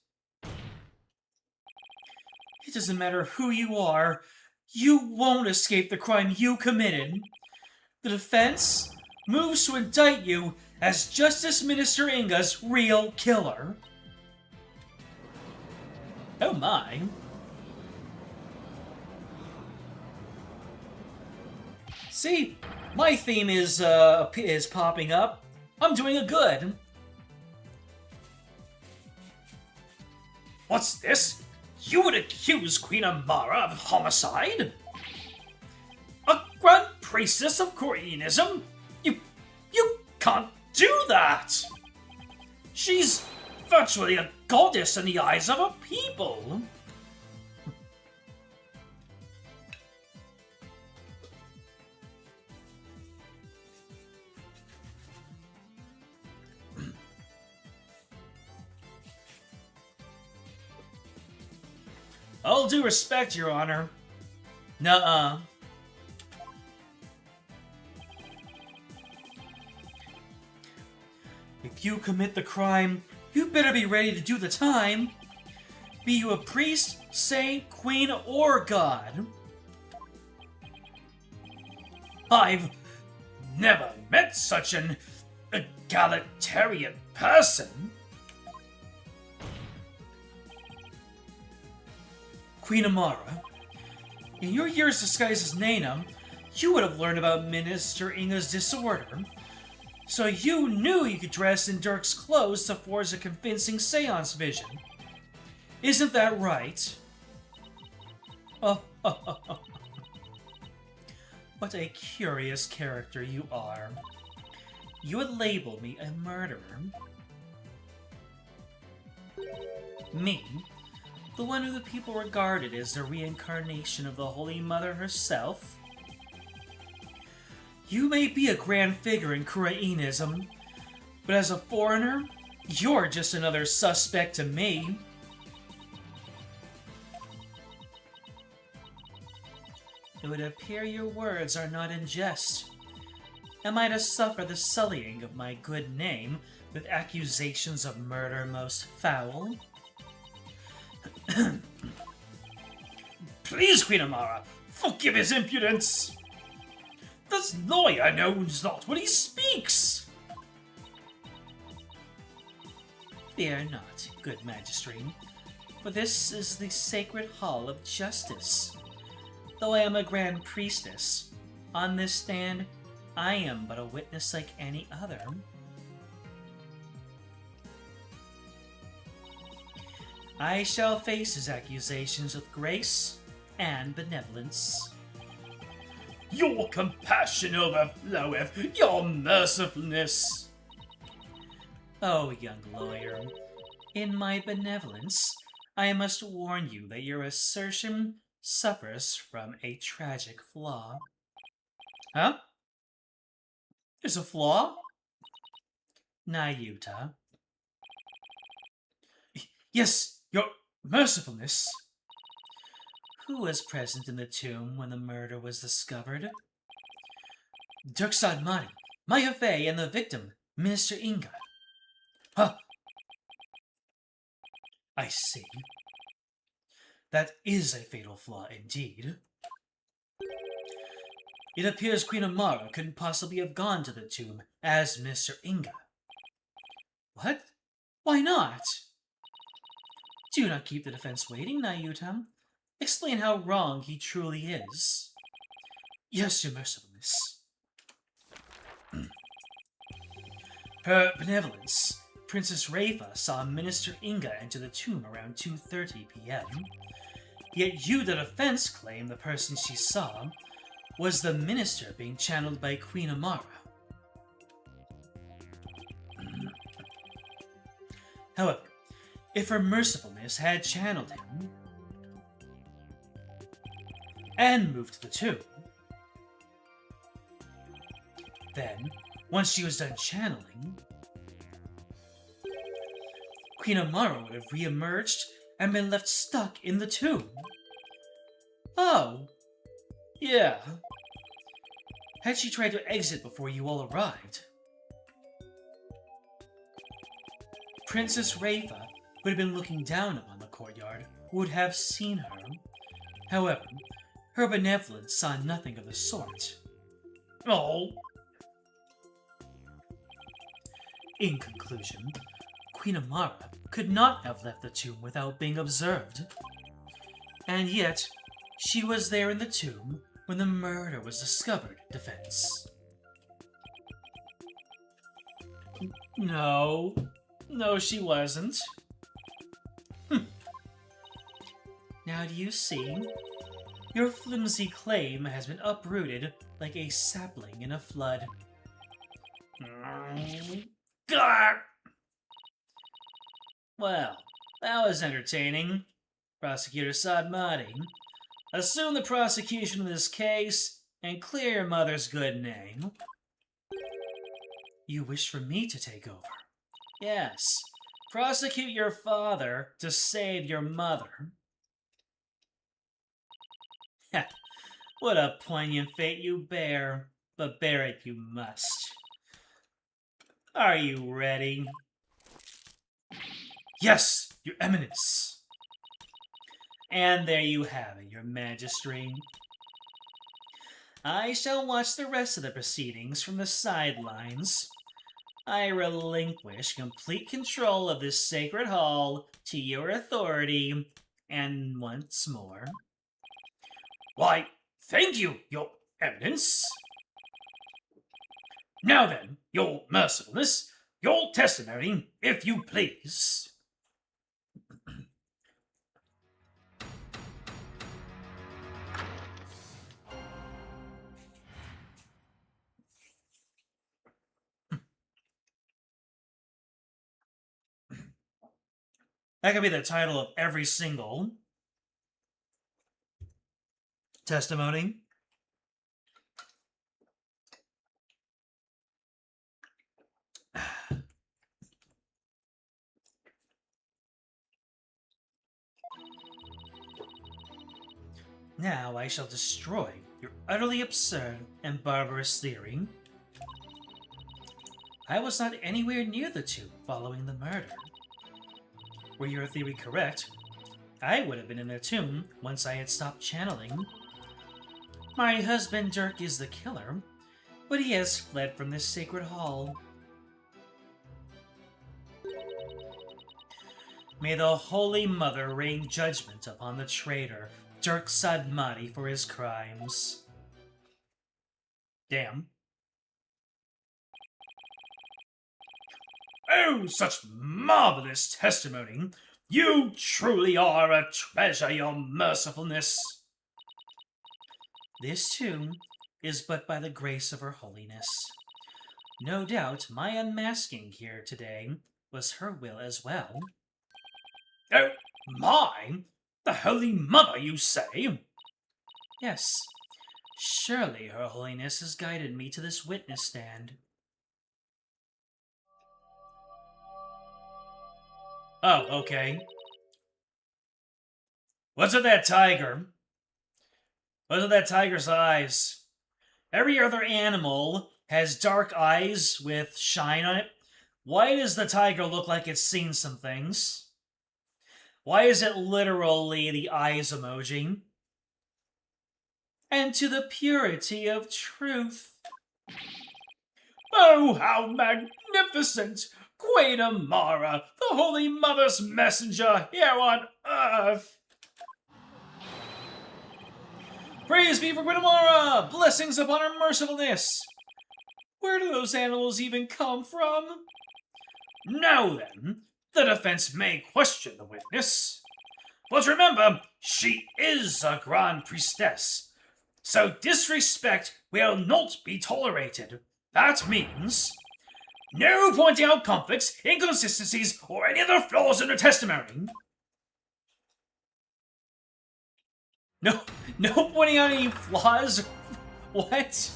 It doesn't matter who you are, you won't escape the crime you committed. The defense moves to indict you as Justice Minister Inga's real killer. Oh my. See, my theme is popping up. I'm doing a good. What's this? You would accuse Queen Amara of homicide? A Grand Priestess of Khura'ism? You can't do that! She's virtually a goddess in the eyes of her people. All due respect, Your Honor. Nuh-uh. If you commit the crime, you better be ready to do the time. Be you a priest, saint, queen, or god. I've never met such an egalitarian person. Queen Amara, in your years disguised as Nana, you would have learned about Minister Inga's disorder. So you knew you could dress in Dirk's clothes to forge a convincing seance vision. Isn't that right? Oh, what a curious character you are. You would label me a murderer. Me? The one who the people regarded as the reincarnation of the Holy Mother herself? You may be a grand figure in Khura'inism, but as a foreigner, you're just another suspect to me. It would appear your words are not in jest. Am I to suffer the sullying of my good name with accusations of murder most foul? Please, Queen Amara, forgive his impudence. This lawyer knows not what he speaks. Fear not, good magistrate, for this is the sacred hall of justice. Though I am a grand priestess, on this stand, I am but a witness like any other. I shall face his accusations with grace and benevolence. Your compassion overfloweth, your mercifulness. Oh, young lawyer, in my benevolence, I must warn you that your assertion suffers from a tragic flaw. Huh? There's a flaw? Nayuta. Yes, your mercifulness. Who was present in the tomb when the murder was discovered? Dirksad Mari, Maya Fey, and the victim, Minister Inga. Huh. I see. That is a fatal flaw indeed. It appears Queen Amara couldn't possibly have gone to the tomb as Mr. Inga. What? Why not? Do not keep the defense waiting, Nayuta. Explain how wrong he truly is. Yes, your mercifulness. Her benevolence, Princess Rafa saw Minister Inga enter the tomb around 2:30 p.m. Yet you, the defense, claim the person she saw was the minister being channeled by Queen Amara. However, if her mercifulness had channeled him and moved to the tomb, then, once she was done channeling, Queen Amara would have re-emerged and been left stuck in the tomb. Oh, yeah. Had she tried to exit before you all arrived, Princess Rafa would have been looking down upon the courtyard, would have seen her. However, her benevolence saw nothing of the sort. Oh. In conclusion, Queen Amara could not have left the tomb without being observed. And yet, she was there in the tomb when the murder was discovered, defense. No, she wasn't. Now do you see? Your flimsy claim has been uprooted like a sapling in a flood. God. Well, that was entertaining. Prosecutor Sadmati, assume the prosecution of this case and clear your mother's good name. You wish for me to take over? Yes. Prosecute your father to save your mother. What a poignant fate you bear, but bear it you must. Are you ready? Yes, Your Eminence. And there you have it, Your Majesty. I shall watch the rest of the proceedings from the sidelines. I relinquish complete control of this sacred hall to your authority, and once more. Why, thank you, Your Eminence. Now then, Your Mercifulness, your testimony, if you please. That could be the title of every single testimony. Now I shall destroy your utterly absurd and barbarous theory. I was not anywhere near the tomb following the murder. Were your theory correct, I would have been in the tomb once I had stopped channeling. My husband Dirk is the killer, but he has fled from this sacred hall. May the Holy Mother rain judgment upon the traitor Dirk Sadmati for his crimes. Damn. Oh, such marvelous testimony! You truly are a treasure, Your Mercifulness. This too is but by the grace of Her Holiness. No doubt my unmasking here today was her will as well. Oh, my! The Holy Mother, you say? Yes, surely Her Holiness has guided me to this witness stand. Oh, okay. What's with that tiger? What's with that tiger's eyes? Every other animal has dark eyes with shine on it. Why does the tiger look like it's seen some things? Why is it literally the eyes emoji? And to the purity of truth. Oh, how magnificent! Queen Amara, the Holy Mother's messenger here on Earth! Praise be for Queen Amara! Blessings upon her mercifulness! Where do those animals even come from? Now then, the defense may question the witness. But remember, she is a Grand Priestess, so disrespect will not be tolerated. That means no pointing out conflicts, inconsistencies, or any other flaws in her testimony. No pointing out any flaws? What?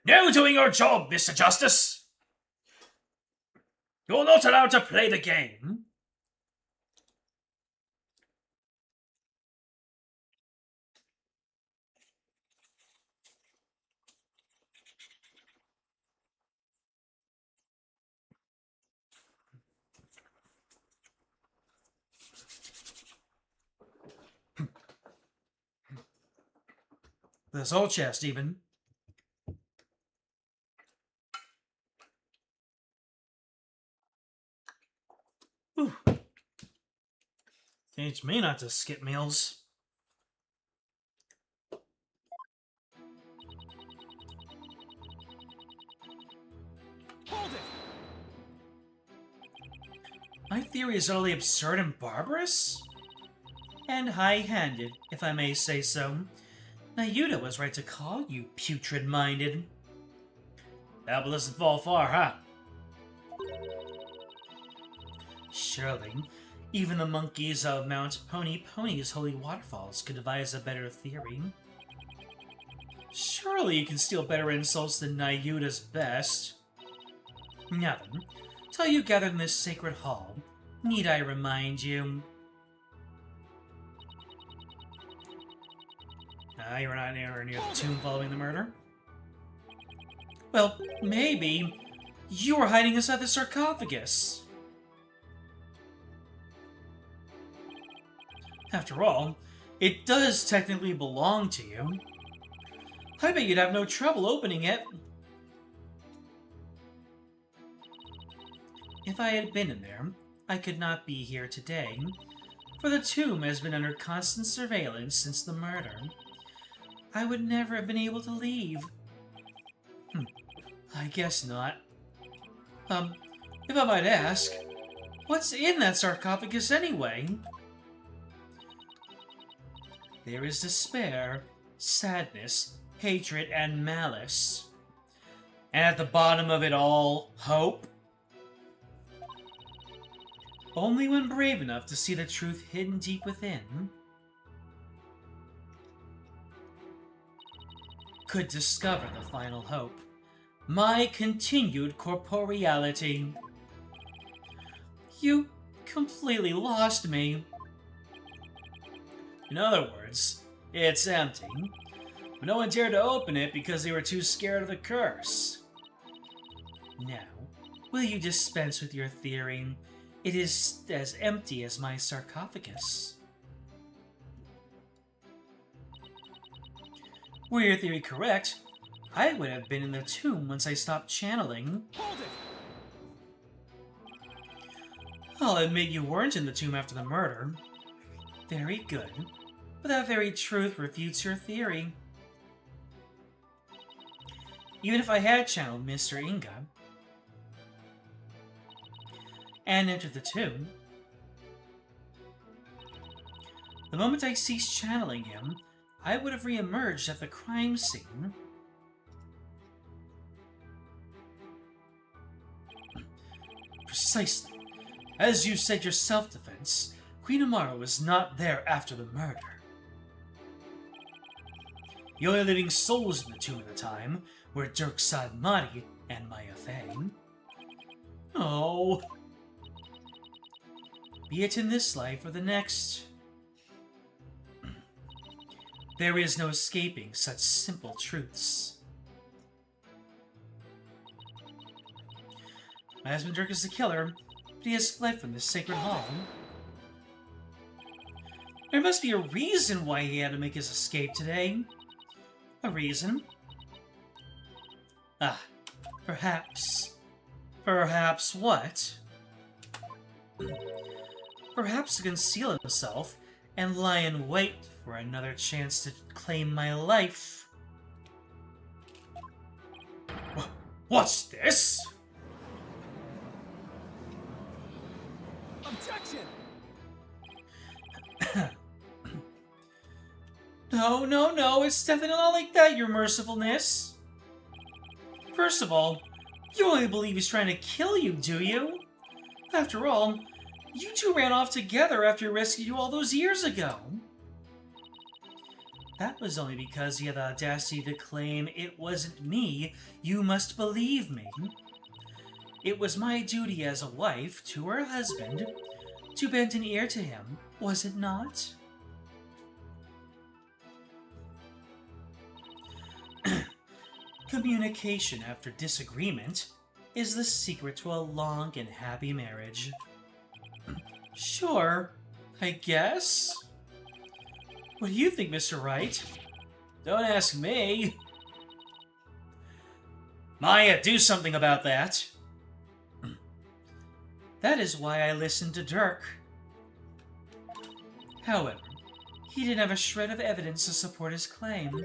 No doing your job, Mr. Justice. You're not allowed to play the game. This whole chest, even. Whew. Teach me not to skip meals. Hold it! My theory is utterly absurd and barbarous? And high-handed, if I may say so. Nayuta was right to call you putrid-minded. Apple doesn't fall far, huh? Surely, even the monkeys of Mount Pony's holy waterfalls could devise a better theory. Surely you can steal better insults than Nayuta's best. Now then, till you gathered in this sacred hall, need I remind you? You were not anywhere near the tomb following the murder? Well, maybe you were hiding inside the sarcophagus. After all, it does technically belong to you. I bet you'd have no trouble opening it. If I had been in there, I could not be here today, for the tomb has been under constant surveillance since the murder. I would never have been able to leave. I guess not. If I might ask, what's in that sarcophagus anyway? There is despair, sadness, hatred, and malice. And at the bottom of it all, hope? Only when brave enough to see the truth hidden deep within could discover the final hope. My continued corporeality. You completely lost me. In other words, it's empty. But no one dared to open it because they were too scared of the curse. Now, will you dispense with your theory? It is as empty as my sarcophagus. Were your theory correct, I would have been in the tomb once I stopped channeling. Hold it! I'll admit you weren't in the tomb after the murder. Very good. But that very truth refutes your theory. Even if I had channeled Mr. Inga and entered the tomb, the moment I ceased channeling him, I would have re-emerged at the crime scene. Precisely. As you said, your self-defense, Queen Amara was not there after the murder. The only living souls in the tomb at the time were Dirksad Madi and Maya Fang. Oh. Be it in this life or the next. There is no escaping such simple truths. My husband Dirk is the killer, but he has fled from this sacred hall. There must be a reason why he had to make his escape today. A reason? Ah, perhaps. Perhaps what? Perhaps to conceal himself and lie in wait for another chance to claim my life. What's this? Objection! No, it's definitely not like that, your mercifulness. First of all, you only believe he's trying to kill you, do you? After all, you two ran off together after he rescued you all those years ago. That was only because he had the audacity to claim it wasn't me. You must believe me. It was my duty as a wife to her husband to bend an ear to him, was it not? Communication after disagreement is the secret to a long and happy marriage. Sure, I guess. What do you think, Mr. Wright? Don't ask me. Maya, do something about that. That is why I listened to Dirk. However, he didn't have a shred of evidence to support his claim.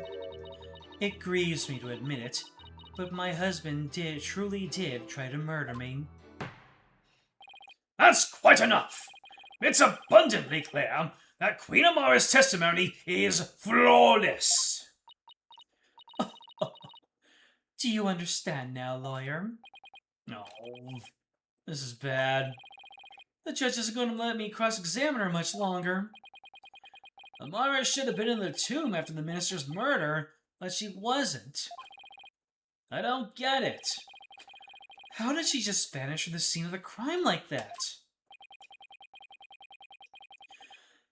It grieves me to admit it, but my husband truly did try to murder me. That's quite enough. It's abundantly clear that Queen Amara's testimony is flawless. Do you understand now, lawyer? No, this is bad. The judge isn't going to let me cross-examine her much longer. Amara should have been in the tomb after the minister's murder, but she wasn't. I don't get it. How did she just vanish from the scene of the crime like that?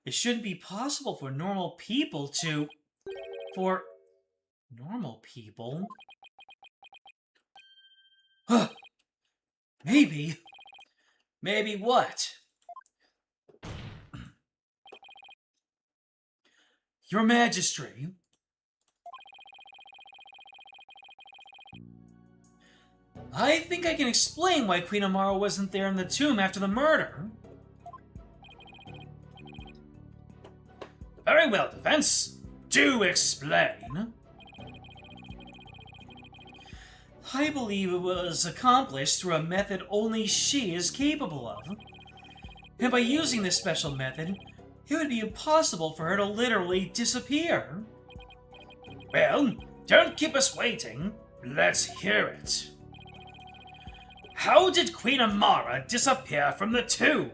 It shouldn't be possible for normal people to... For... normal people? Huh. Maybe. Maybe what? Your Majesty. I think I can explain why Queen Amara wasn't there in the tomb after the murder. Very well, defense. Do explain. I believe it was accomplished through a method only she is capable of. And by using this special method, it would be impossible for her to literally disappear. Well, don't keep us waiting. Let's hear it. How did Queen Amara disappear from the tomb?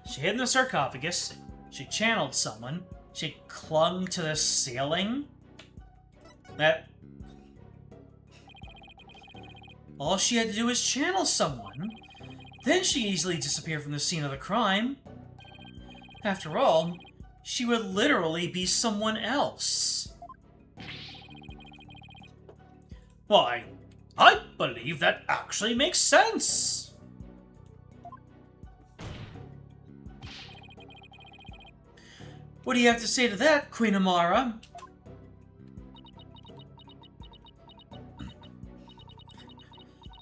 She hid in the sarcophagus, she channeled someone, she clung to the ceiling. All she had to do was channel someone. Then she easily disappeared from the scene of the crime. After all, she would literally be someone else. Why, I believe that actually makes sense. What do you have to say to that, Queen Amara?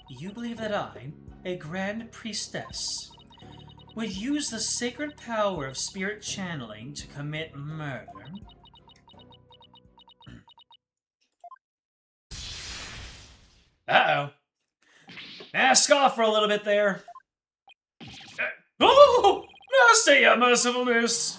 You believe that I, a Grand Priestess, would use the sacred power of spirit channeling to commit murder? Uh-oh. Mask off for a little bit there. Oh! Nasty, your mercifulness!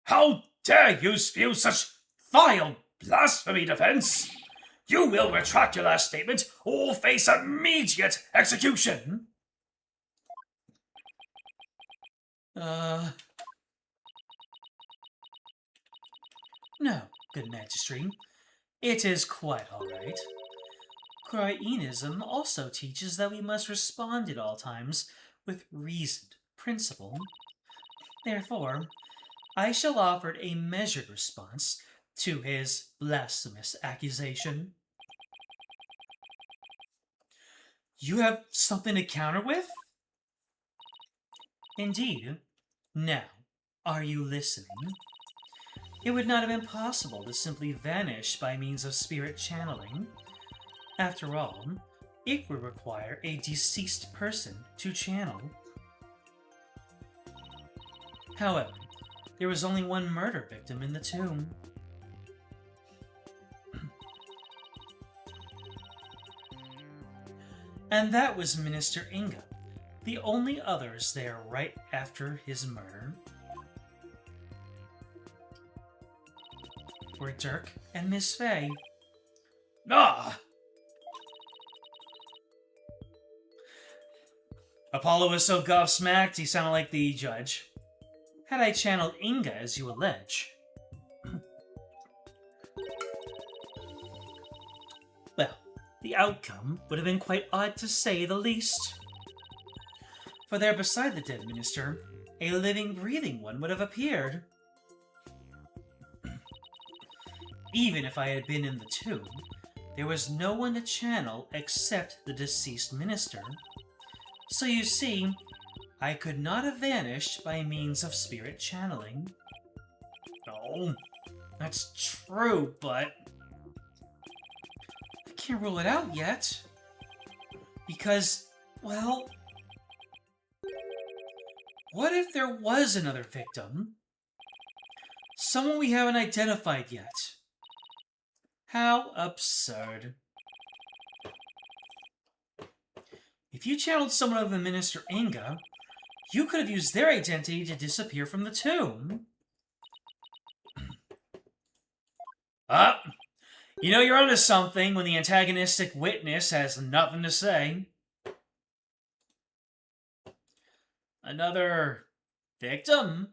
How dare you spew such vile blasphemy, defense? You will retract your last statement or face immediate execution. No, good Majesty. It is quite all right. Khura'inism also teaches that we must respond at all times with reasoned principle. Therefore, I shall offer a measured response to his blasphemous accusation. You have something to counter with? Indeed. Now, are you listening? It would not have been possible to simply vanish by means of spirit channeling. After all, it would require a deceased person to channel. However, there was only one murder victim in the tomb. And that was Minister Inga, the only others there right after his murder were Dirk and Miss Faye. Ah! Apollo was so gobsmacked he sounded like the judge. Had I channeled Inga as you allege. Well, the outcome would have been quite odd to say the least. For there beside the dead minister, a living, breathing one would have appeared. Even if I had been in the tomb, there was no one to channel except the deceased minister. So you see, I could not have vanished by means of spirit channeling. No, that's true, but... I can't rule it out yet. Because, well... what if there was another victim? Someone we haven't identified yet. How absurd. If you channeled someone other than Minister Inga, you could have used their identity to disappear from the tomb. You know you're onto something when the antagonistic witness has nothing to say. Another victim?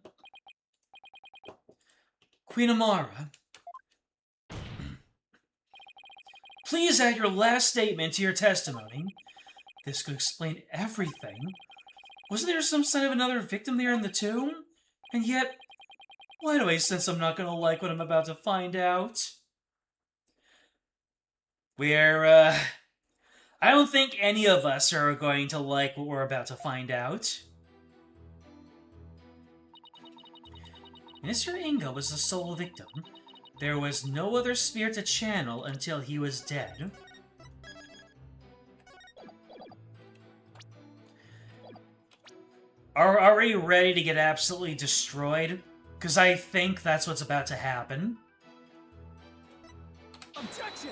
Queen Amara, please add your last statement to your testimony. This could explain everything. Wasn't there some sign of another victim there in the tomb? And yet, why do I sense I'm not gonna like what I'm about to find out? I don't think any of us are going to like what we're about to find out. Mr. Inga was the sole victim. There was no other spirit to channel until he was dead. Are we ready to get absolutely destroyed? Because I think that's what's about to happen. Objection!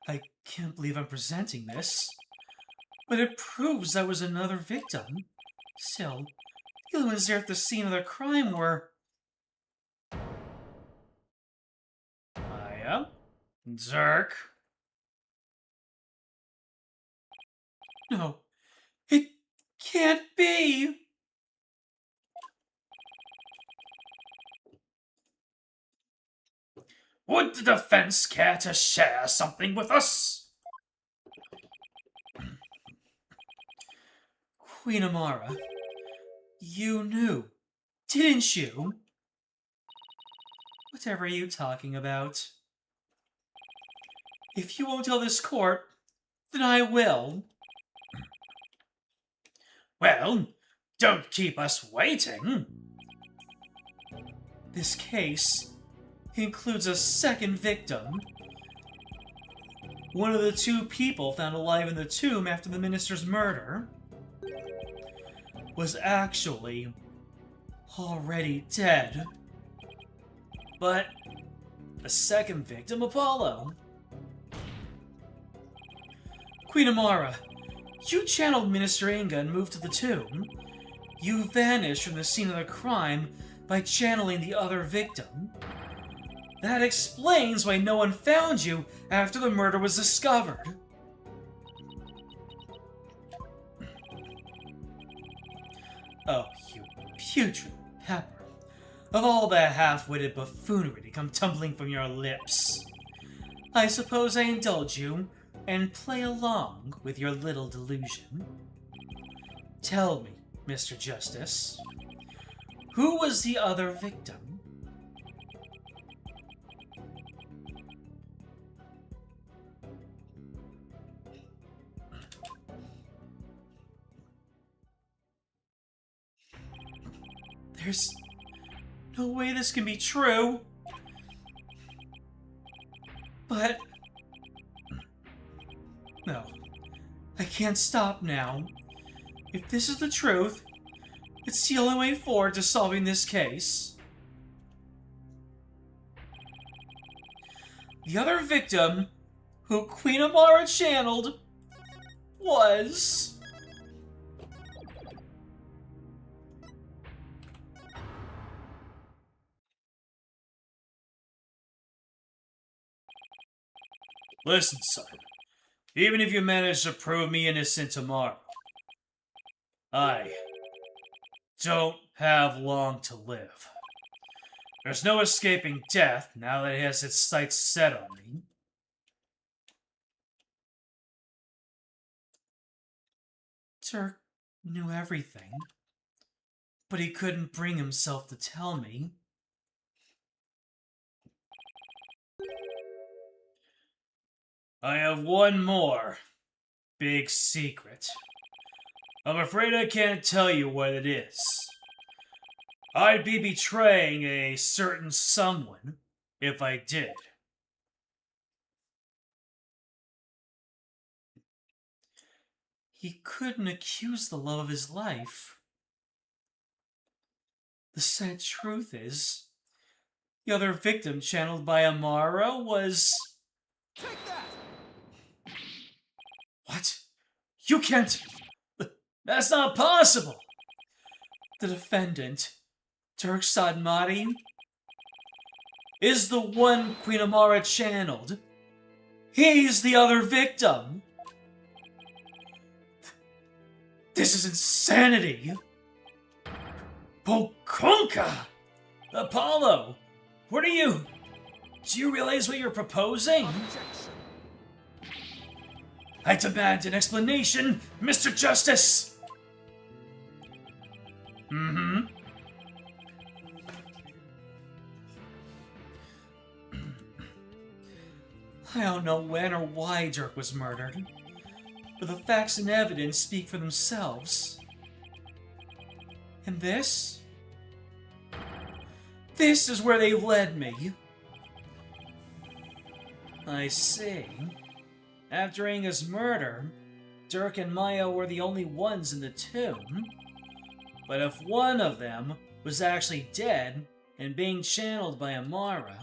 I can't believe I'm presenting this. But it proves I was another victim. Still, the other ones there at the scene of the crime were... Maya? Dirk? No, it can't be! Would the defense care to share something with us? Queen Amara, you knew, didn't you? Whatever are you talking about? If you won't tell this court, then I will. Well, don't keep us waiting. This case includes a second victim. One of the two people found alive in the tomb after the minister's murder was actually already dead. But the second victim, Apollo? Queen Amara, you channeled Minister Inga and moved to the tomb. You vanished from the scene of the crime by channeling the other victim. That explains why no one found you after the murder was discovered. Oh, you putrid pepper. of all that half-witted buffoonery to come tumbling from your lips. I suppose I indulge you and play along with your little delusion. Tell me, Mr. Justice, who was the other victim? There's no way this can be true. But... no. I can't stop now. If this is the truth, it's the only way forward to solving this case. The other victim, who Queen Amara channeled, was... Listen, son. Even if you manage to prove me innocent tomorrow, I don't have long to live. There's no escaping death now that it has its sights set on me. Dirk knew everything, but he couldn't bring himself to tell me. I have one more big secret. I'm afraid I can't tell you what it is. I'd be betraying a certain someone if I did. He couldn't accuse the love of his life. The sad truth is, the other victim channeled by Amara was... Take that! What? You can't... That's not possible! The defendant, Dirk Sadmati, is the one Queen Amara channeled. He's the other victim. This is insanity. Pokunka! Apollo! What are you... Do you realize what you're proposing? Objection. I demand an explanation, Mr. Justice! Mm-hmm. I don't know when or why Dirk was murdered, but the facts and evidence speak for themselves. And this? This is where they've led me. I see. After Inga's murder, Dirk and Maya were the only ones in the tomb. But if one of them was actually dead and being channeled by Amara...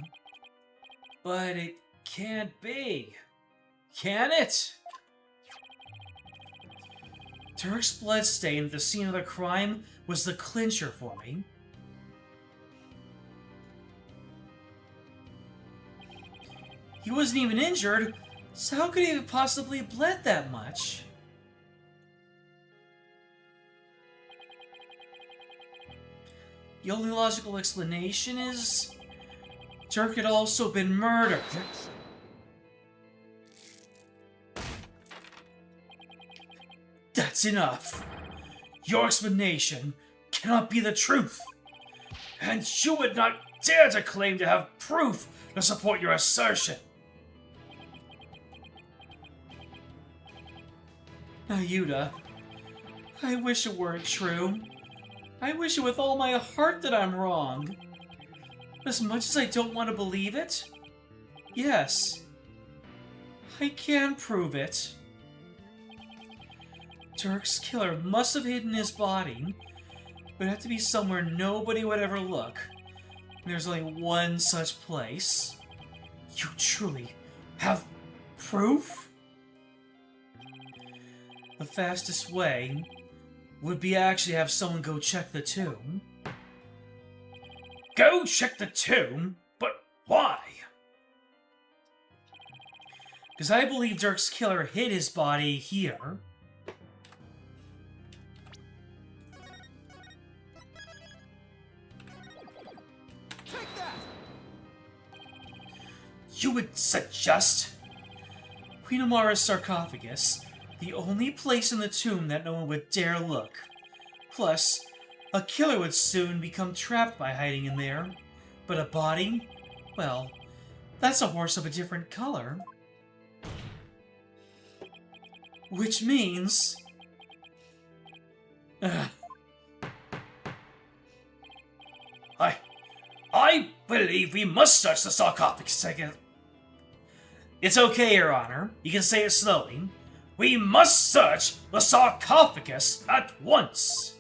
But it can't be. Can it? Dirk's bloodstain at the scene of the crime was the clincher for me. He wasn't even injured, so how could he have possibly bled that much? The only logical explanation is... Dirk had also been murdered. Objection. That's enough. Your explanation cannot be the truth. And you would not dare to claim to have proof to support your assertion. Nayuda, I wish it weren't true. I wish it with all my heart that I'm wrong. As much as I don't want to believe it, yes, I can prove it. Dirk's killer must have hidden his body. It would have to be somewhere nobody would ever look. And there's only one such place. You truly have proof? The fastest way would be actually have someone go check the tomb. Go check the tomb? But why? Because I believe Dirk's killer hid his body here. Take that! You would suggest? Queen Amara's sarcophagus, the only place in the tomb that no one would dare look. Plus, a killer would soon become trapped by hiding in there. But a body? Well, that's a horse of a different color. Which means... I believe we must search the sarcophagus again. It's okay, Your Honor. You can say it slowly. We must search the sarcophagus at once.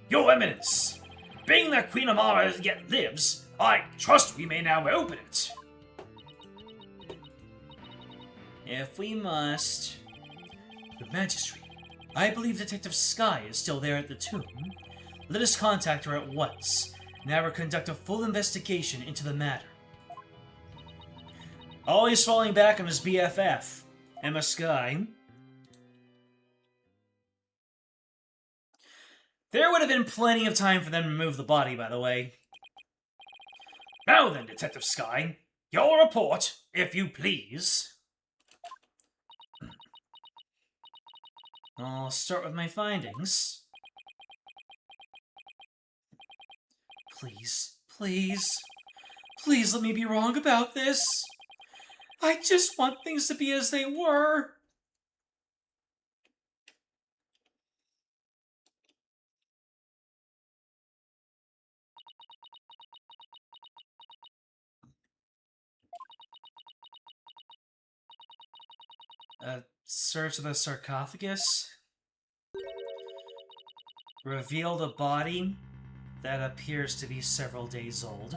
Your Eminence, being that Queen Amara yet lives, I trust we may now open it. If we must... Your Majesty, I believe Detective Sky is still there at the tomb. Let us contact her at once, and have her conduct a full investigation into the matter. Always falling back on his BFF, Emma Sky. There would have been plenty of time for them to move the body, by the way. Now then, Detective Sky, your report, if you please. I'll start with my findings. Please, please, please let me be wrong about this. I just want things to be as they were. A search of the sarcophagus revealed a body that appears to be several days old.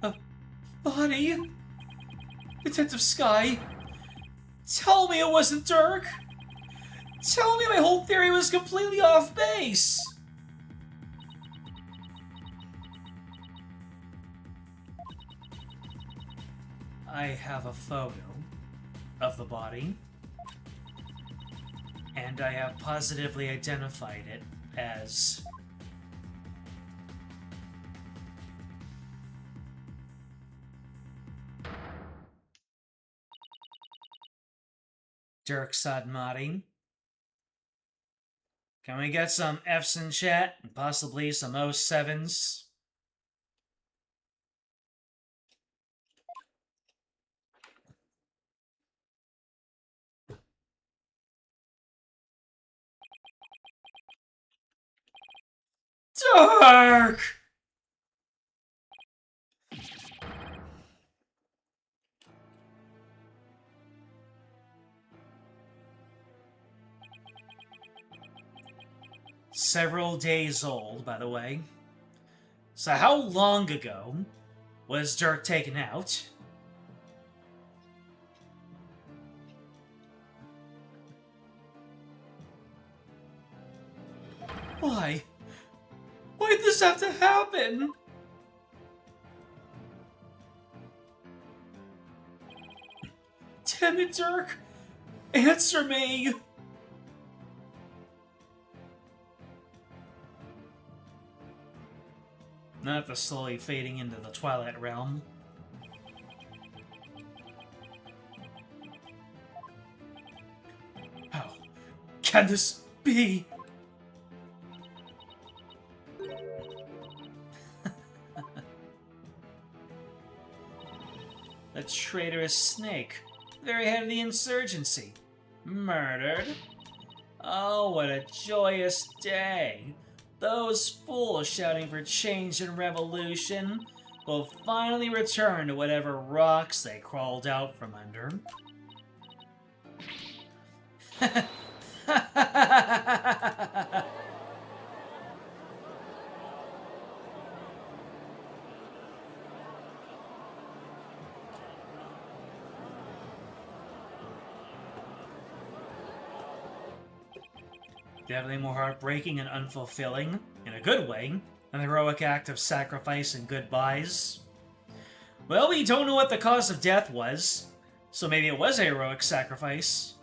A body? Detective Sky, tell me it wasn't Dirk! Tell me my whole theory was completely off base! I have a photo of the body, and I have positively identified it as Dirk Sadmati. Can we get some F's in chat and possibly some 07s? Dirk! Several days old, by the way. So how long ago was Dirk taken out? Why? Why did this have to happen? Damn it, Dirk! Answer me! Not the slowly fading into the Twilight Realm. How can this be? The traitorous snake, the very head of the insurgency, murdered? Oh, what a joyous day! Those fools shouting for change and revolution will finally return to whatever rocks they crawled out from under. Definitely more heartbreaking and unfulfilling, in a good way, an heroic act of sacrifice and goodbyes. Well, we don't know what the cause of death was, so maybe it was a heroic sacrifice.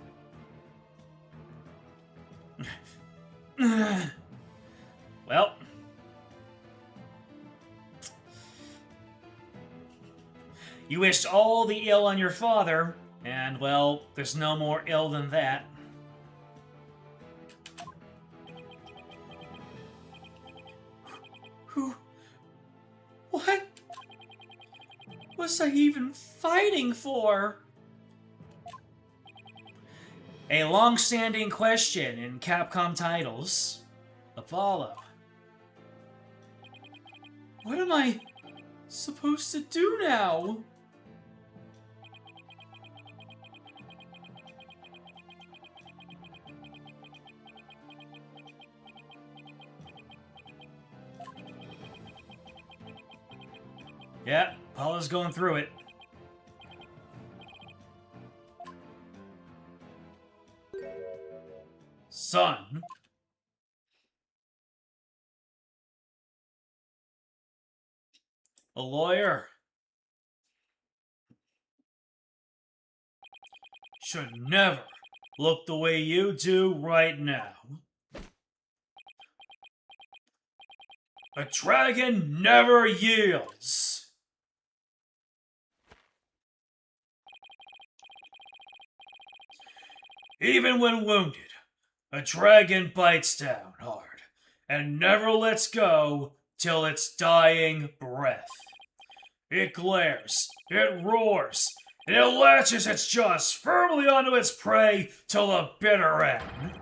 Well, You wished all the ill on your father, and, well, there's no more ill than that. Who... What was I even fighting for? A long-standing question in Capcom titles. Apollo. What am I supposed to do now? Yeah, Apollo's going through it. Son. A lawyer should never look the way you do right now. A dragon never yields. Even when wounded, a dragon bites down hard and never lets go till its dying breath. It glares, it roars, and it latches its jaws firmly onto its prey till the bitter end.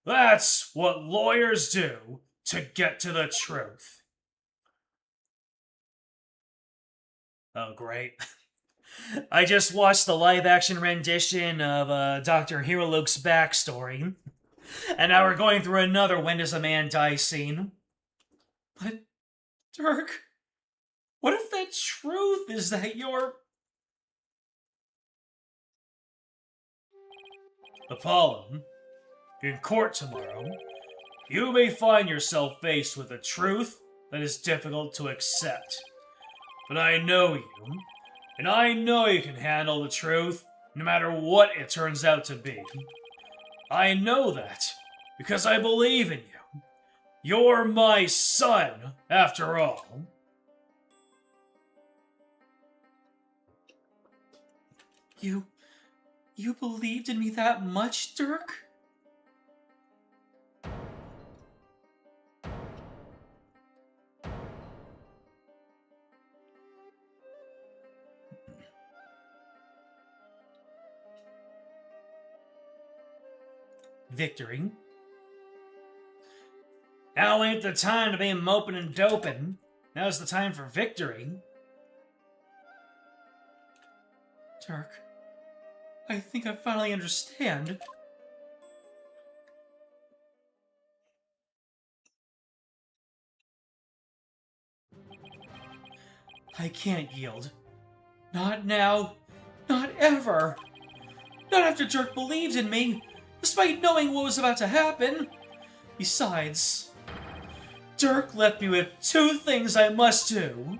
That's what lawyers do to get to the truth. Oh, great. I just watched the live-action rendition of Dr. Hiroluke's backstory, and now we're going through another When Does a Man Die scene. But, Dirk, what if the truth is that you're... Apollo, in court tomorrow, you may find yourself faced with a truth that is difficult to accept. But I know you, and I know you can handle the truth, no matter what it turns out to be. I know that, because I believe in you. You're my son, after all. You believed in me that much, Dirk? Victory. Now ain't the time to be moping and doping. Now's the time for victory. Dirk, I think I finally understand. I can't yield. Not now. Not ever. Not after Dirk believed in me, despite knowing what was about to happen. Besides, Dirk left me with two things I must do.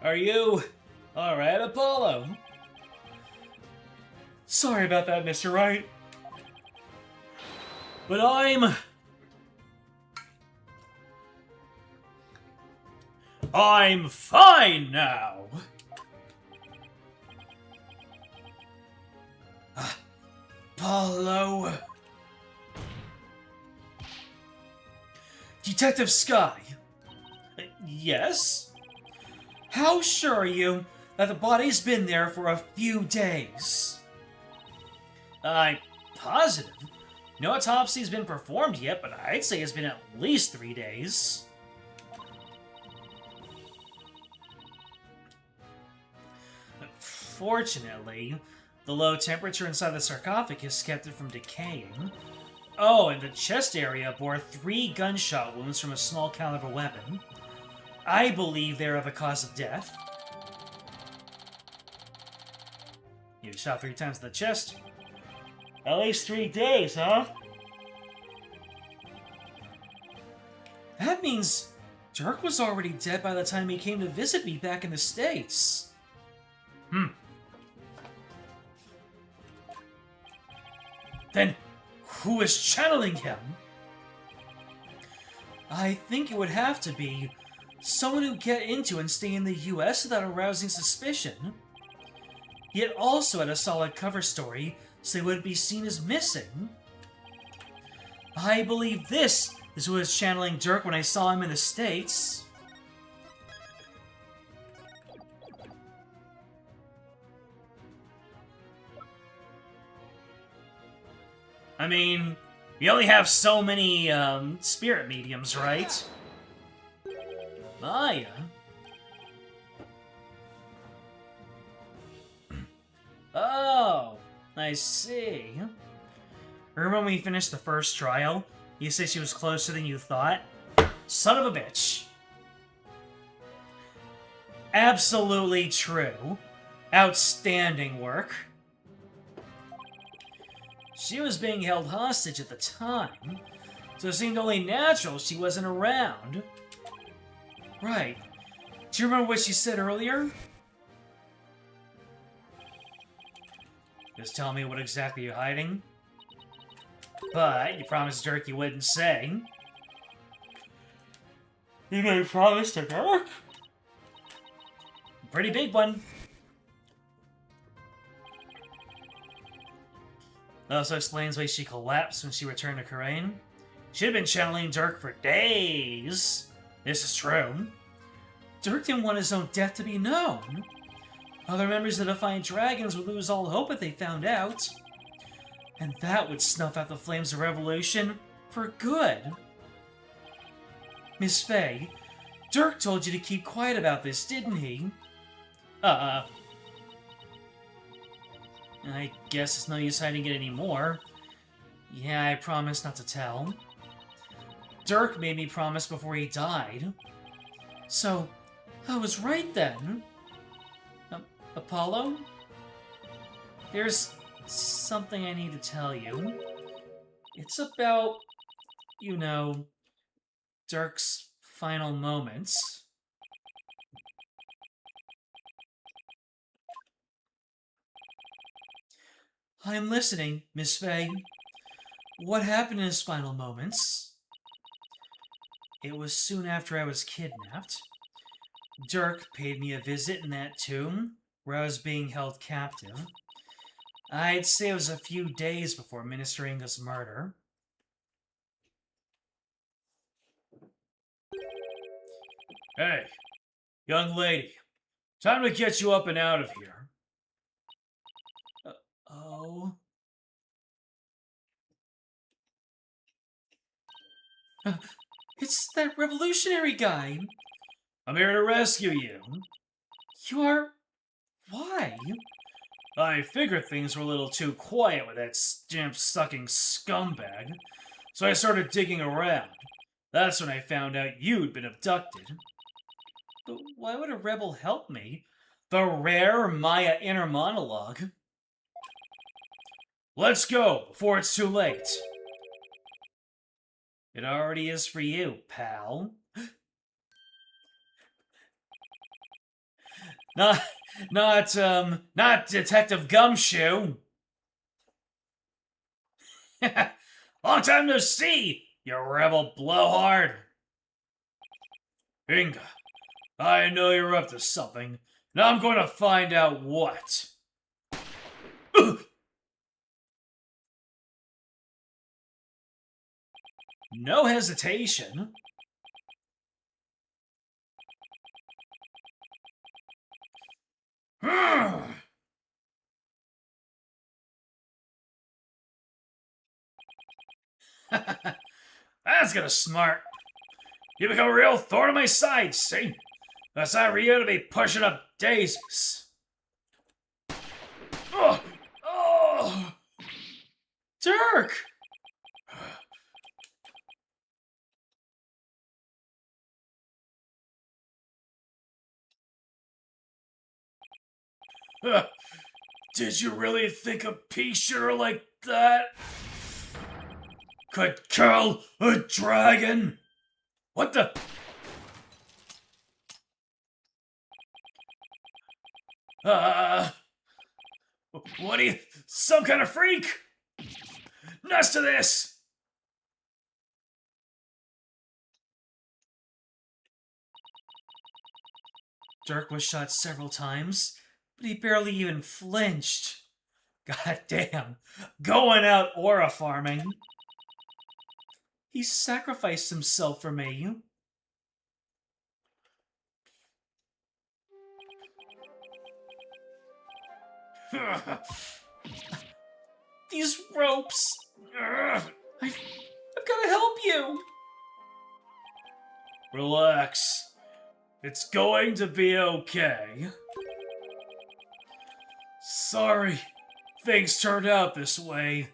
Are you alright, Apollo? Sorry about that, Mr. Wright. But I'm fine now. Apollo. Detective Sky. Yes? How sure are you that the body's been there for a few days? I'm positive. No autopsy's been performed yet, but I'd say it's been at least 3 days. Fortunately, the low temperature inside the sarcophagus kept it from decaying. Oh, and the chest area bore 3 gunshot wounds from a small caliber weapon. I believe they are the cause of death. You shot 3 times in the chest. At least 3 days, huh? That means Dirk was already dead by the time he came to visit me back in the States. Then, who is channeling him? I think it would have to be Someone who'd get into and stay in the US without arousing suspicion. Yet also had a solid cover story, so they wouldn't be seen as missing. I believe this is who was channeling Dirk when I saw him in the States. I mean, we only have so many spirit mediums, right? Maya? Oh, I see. Remember when we finished the first trial? You said she was closer than you thought? Son of a bitch. Absolutely true. Outstanding work. She was being held hostage at the time, so it seemed only natural she wasn't around. Right. Do you remember what she said earlier? Just tell me what exactly you're hiding. But you promised Dirk you wouldn't say. You made a promise to Dirk? Pretty big one. That also explains why she collapsed when she returned to Khura'in. She'd been channeling Dirk for days. This is true. Dirk didn't want his own death to be known. Other members of the Defiant Dragons would lose all hope if they found out. And that would snuff out the flames of revolution for good. Miss Faye, Dirk told you to keep quiet about this, didn't he? I guess it's no use hiding it anymore. Yeah, I promised not to tell. Dirk made me promise before he died. So, I was right then. Apollo? There's something I need to tell you. It's about, you know, Dirk's final moments. I'm listening, Miss Faye. What happened in his final moments? It was soon after I was kidnapped. Dirk paid me a visit in that tomb, where I was being held captive. I'd say it was a few days before Minister Inga's murder. Hey, young lady. Time to get you up and out of here. Oh. It's that revolutionary guy. I'm here to rescue you. You are... Why? I figured things were a little too quiet with that stamp-sucking scumbag, so I started digging around. That's when I found out you'd been abducted. But why would a rebel help me? The rare Maya inner monologue. Let's go, before it's too late. It already is for you, pal. Not Detective Gumshoe. Long time no see, you rebel blowhard. Inga, I know you're up to something. Now I'm going to find out what. No hesitation. That's gonna smart. You become a real thorn in my side, see? That's not for you to be pushing up daisies. Oh! Oh! Dirk! Did you really think a pea shooter like that could kill a dragon? What the? What are you? Some kind of freak? Nuts to this! Dirk was shot several times, but he barely even flinched. God damn, going out aura farming. He sacrificed himself for me. These ropes. I've got to help you. Relax. It's going to be okay. Sorry things turned out this way,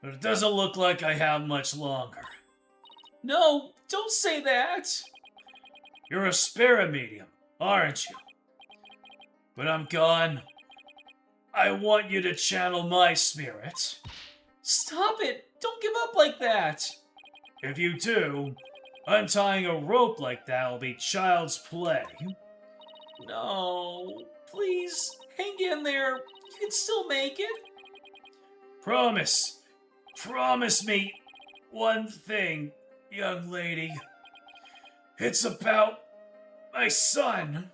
but it doesn't look like I have much longer. No, don't say that. You're a spirit medium, aren't you? When I'm gone, I want you to channel my spirit. Stop it! Don't give up like that! If you do, untying a rope like that will be child's play. No, please, hang in there. You can still make it. Promise. Promise me one thing, young lady. It's about my son.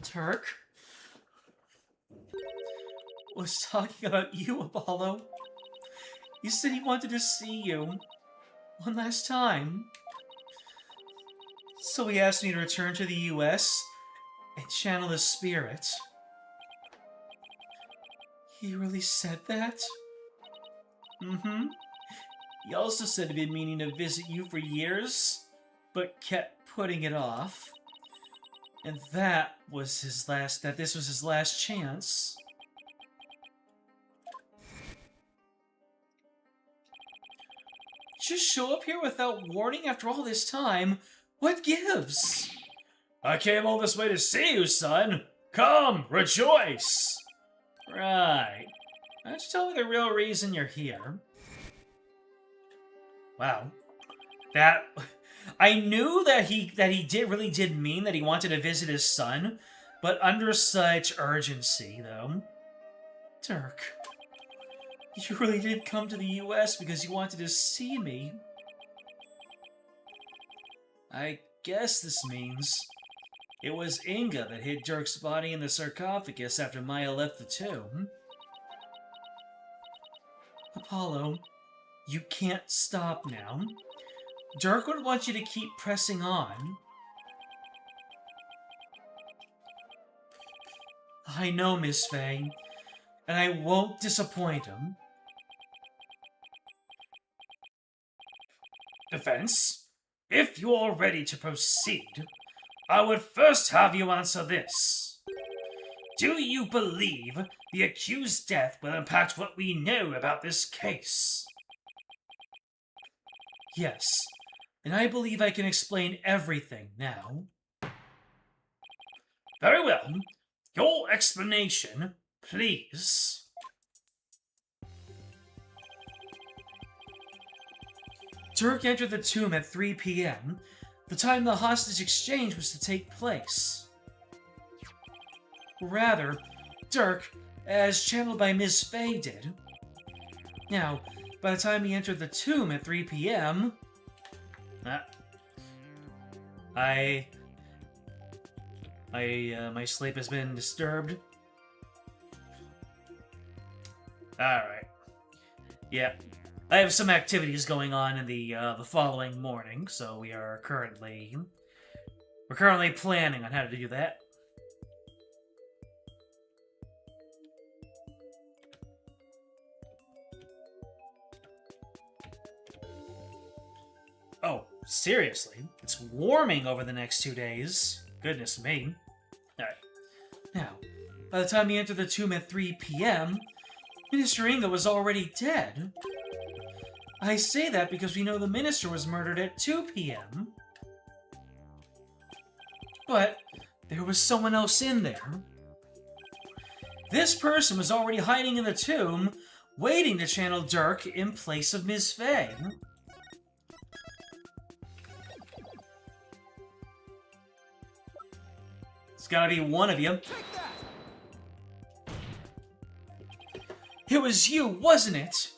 Turk was talking about you, Apollo. You said he wanted to see you one last time. So he asked me to return to the US and channel his spirit. He really said that? Mm-hmm. He also said he'd been meaning to visit you for years, but kept putting it off. And that this was his last chance. Just show up here without warning after all this time? What gives? I came all this way to see you, son. Come, rejoice. Right. Why don't you tell me the real reason you're here? Wow. I knew that he really did mean that he wanted to visit his son, but under such urgency, though. Dirk, you really did come to the US because you wanted to see me. I guess this means it was Inga that hid Dirk's body in the sarcophagus after Maya left the tomb. Apollo, you can't stop now. Dirk would want you to keep pressing on. I know, Miss Faye, and I won't disappoint him. Defense, if you are ready to proceed, I would first have you answer this. Do you believe the accused's death will impact what we know about this case? Yes, and I believe I can explain everything now. Very well. Your explanation, please. Dirk entered the tomb at 3 p.m., the time the hostage exchange was to take place. Rather, Dirk, as channeled by Ms. Faye, did. Now, by the time he entered the tomb at 3 p.m., my sleep has been disturbed. Alright. Yeah. I have some activities going on in the following morning, so we're currently planning on how to do that. Oh, seriously? It's warming over the next 2 days. Goodness me. Alright. Now, by the time he entered the tomb at 3 p.m., Minister Inga was already dead. I say that because we know the minister was murdered at 2 p.m. But there was someone else in there. This person was already hiding in the tomb, waiting to channel Dirk in place of Ms. Faye. It's gotta be one of you. It was you, wasn't it?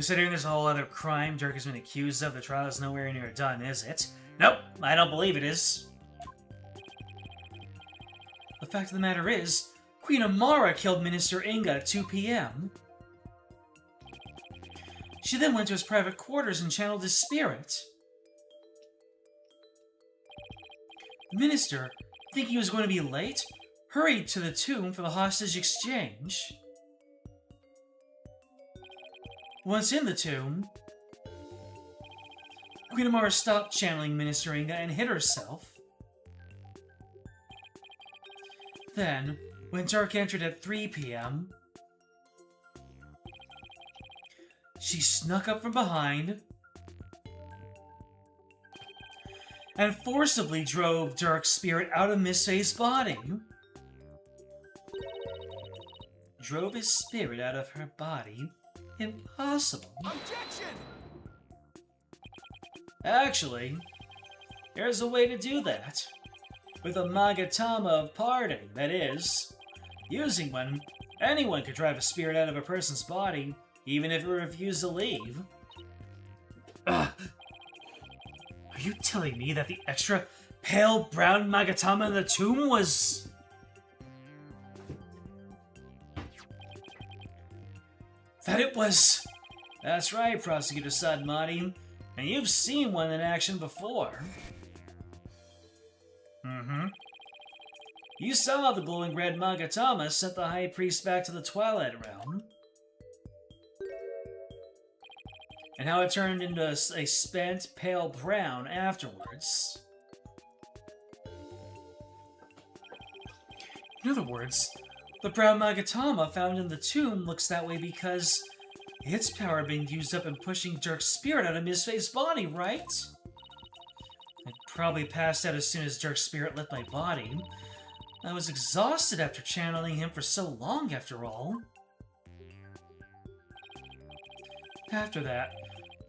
Considering there's a whole other crime Dirk has been accused of, the trial is nowhere near done, is it? Nope, I don't believe it is. The fact of the matter is, Queen Amara killed Minister Inga at 2 p.m. She then went to his private quarters and channeled his spirit. The minister, thinking he was going to be late, hurried to the tomb for the hostage exchange. Once in the tomb, Queen Amara stopped channeling Minister Inga and hid herself. Then, when Dirk entered at 3 p.m., she snuck up from behind and forcibly drove Dirk's spirit out of Miss Faye's body. Drove his spirit out of her body? Impossible. Objection! Actually, there's a way to do that. With a Magatama of parting, that is. Using one, anyone could drive a spirit out of a person's body, even if it refused to leave. Ugh. Are you telling me that the extra pale brown Magatama in the tomb was... that it was... That's right, Prosecutor Sadmati. And you've seen one in action before. Mm-hmm. You saw how the glowing red Magatama sent the High Priest back to the Twilight Realm. And how it turned into a spent, pale brown afterwards. In other words, the brown Magatama found in the tomb looks that way because its power being used up in pushing Dirk's spirit out of Miss Faye's body, right? It probably passed out as soon as Dirk's spirit left my body. I was exhausted after channeling him for so long, after all. After that,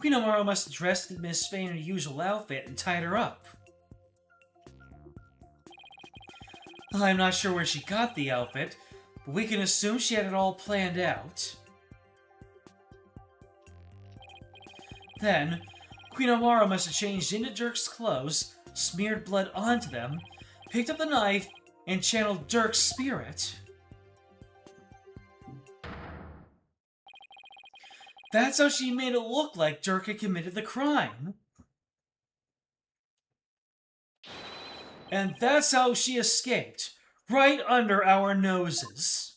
Queen Amara must have dressed Miss Faye in her usual outfit and tied her up. I'm not sure where she got the outfit, but we can assume she had it all planned out. Then, Queen Amara must have changed into Dirk's clothes, smeared blood onto them, picked up the knife, and channeled Dirk's spirit. That's how she made it look like Dirk had committed the crime. And that's how she escaped, right under our noses.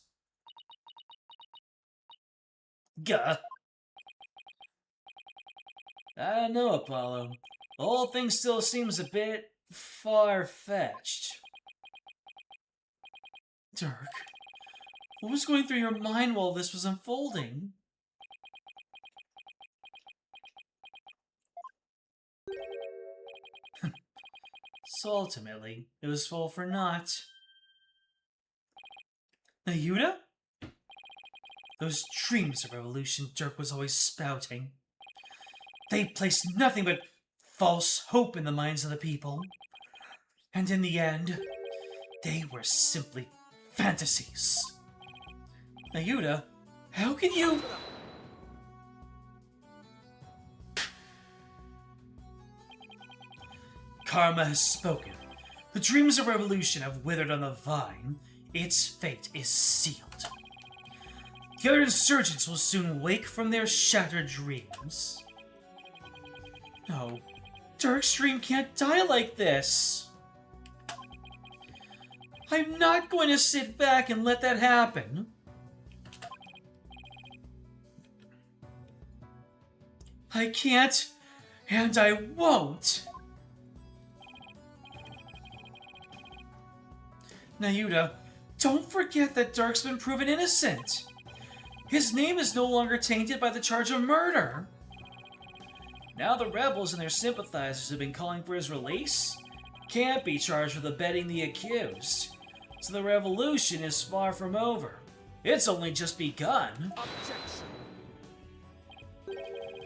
Gah. I don't know, Apollo. The whole thing still seems a bit far-fetched. Dirk, what was going through your mind while this was unfolding? So ultimately, it was all for naught. Nayuta? Those dreams of revolution Dirk was always spouting. They placed nothing but false hope in the minds of the people. And in the end, they were simply fantasies. Nayuta, how can you... Karma has spoken. The dreams of revolution have withered on the vine. Its fate is sealed. The other insurgents will soon wake from their shattered dreams. No, Dirk's dream can't die like this. I'm not going to sit back and let that happen. I can't, and I won't. Nayuta, don't forget that Dirk's been proven innocent. His name is no longer tainted by the charge of murder. Now the rebels and their sympathizers have been calling for his release? Can't be charged with abetting the accused. So the revolution is far from over. It's only just begun. Objection!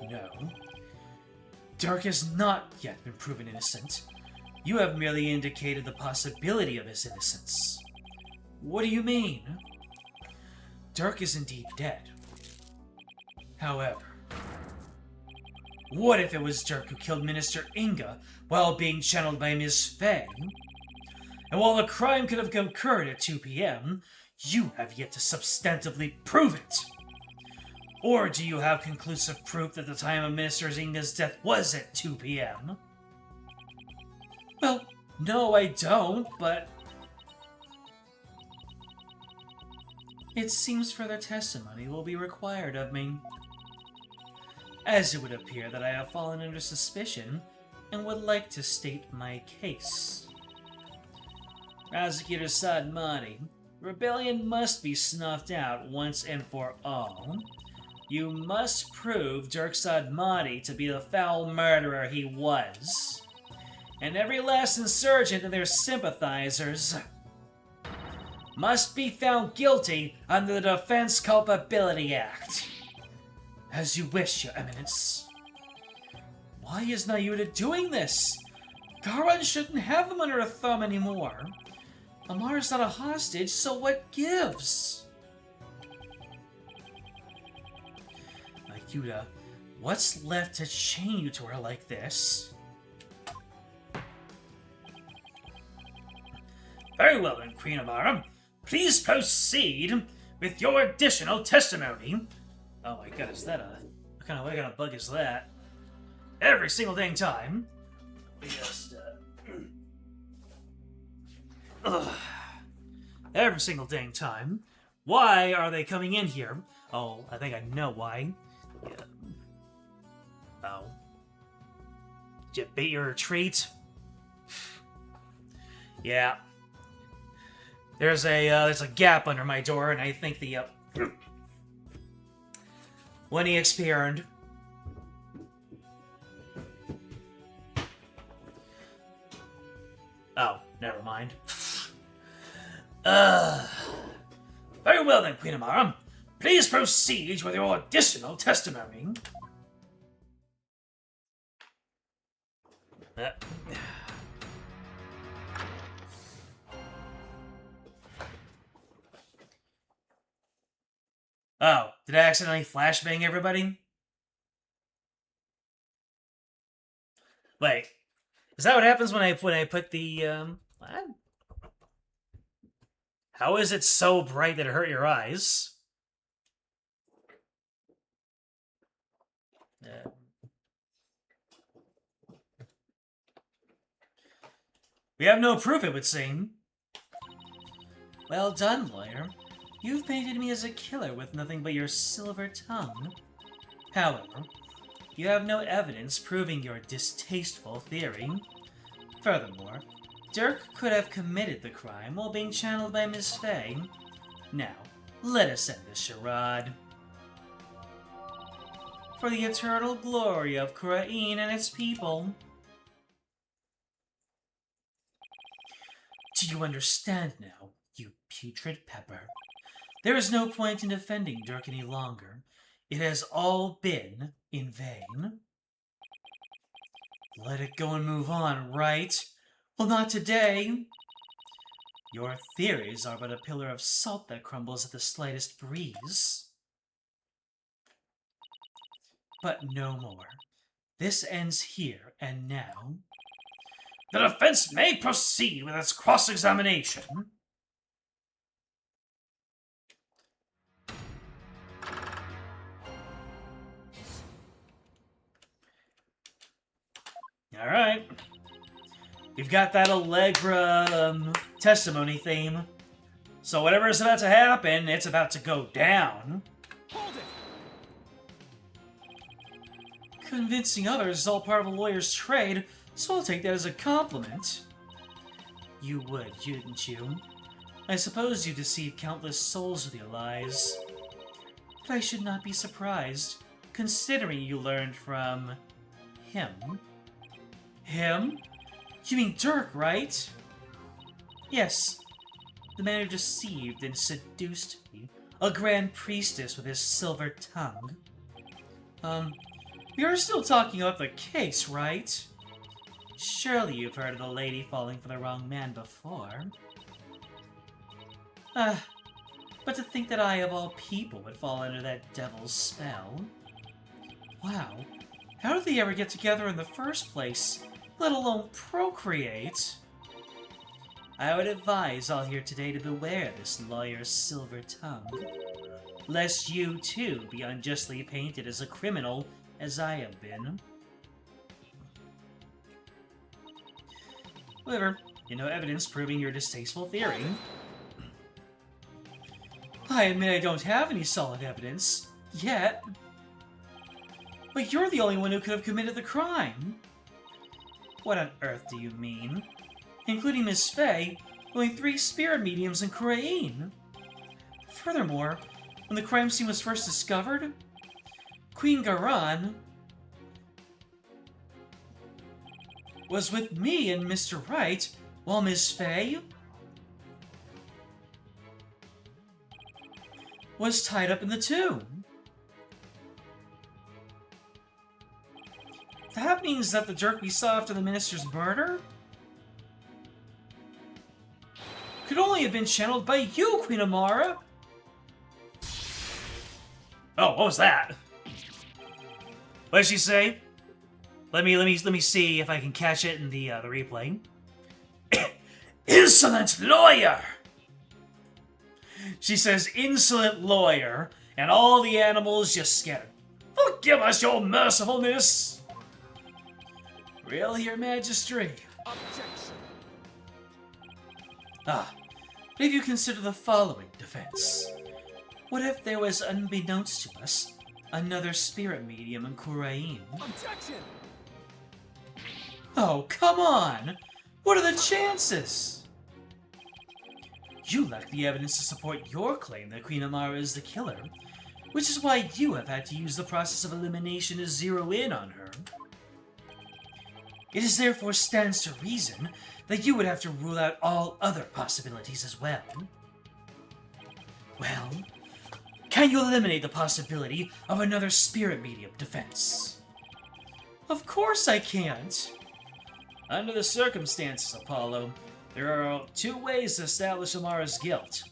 No. Dirk has not yet been proven innocent. You have merely indicated the possibility of his innocence. What do you mean? Dirk is indeed dead. However, What if it was Dirk who killed Minister Inga while being channeled by Miss Fey? And while the crime could have occurred at 2 p.m., you have yet to substantively prove it. Or do you have conclusive proof that the time of Minister Inga's death was at 2 p.m.? Well, no, I don't, but... It seems further testimony will be required of me, as it would appear that I have fallen under suspicion and would like to state my case. Prosecutor Sadmati, rebellion must be snuffed out once and for all. You must prove Dirk Sadmati to be the foul murderer he was. And every last insurgent and their sympathizers must be found guilty under the Defense Culpability Act. As you wish, Your Eminence. Why is Nayuda doing this? Garan shouldn't have them under a thumb anymore. Amar's not a hostage, so what gives? Nayuda, what's left to chain you to her like this? Very well then, Queen Amara. Please proceed with your additional testimony. Oh my god, is that what kind of bug is that? Every single dang time. Just, every single dang time. Why are they coming in here? Oh, I think I know why. Yeah. Oh. Did you bait your retreat? Yeah. There's a gap under my door, and I think the, one EXP earned. Oh, never mind. Very well then, Queen Amara. Please proceed with your additional testimony. Oh, did I accidentally flashbang everybody? Wait, is that what happens when I put the what? How is it so bright that it hurt your eyes? We have no proof, it would seem. Well done, lawyer. You've painted me as a killer with nothing but your silver tongue. However, you have no evidence proving your distasteful theory. Furthermore, Dirk could have committed the crime while being channeled by Miss Fey. Now, let us end this charade. For the eternal glory of Khura'in and its people. Do you understand now, you putrid pepper? There is no point in defending Dirk any longer. It has all been in vain. Let it go and move on, right? Well, not today. Your theories are but a pillar of salt that crumbles at the slightest breeze. But no more. This ends here and now. The defense may proceed with its cross-examination. Alright. We've got that Allegra testimony theme. So whatever is about to happen, it's about to go down. Hold it! Convincing others is all part of a lawyer's trade, so I'll take that as a compliment. You would, wouldn't you? I suppose you deceived countless souls with your lies. But I should not be surprised, considering you learned from... him. Him? You mean Dirk, right? Yes. The man who deceived and seduced me. A grand priestess with his silver tongue. We are still talking about the case, right? Surely you've heard of the lady falling for the wrong man before. But to think that I, of all people, would fall under that devil's spell. Wow. How did they ever get together in the first place, let alone procreate? I would advise all here today to beware this lawyer's silver tongue, lest you, too, be unjustly painted as a criminal as I have been. However, no evidence proving your distasteful theory. I admit I don't have any solid evidence, yet. But you're the only one who could have committed the crime. What on earth do you mean? Including Miss Fey, only 3 spirit mediums in Khura'in. Furthermore, when the crime scene was first discovered, Queen Garan was with me and Mr. Wright, while Miss Fey was tied up in the tomb. That means that the Dirk we saw after the minister's murder could only have been channeled by you, Queen Amara. Oh, what was that? What did she say? Let me see if I can catch it in the replay. Insolent lawyer! She says, insolent lawyer, and all the animals just scattered. Forgive us your mercifulness! Really, Your Majesty? Objection. Ah, but if you consider the following defense. What if there was, unbeknownst to us, another spirit medium in Khura'in? Objection. Oh, come on! What are the chances? You lack the evidence to support your claim that Queen Amara is the killer, which is why you have had to use the process of elimination to zero in on her. It is therefore stands to reason that you would have to rule out all other possibilities as well. Well, can you eliminate the possibility of another spirit medium defense? Of course I can't. Under the circumstances, Apollo, there are 2 ways to establish Amara's guilt.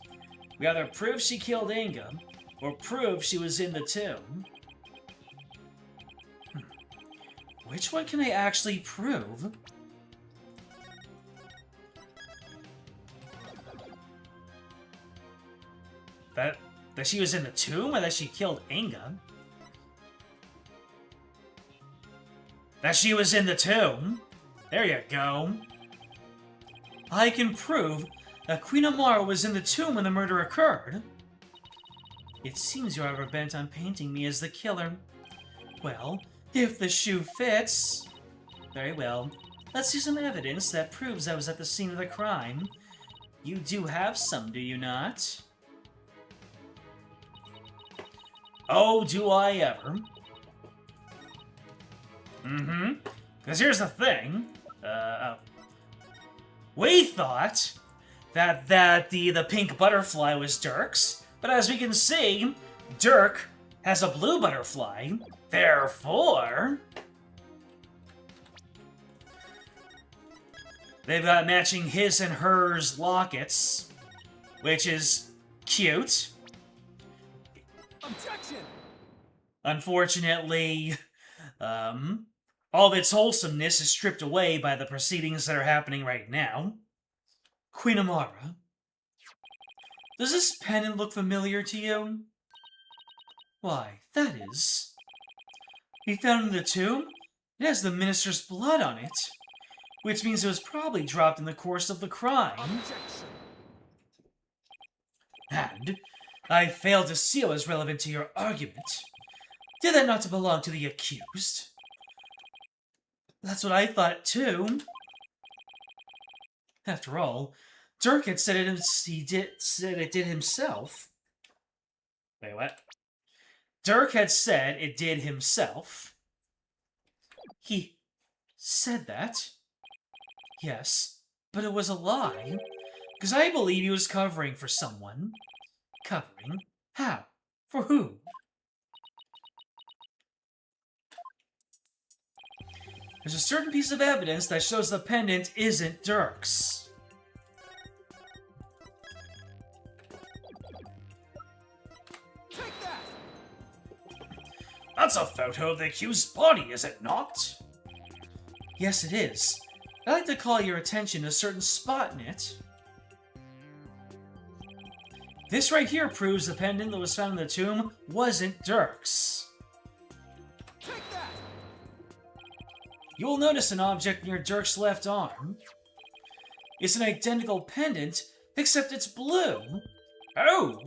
We either prove she killed Inga, or prove she was in the tomb. Which one can I actually prove? That she was in the tomb, or that she killed Inga? That she was in the tomb? There you go. I can prove that Queen Amara was in the tomb when the murder occurred. It seems you're ever bent on painting me as the killer. Well, if the shoe fits. Very well. Let's see some evidence that proves I was at the scene of the crime. You do have some, do you not? Oh, do I ever. Mm-hmm. Because here's the thing. We thought that the pink butterfly was Dirk's, but as we can see, Dirk has a blue butterfly. Therefore, they've got matching his and hers lockets, which is cute. Objection. Unfortunately, all of its wholesomeness is stripped away by the proceedings that are happening right now. Queen Amara, does this pendant look familiar to you? Why, that is. We found in the tomb, it has the minister's blood on it, which means it was probably dropped in the course of the crime. Objection. And I fail to see how it's relevant to your argument. Did that not belong to the accused? That's what I thought too. After all, Dirk had said it did himself. Wait, what? Dirk had said it did himself. He said that? Yes, but it was a lie. Because I believe he was covering for someone. Covering? How? For who? There's a certain piece of evidence that shows the pendant isn't Dirk's. Take that. That's a photo of the accused's body, is it not? Yes, it is. I'd like to call your attention to a certain spot in it. This right here proves the pendant that was found in the tomb wasn't Dirk's. You will notice an object near Dirk's left arm. It's an identical pendant, except it's blue. Oh,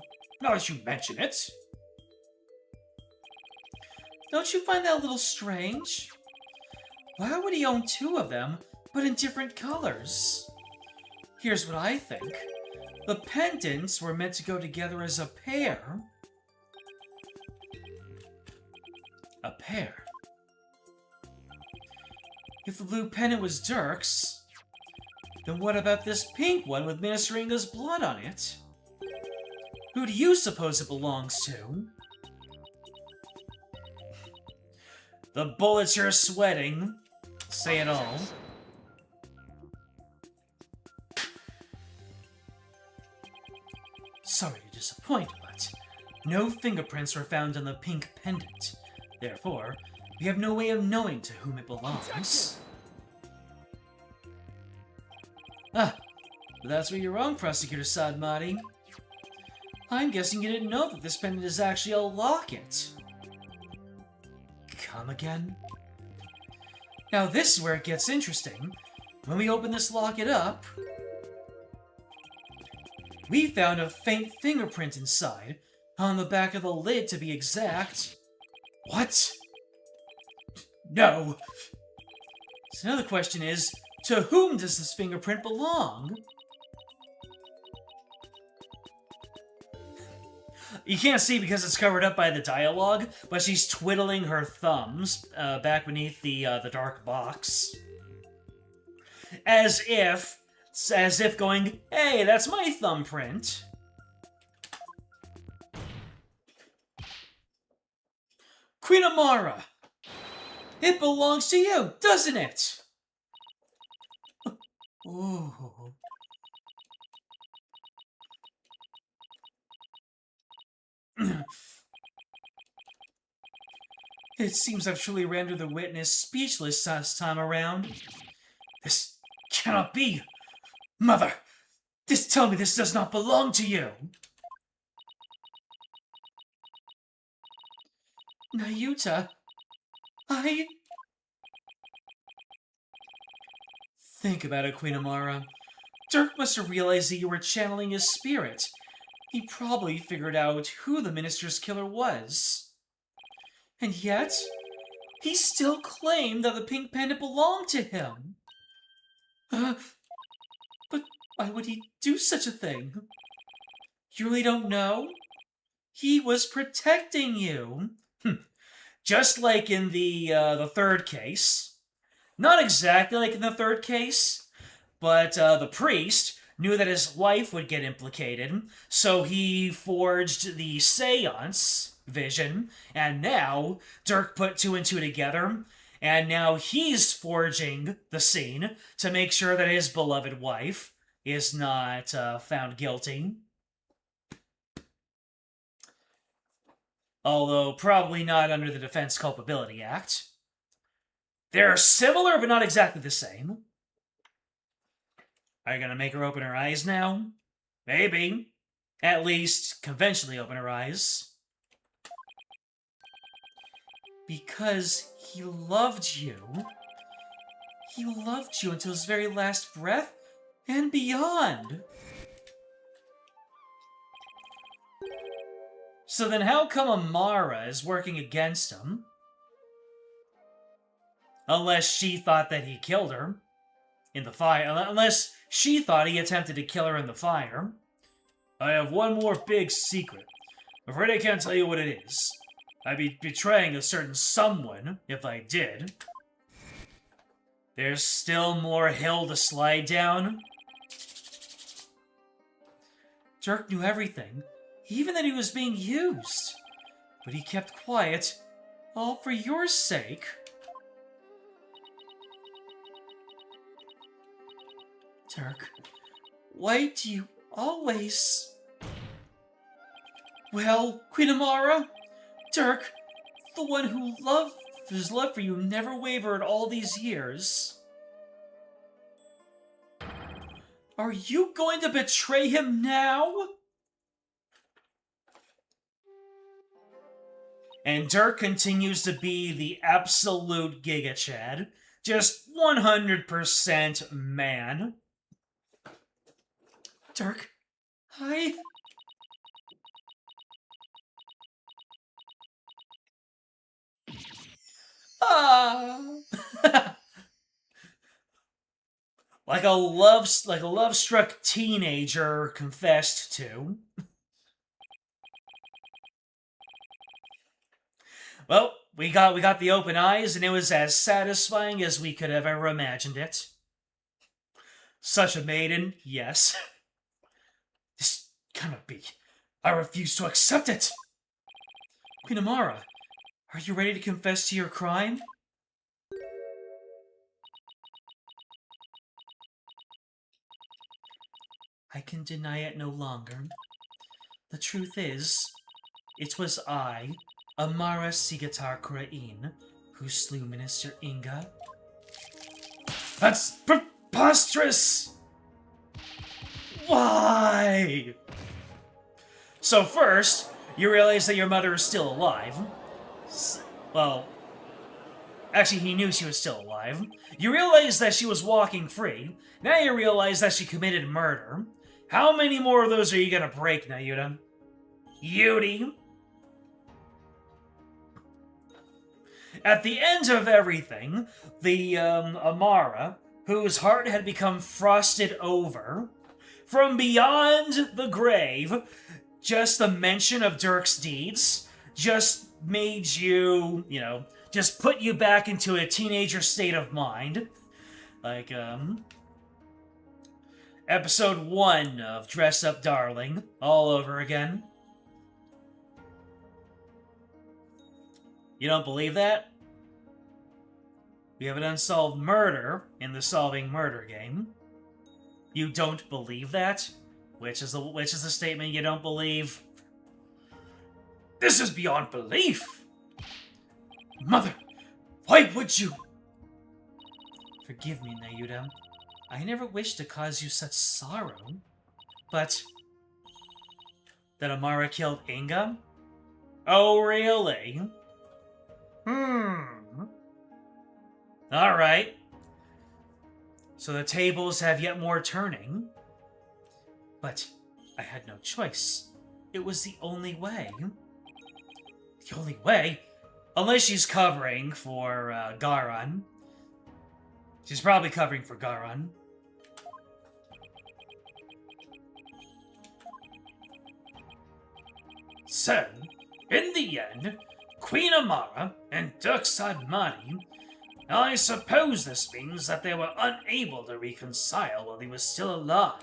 now that you mention it. Don't you find that a little strange? Why would he own two of them, but in different colors? Here's what I think. The pendants were meant to go together as a pair. A pair. If the blue pendant was Dirk's, then what about this pink one with Minister Inga's blood on it? Who do you suppose it belongs to? The bullets you're sweating say it all. Sorry to disappoint, but no fingerprints were found on the pink pendant. Therefore, we have no way of knowing to whom it belongs. Ah, but that's where you're wrong, Prosecutor Sadmati. I'm guessing you didn't know that this pendant is actually a locket. Come again? Now this is where it gets interesting. When we open this locket up, we found a faint fingerprint inside, on the back of the lid to be exact. What? No! So now the question is, to whom does this fingerprint belong? You can't see because it's covered up by the dialogue, but she's twiddling her thumbs back beneath the dark box. As if going, hey, that's my thumbprint. Queen Amara! It belongs to you, doesn't it? Ooh. It seems I've truly rendered the witness speechless this time around. This cannot be! Mother! Tell me this does not belong to you! Nayuta, Think about it, Queen Amara. Dirk must have realized that you were channeling his spirit. He probably figured out who the minister's killer was. And yet, he still claimed that the pink pendant belonged to him. But why would he do such a thing? You really don't know? He was protecting you. Just like in the third case. Not exactly like in the third case, but the priest knew that his wife would get implicated, so he forged the seance vision, and now Dirk put two and two together, and now he's forging the scene to make sure that his beloved wife is not found guilty. Although probably not under the Defense Culpability Act. They're similar, but not exactly the same. Are you gonna make her open her eyes now? Maybe. At least, conventionally open her eyes. Because he loved you. He loved you until his very last breath, and beyond. So then how come Amara is working against him? Unless she thought that he killed her in the fire. Unless she thought he attempted to kill her in the fire. I have one more big secret. I'm afraid I can't tell you what it is. I'd be betraying a certain someone if I did. There's still more hill to slide down. Dirk knew everything, even that he was being used. But he kept quiet, all for your sake. Dirk, why do you always... Well, Queen Amara, Dirk, The one whose love for you never wavered all these years. Are you going to betray him now? And Dirk continues to be the absolute Giga Chad. Just 100% man. Dirk, hi. like a love-struck teenager confessed to. Well, we got the open eyes, and it was as satisfying as we could have ever imagined it. Such a maiden, yes. This cannot be. I refuse to accept it. Queen Amara, are you ready to confess to your crime? I can deny it no longer. The truth is, it was I, Amara Sigatar Khura'in, who slew Minister Inga. That's preposterous! Why? So first, you realize that your mother is still alive. Well, actually, he knew she was still alive. You realize that she was walking free. Now you realize that she committed murder. How many more of those are you gonna break, Nayuta? Yudi? At the end of everything, the Amara, whose heart had become frosted over, from beyond the grave, just the mention of Dirk's deeds just made you, just put you back into a teenager state of mind. Like, episode 1 of Dress Up Darling, all over again. You don't believe that? We have an unsolved murder in the Solving Murder game. You don't believe that? Which is the statement you don't believe? This is beyond belief! Mother, why would you? Forgive me, Nayuta. I never wished to cause you such sorrow. But that Amara killed Inga? Oh, really? Alright. So the tables have yet more turning. But I had no choice. It was the only way. The only way? Unless she's covering for Garan. She's probably covering for Garan. So, in the end, Queen Amara and Dirk Sadmani, I suppose this means that they were unable to reconcile while he was still alive.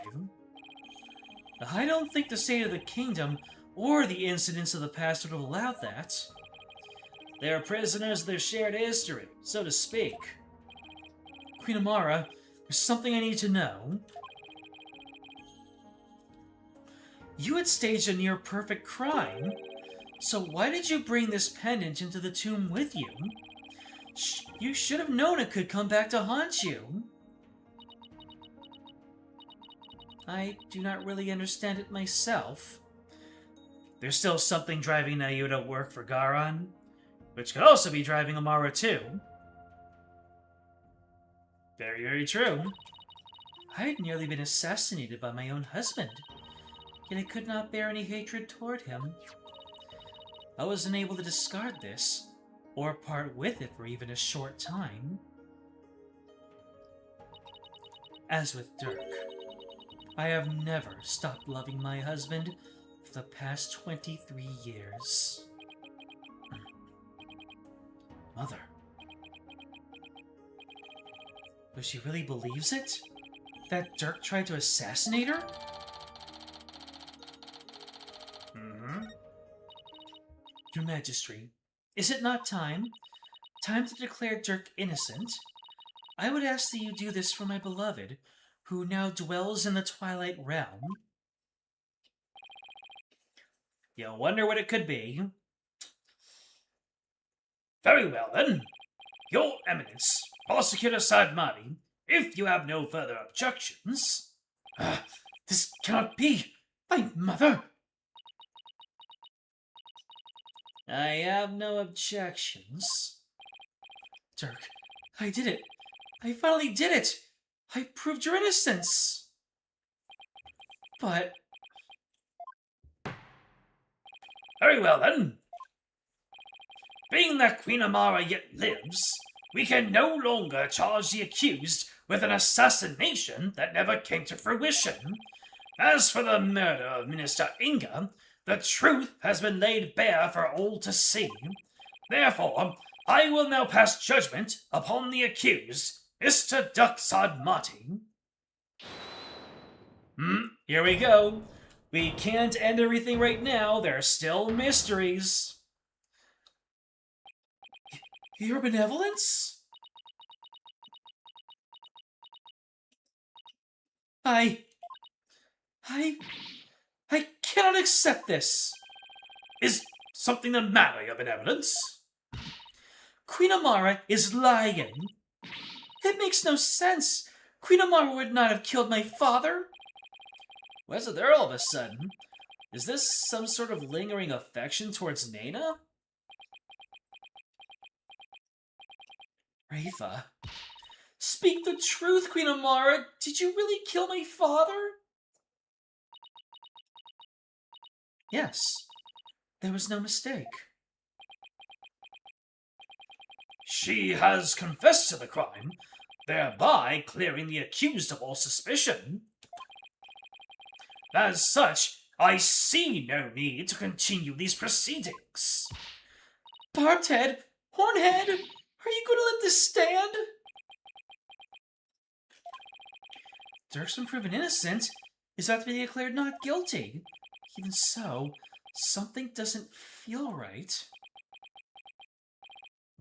I don't think the state of the kingdom or the incidents of the past would have allowed that. They are prisoners of their shared history, so to speak. Queen Amara, there's something I need to know. You had staged a near-perfect crime, so why did you bring this pendant into the tomb with you? You should have known it could come back to haunt you. I do not really understand it myself. There's still something driving Nayuta to work for Garan, which could also be driving Amara too. Very, very true. I had nearly been assassinated by my own husband, yet I could not bear any hatred toward him. I was unable to discard this, or part with it for even a short time. As with Dirk, I have never stopped loving my husband for the past 23 years. Mother. But she really believes it? That Dirk tried to assassinate her? Your Majesty, is it not time? Time to declare Dirk innocent? I would ask that you do this for my beloved, who now dwells in the Twilight Realm. You wonder what it could be. Very well, then. Your Eminence, Prosecutor Sadmani, if you have no further objections... This cannot be! My mother! I have no objections. Dirk, I did it! I finally did it! I proved your innocence! But... Very well, then. Being that Queen Amara yet lives, we can no longer charge the accused with an assassination that never came to fruition. As for the murder of Minister Inga, the truth has been laid bare for all to see. Therefore, I will now pass judgment upon the accused, Mr. Duxad Martin. Here we go. We can't end everything right now. There are still mysteries. Your benevolence? I cannot accept this. Is something the matter, Your Benevolence? Queen Amara is lying. It makes no sense. Queen Amara would not have killed my father. What's it there all of a sudden? Is this some sort of lingering affection towards Nana? Rafa. Speak the truth, Queen Amara. Did you really kill my father? Yes. There was no mistake. She has confessed to the crime, thereby clearing the accused of all suspicion. As such, I see no need to continue these proceedings. Barbed head, Hornhead, are you going to let this stand? Dirk's been proven innocent. Is about to be declared not guilty. Even so, something doesn't feel right.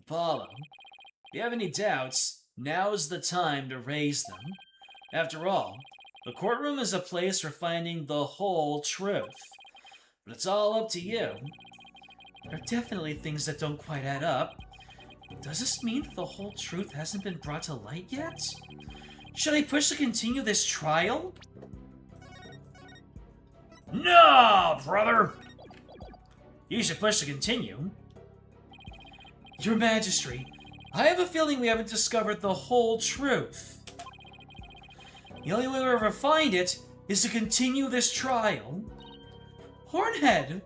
Apollo, if you have any doubts, now's the time to raise them. After all, the courtroom is a place for finding the whole truth. But it's all up to you. There are definitely things that don't quite add up. Does this mean that the whole truth hasn't been brought to light yet? Should I push to continue this trial? No, brother! You should push to continue. Your Majesty, I have a feeling we haven't discovered the whole truth. The only way we'll ever find it is to continue this trial. Hornhead!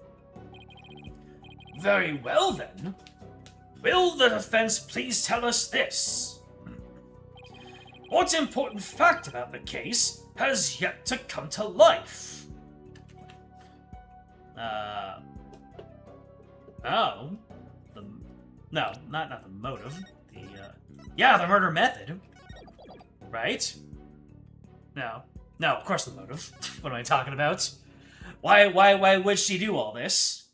Very well, then. Will the defense please tell us this? What important fact about the case has yet to come to life? Oh. No, not the motive. The murder method. Right? No, of course the motive. What am I talking about? Why would she do all this?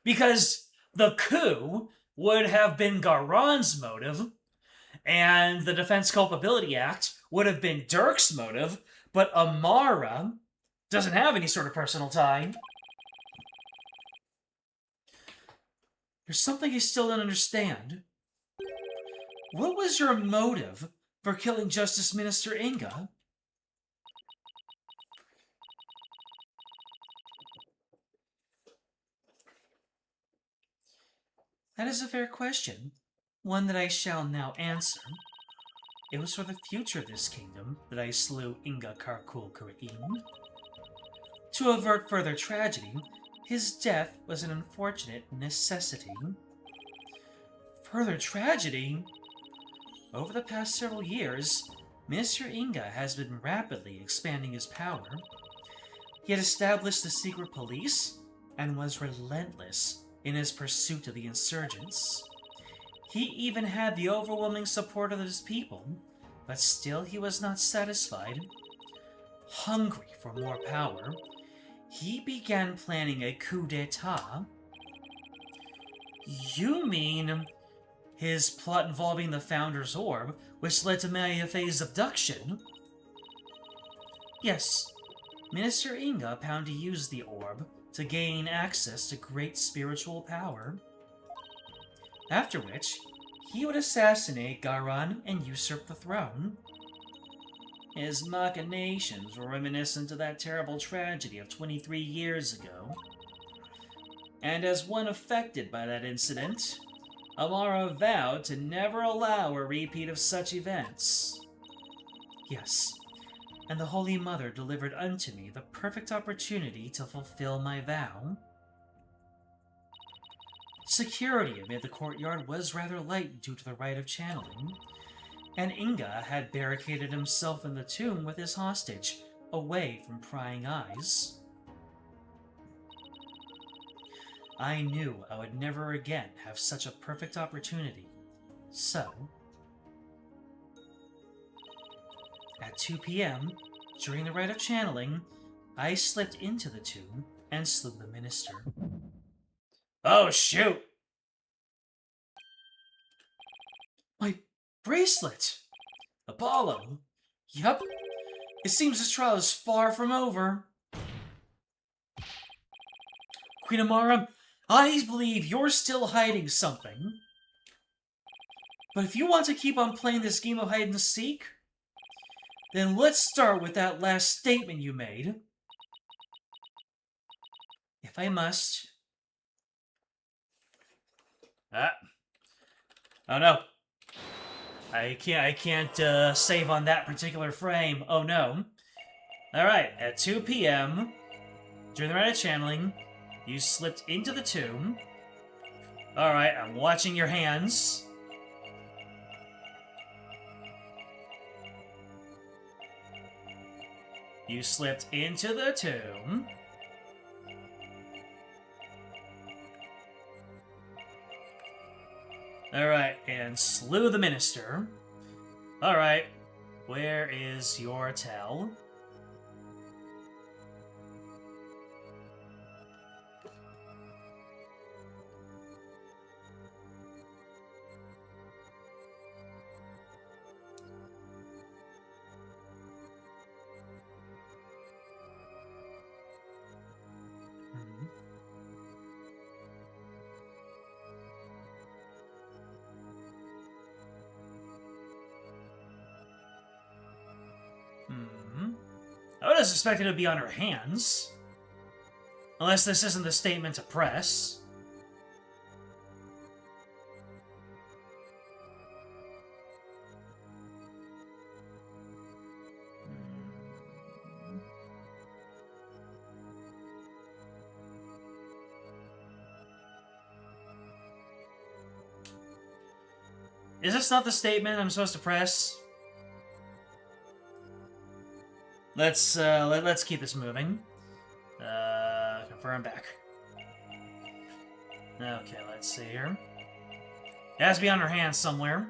Because the coup would have been Garon's motive, and the Defense Culpability Act would have been Dirk's motive, but Amara doesn't have any sort of personal tie. There's something I still don't understand. What was your motive for killing Justice Minister Inga? That is a fair question, one that I shall now answer. It was for the future of this kingdom that I slew Inga Khura'in. To avert further tragedy, his death was an unfortunate necessity. Further tragedy? Over the past several years, Minister Inga has been rapidly expanding his power. He had established the secret police and was relentless in his pursuit of the insurgents. He even had the overwhelming support of his people, but still he was not satisfied. Hungry for more power, he began planning a coup d'etat. You mean his plot involving the Founder's Orb, which led to Mayafei's abduction? Yes, Minister Inga planned to use the orb to gain access to great spiritual power. after which he would assassinate Garan and usurp the throne. His machinations were reminiscent of that terrible tragedy of 23 years ago. And as one affected by that incident, Amara vowed to never allow a repeat of such events. Yes, and the Holy Mother delivered unto me the perfect opportunity to fulfill my vow. Security amid the courtyard was rather light due to the rite of channeling, and Inga had barricaded himself in the tomb with his hostage, away from prying eyes. I knew I would never again have such a perfect opportunity, so... At 2 p.m., during the rite of channeling, I slipped into the tomb and slew the minister. Oh, shoot! My bracelet! Apollo! Yup. It seems this trial is far from over. Queen Amara, I believe you're still hiding something. But if you want to keep on playing this game of hide and seek, then let's start with that last statement you made. If I must. Oh no. I can't save on that particular frame. Oh no. Alright, at 2 p.m., during the rite of channeling, you slipped into the tomb. Alright, I'm watching your hands. You slipped into the tomb. Alright, and slew the minister. Alright, where is your tell? I would have suspected it would be on her hands. Unless this isn't the statement to press. Is this not the statement I'm supposed to press? Let's keep this moving. Confirm back. Okay, let's see here. It has to be on her hands somewhere.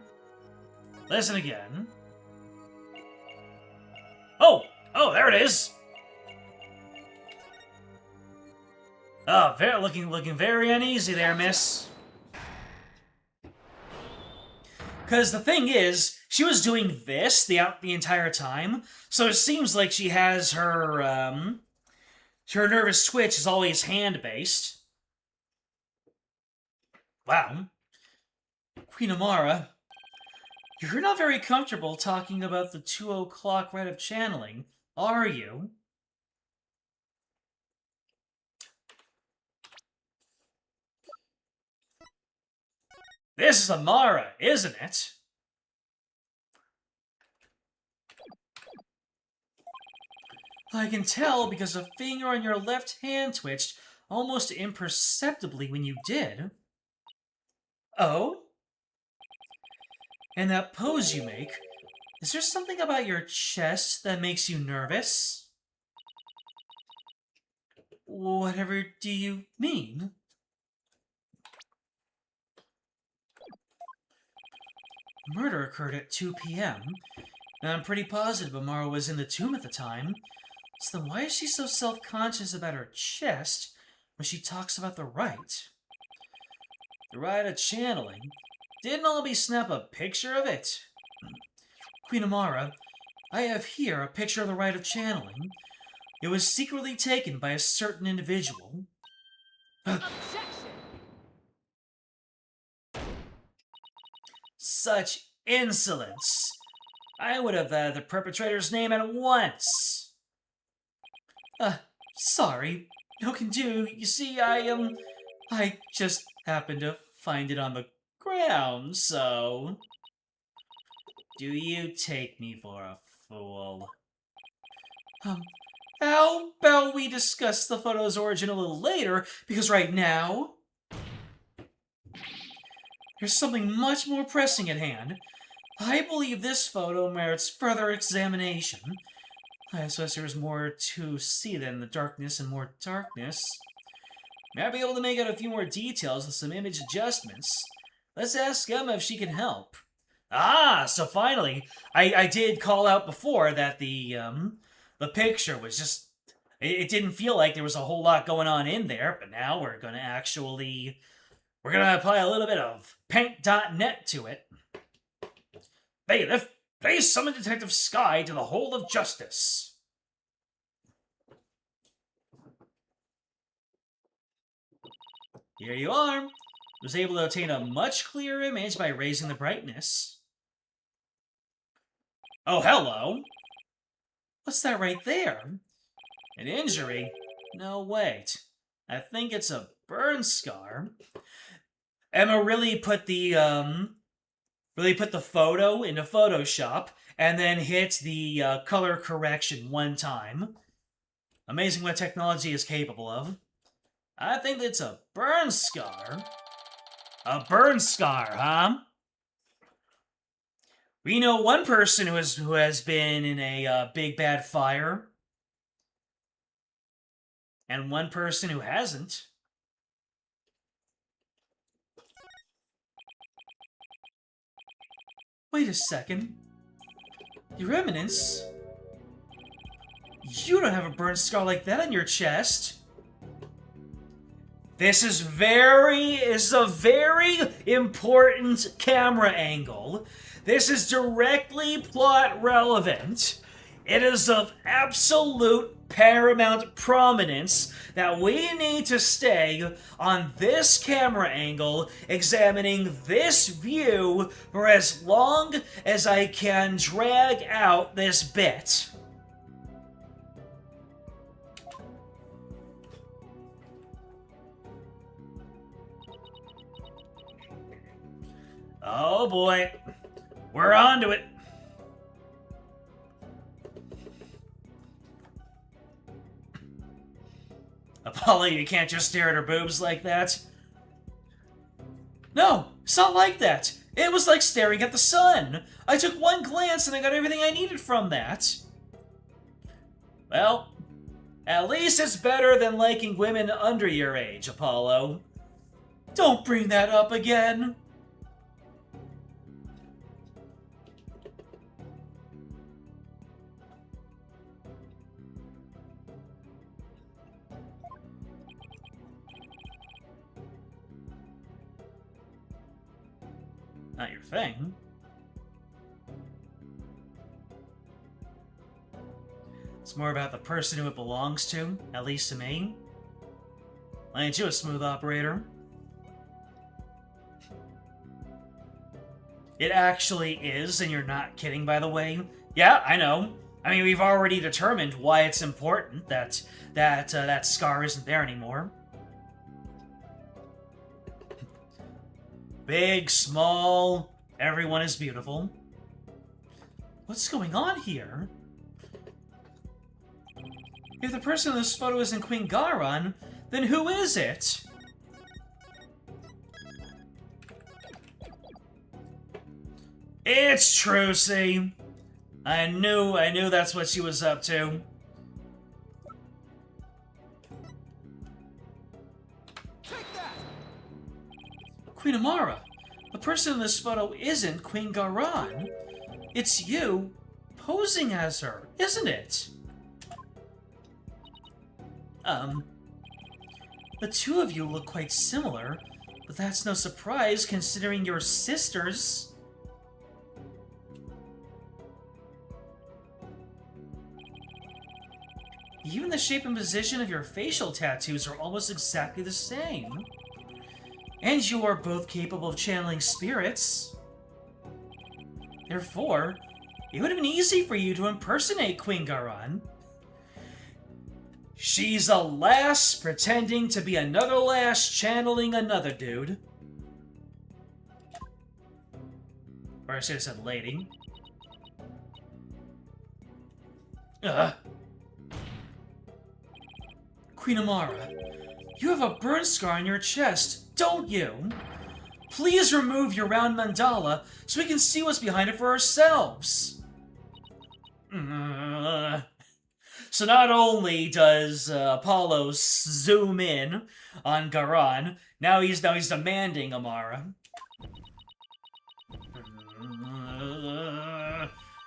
Listen again. Oh, there it is. Oh, looking very uneasy there, miss. Because the thing is, she was doing this the entire time, so it seems like she has her nervous twitch is always hand-based. Wow. Queen Amara, you're not very comfortable talking about the 2 o'clock rite of channeling, are you? This is Amara, isn't it? I can tell because a finger on your left hand twitched almost imperceptibly when you did. Oh? And that pose you make, is there something about your chest that makes you nervous? Whatever do you mean? Murder occurred at 2 p.m., and I'm pretty positive Amara was in the tomb at the time. So then why is she so self-conscious about her chest when she talks about the rite? The rite of channeling? Didn't Albie snap a picture of it? Queen Amara, I have here a picture of the rite of channeling. It was secretly taken by a certain individual. Objection! Such insolence! I would have the perpetrator's name at once. Sorry. No can do. You see, I just happened to find it on the ground, so... Do you take me for a fool? How about we discuss the photo's origin a little later, because right now... there's something much more pressing at hand. I believe this photo merits further examination. I suppose there's more to see than the darkness and more darkness. May I be able to make out a few more details with some image adjustments? Let's ask Emma if she can help. Ah, so finally, I did call out before that the picture was just... It didn't feel like there was a whole lot going on in there, but now we're gonna actually... We're gonna apply a little bit of paint.net to it. Bailiff, please summon Detective Sky to the Hole of Justice. Here you are. Was able to obtain a much clearer image by raising the brightness. Oh, hello. What's that right there? An injury? No, wait. I think it's a burn scar. Emma really put the photo into Photoshop and then hit the color correction one time. Amazing what technology is capable of. I think it's a burn scar. A burn scar, huh? We know one person who has been in a big bad fire. And one person who hasn't. Wait a second. Your Eminence? You don't have a burn scar like that on your chest. This is a very important camera angle. This is directly plot relevant. It is of absolute paramount prominence that we need to stay on this camera angle, examining this view for as long as I can drag out this bit. Oh boy, we're on to it. Apollo, you can't just stare at her boobs like that. No, it's not like that. It was like staring at the sun. I took one glance and I got everything I needed from that. Well, at least it's better than liking women under your age, Apollo. Don't bring that up again. Not your thing. It's more about the person who it belongs to, at least to me. Ain't you a smooth operator? It actually is, and you're not kidding, by the way. Yeah, I know. I mean, we've already determined why it's important that that scar isn't there anymore. Big, small, everyone is beautiful. What's going on here? If the person in this photo isn't Queen Garon, then who is it? It's Trucy. I knew that's what she was up to. Queen Amara, the person in this photo isn't Queen Garon. It's you posing as her, isn't it? The two of you look quite similar, but that's no surprise considering you're sisters. Even the shape and position of your facial tattoos are almost exactly the same. And you are both capable of channeling spirits. Therefore, it would have been easy for you to impersonate Queen Garan. She's a lass pretending to be another lass channeling another dude. Or I should have said lady. Queen Amara, you have a burn scar on your chest, don't you? Please remove your round mandala so we can see what's behind it for ourselves. So not only does Apollo zoom in on Garan, now he's demanding Amara.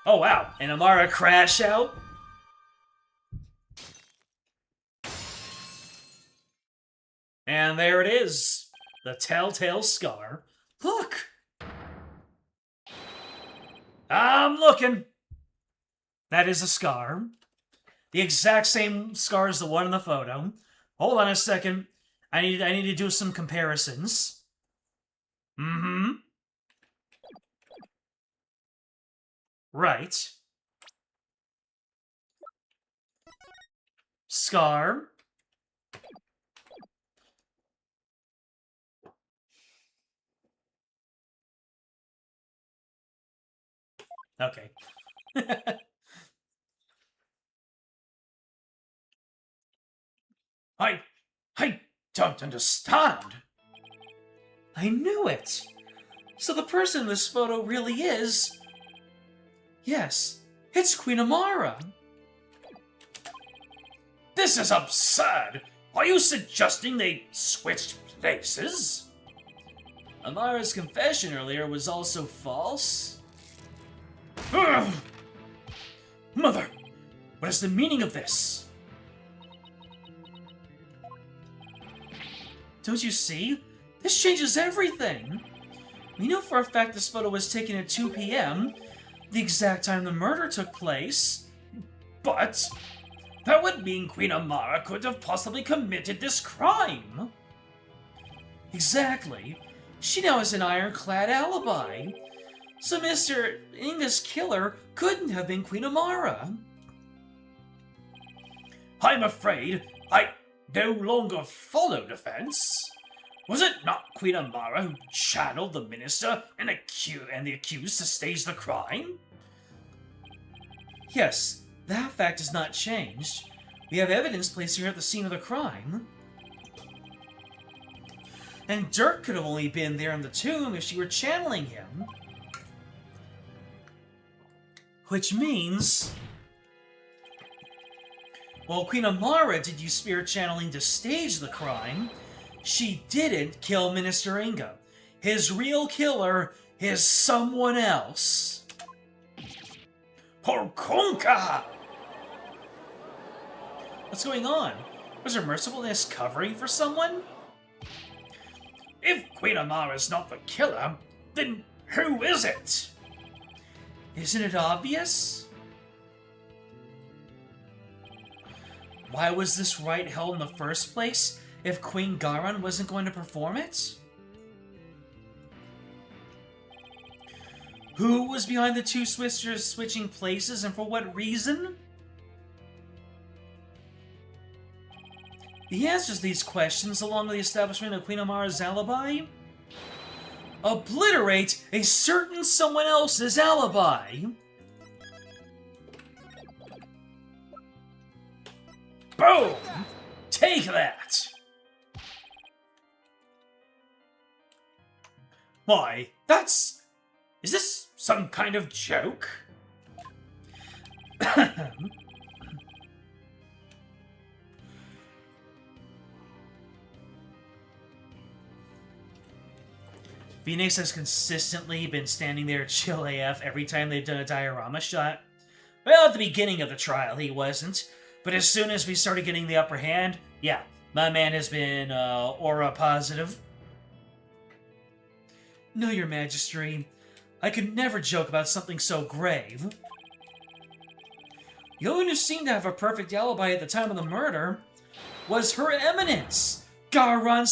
Oh wow, and Amara crash out? And there it is, the telltale scar. Look! I'm looking. That is a scar. The exact same scar as the one in the photo. Hold on a second. I need to do some comparisons. Right. Scar. Okay. I don't understand. I knew it! So the person in this photo really is... Yes, it's Queen Amara! This is absurd. Are you suggesting they switched places? Amara's confession earlier was also false? Ugh. Mother, what is the meaning of this? Don't you see? This changes everything! We know for a fact this photo was taken at 2 p.m., the exact time the murder took place. But that would mean Queen Amara could have possibly committed this crime. Exactly. She now has an ironclad alibi. So Mr. Inga's killer couldn't have been Queen Amara. I'm afraid I no longer follow defense. Was it not Queen Amara who channeled the minister and the accused to stage the crime? Yes, that fact has not changed. We have evidence placing her at the scene of the crime. And Dirk could have only been there in the tomb if she were channeling him. Which means... While Queen Amara did use spirit channeling to stage the crime, she didn't kill Minister Inga. His real killer is someone else. Porkunka! What's going on? Was her mercifulness covering for someone? If Queen Amara is not the killer, then who is it? Isn't it obvious? Why was this rite held in the first place if Queen Garan wasn't going to perform it? Who was behind the two Switchers switching places and for what reason? The answers to these questions, along with the establishment of Queen Amara's alibi, obliterate a certain someone else's alibi. Boom! Take that! Why, that's... Is this some kind of joke? Phoenix has consistently been standing there chill AF every time they've done a diorama shot. Well, at the beginning of the trial, he wasn't. But as soon as we started getting the upper hand, yeah, my man has been aura positive. No, Your Majesty, I could never joke about something so grave. The only one who seemed to have a perfect alibi at the time of the murder was Her Eminence, Garan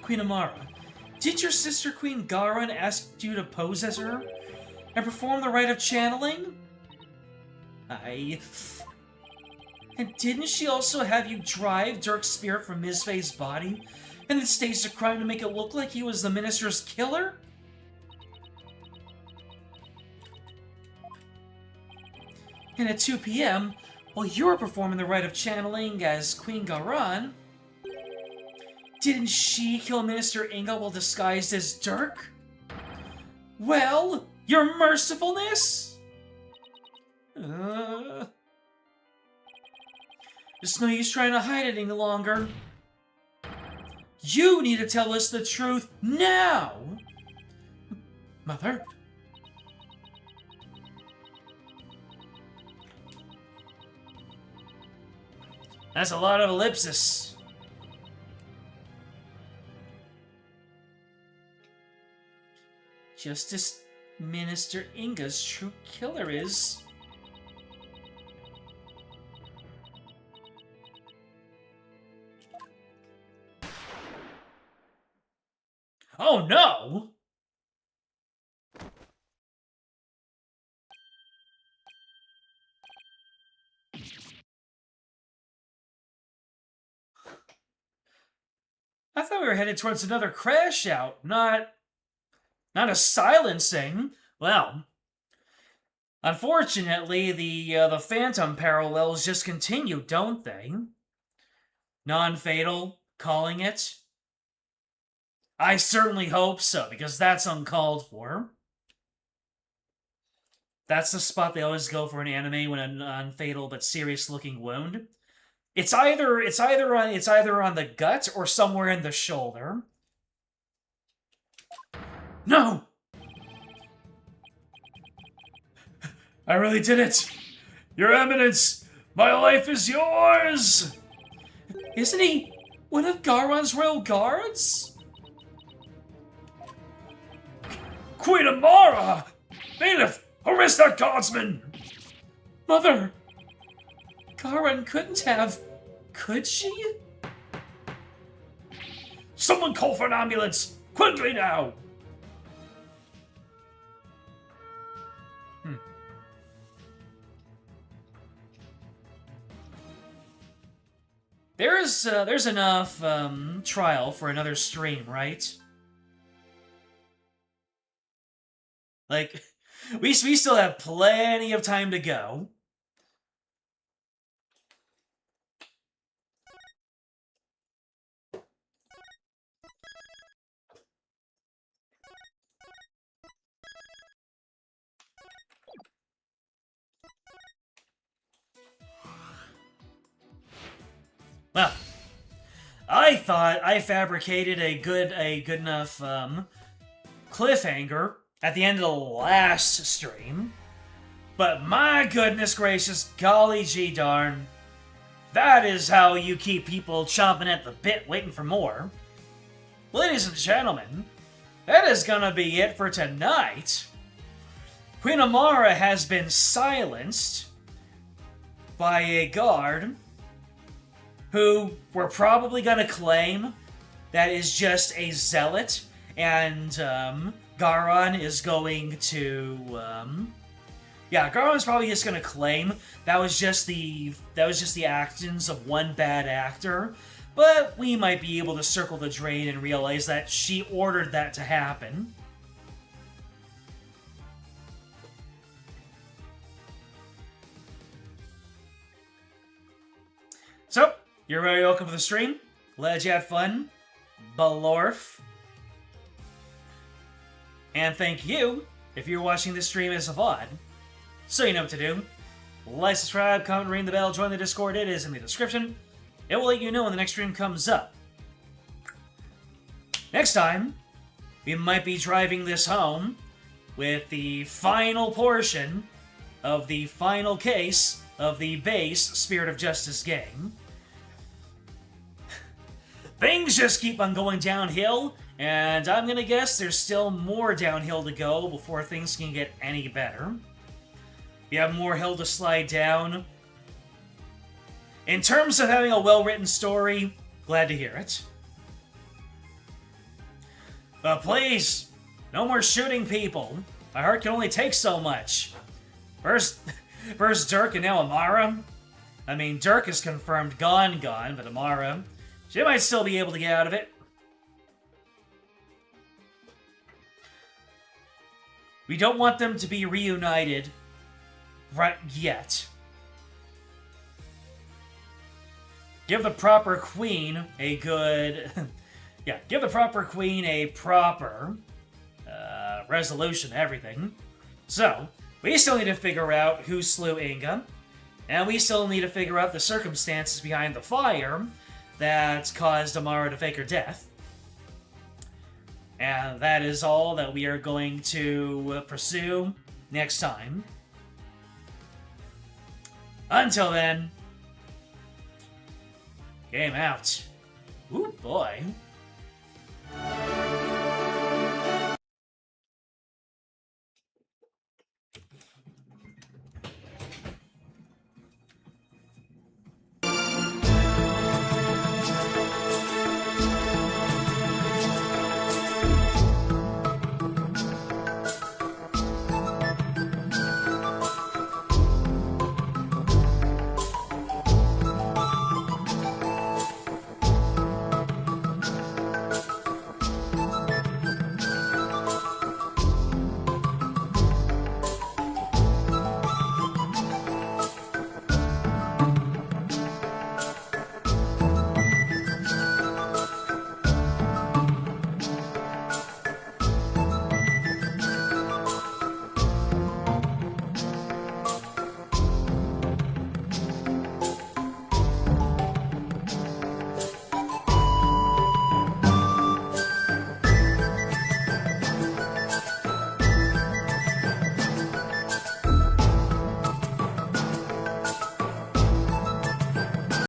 Queen Amara, did your sister Queen Garan ask you to pose as her and perform the rite of channeling? And didn't she also have you drive Dirk's spirit from Mizfei's body and then stage the crime to make it look like he was the minister's killer? And at 2 p.m., while you were performing the rite of channeling as Queen Garan, didn't she kill Minister Inga while disguised as Dirk? Well, your mercifulness? There's no use trying to hide it any longer. You need to tell us the truth now! Mother? That's a lot of ellipsis. Justice Minister Inga's true killer is... Oh no! I thought we were headed towards another crash out, not a silencing. Well, unfortunately, the Phantom parallels just continue, don't they? Non-fatal, calling it. I certainly hope so, because that's uncalled for. That's the spot they always go for in anime when a non-fatal but serious-looking wound. It's either on the gut or somewhere in the shoulder. No! I really did it! Your Eminence! My life is yours! Isn't he one of Garon's royal guards? Queen Amara! Bailiff, arrest that guardsman! Mother! Garon couldn't have... Could she? Someone call for an ambulance! Quickly now! There's enough trial for another stream, right? Like, we still have plenty of time to go. Well, I thought I fabricated a good enough cliffhanger at the end of the last stream, but my goodness gracious, golly gee darn, that is how you keep people chomping at the bit waiting for more. Ladies and gentlemen, that is gonna be it for tonight. Queen Amara has been silenced by a guard who we're probably gonna claim that is just a zealot, and Garon is going to Garon's probably just gonna claim that was just the actions of one bad actor, but we might be able to circle the drain and realize that she ordered that to happen. So, you're very welcome to the stream. Glad you had fun. Balorf. And thank you if you're watching this stream as a VOD. So you know what to do. Like, subscribe, comment, ring the bell, join the Discord. It is in the description. It will let you know when the next stream comes up. Next time, we might be driving this home with the final portion of the final case of the base Spirit of Justice game. Things just keep on going downhill, and I'm gonna guess there's still more downhill to go before things can get any better. We have more hill to slide down. In terms of having a well-written story, glad to hear it. But please, no more shooting people. My heart can only take so much. First Dirk and now Amara. I mean, Dirk is confirmed gone, but Amara, she might still be able to get out of it. We don't want them to be reunited right yet. Give the proper queen a good... yeah, give the proper queen a proper resolution to everything. So, we still need to figure out who slew Inga, and we still need to figure out the circumstances behind the fire that caused Amara to fake her death. And that is all that we are going to pursue next time. Until then, game out. Ooh, boy.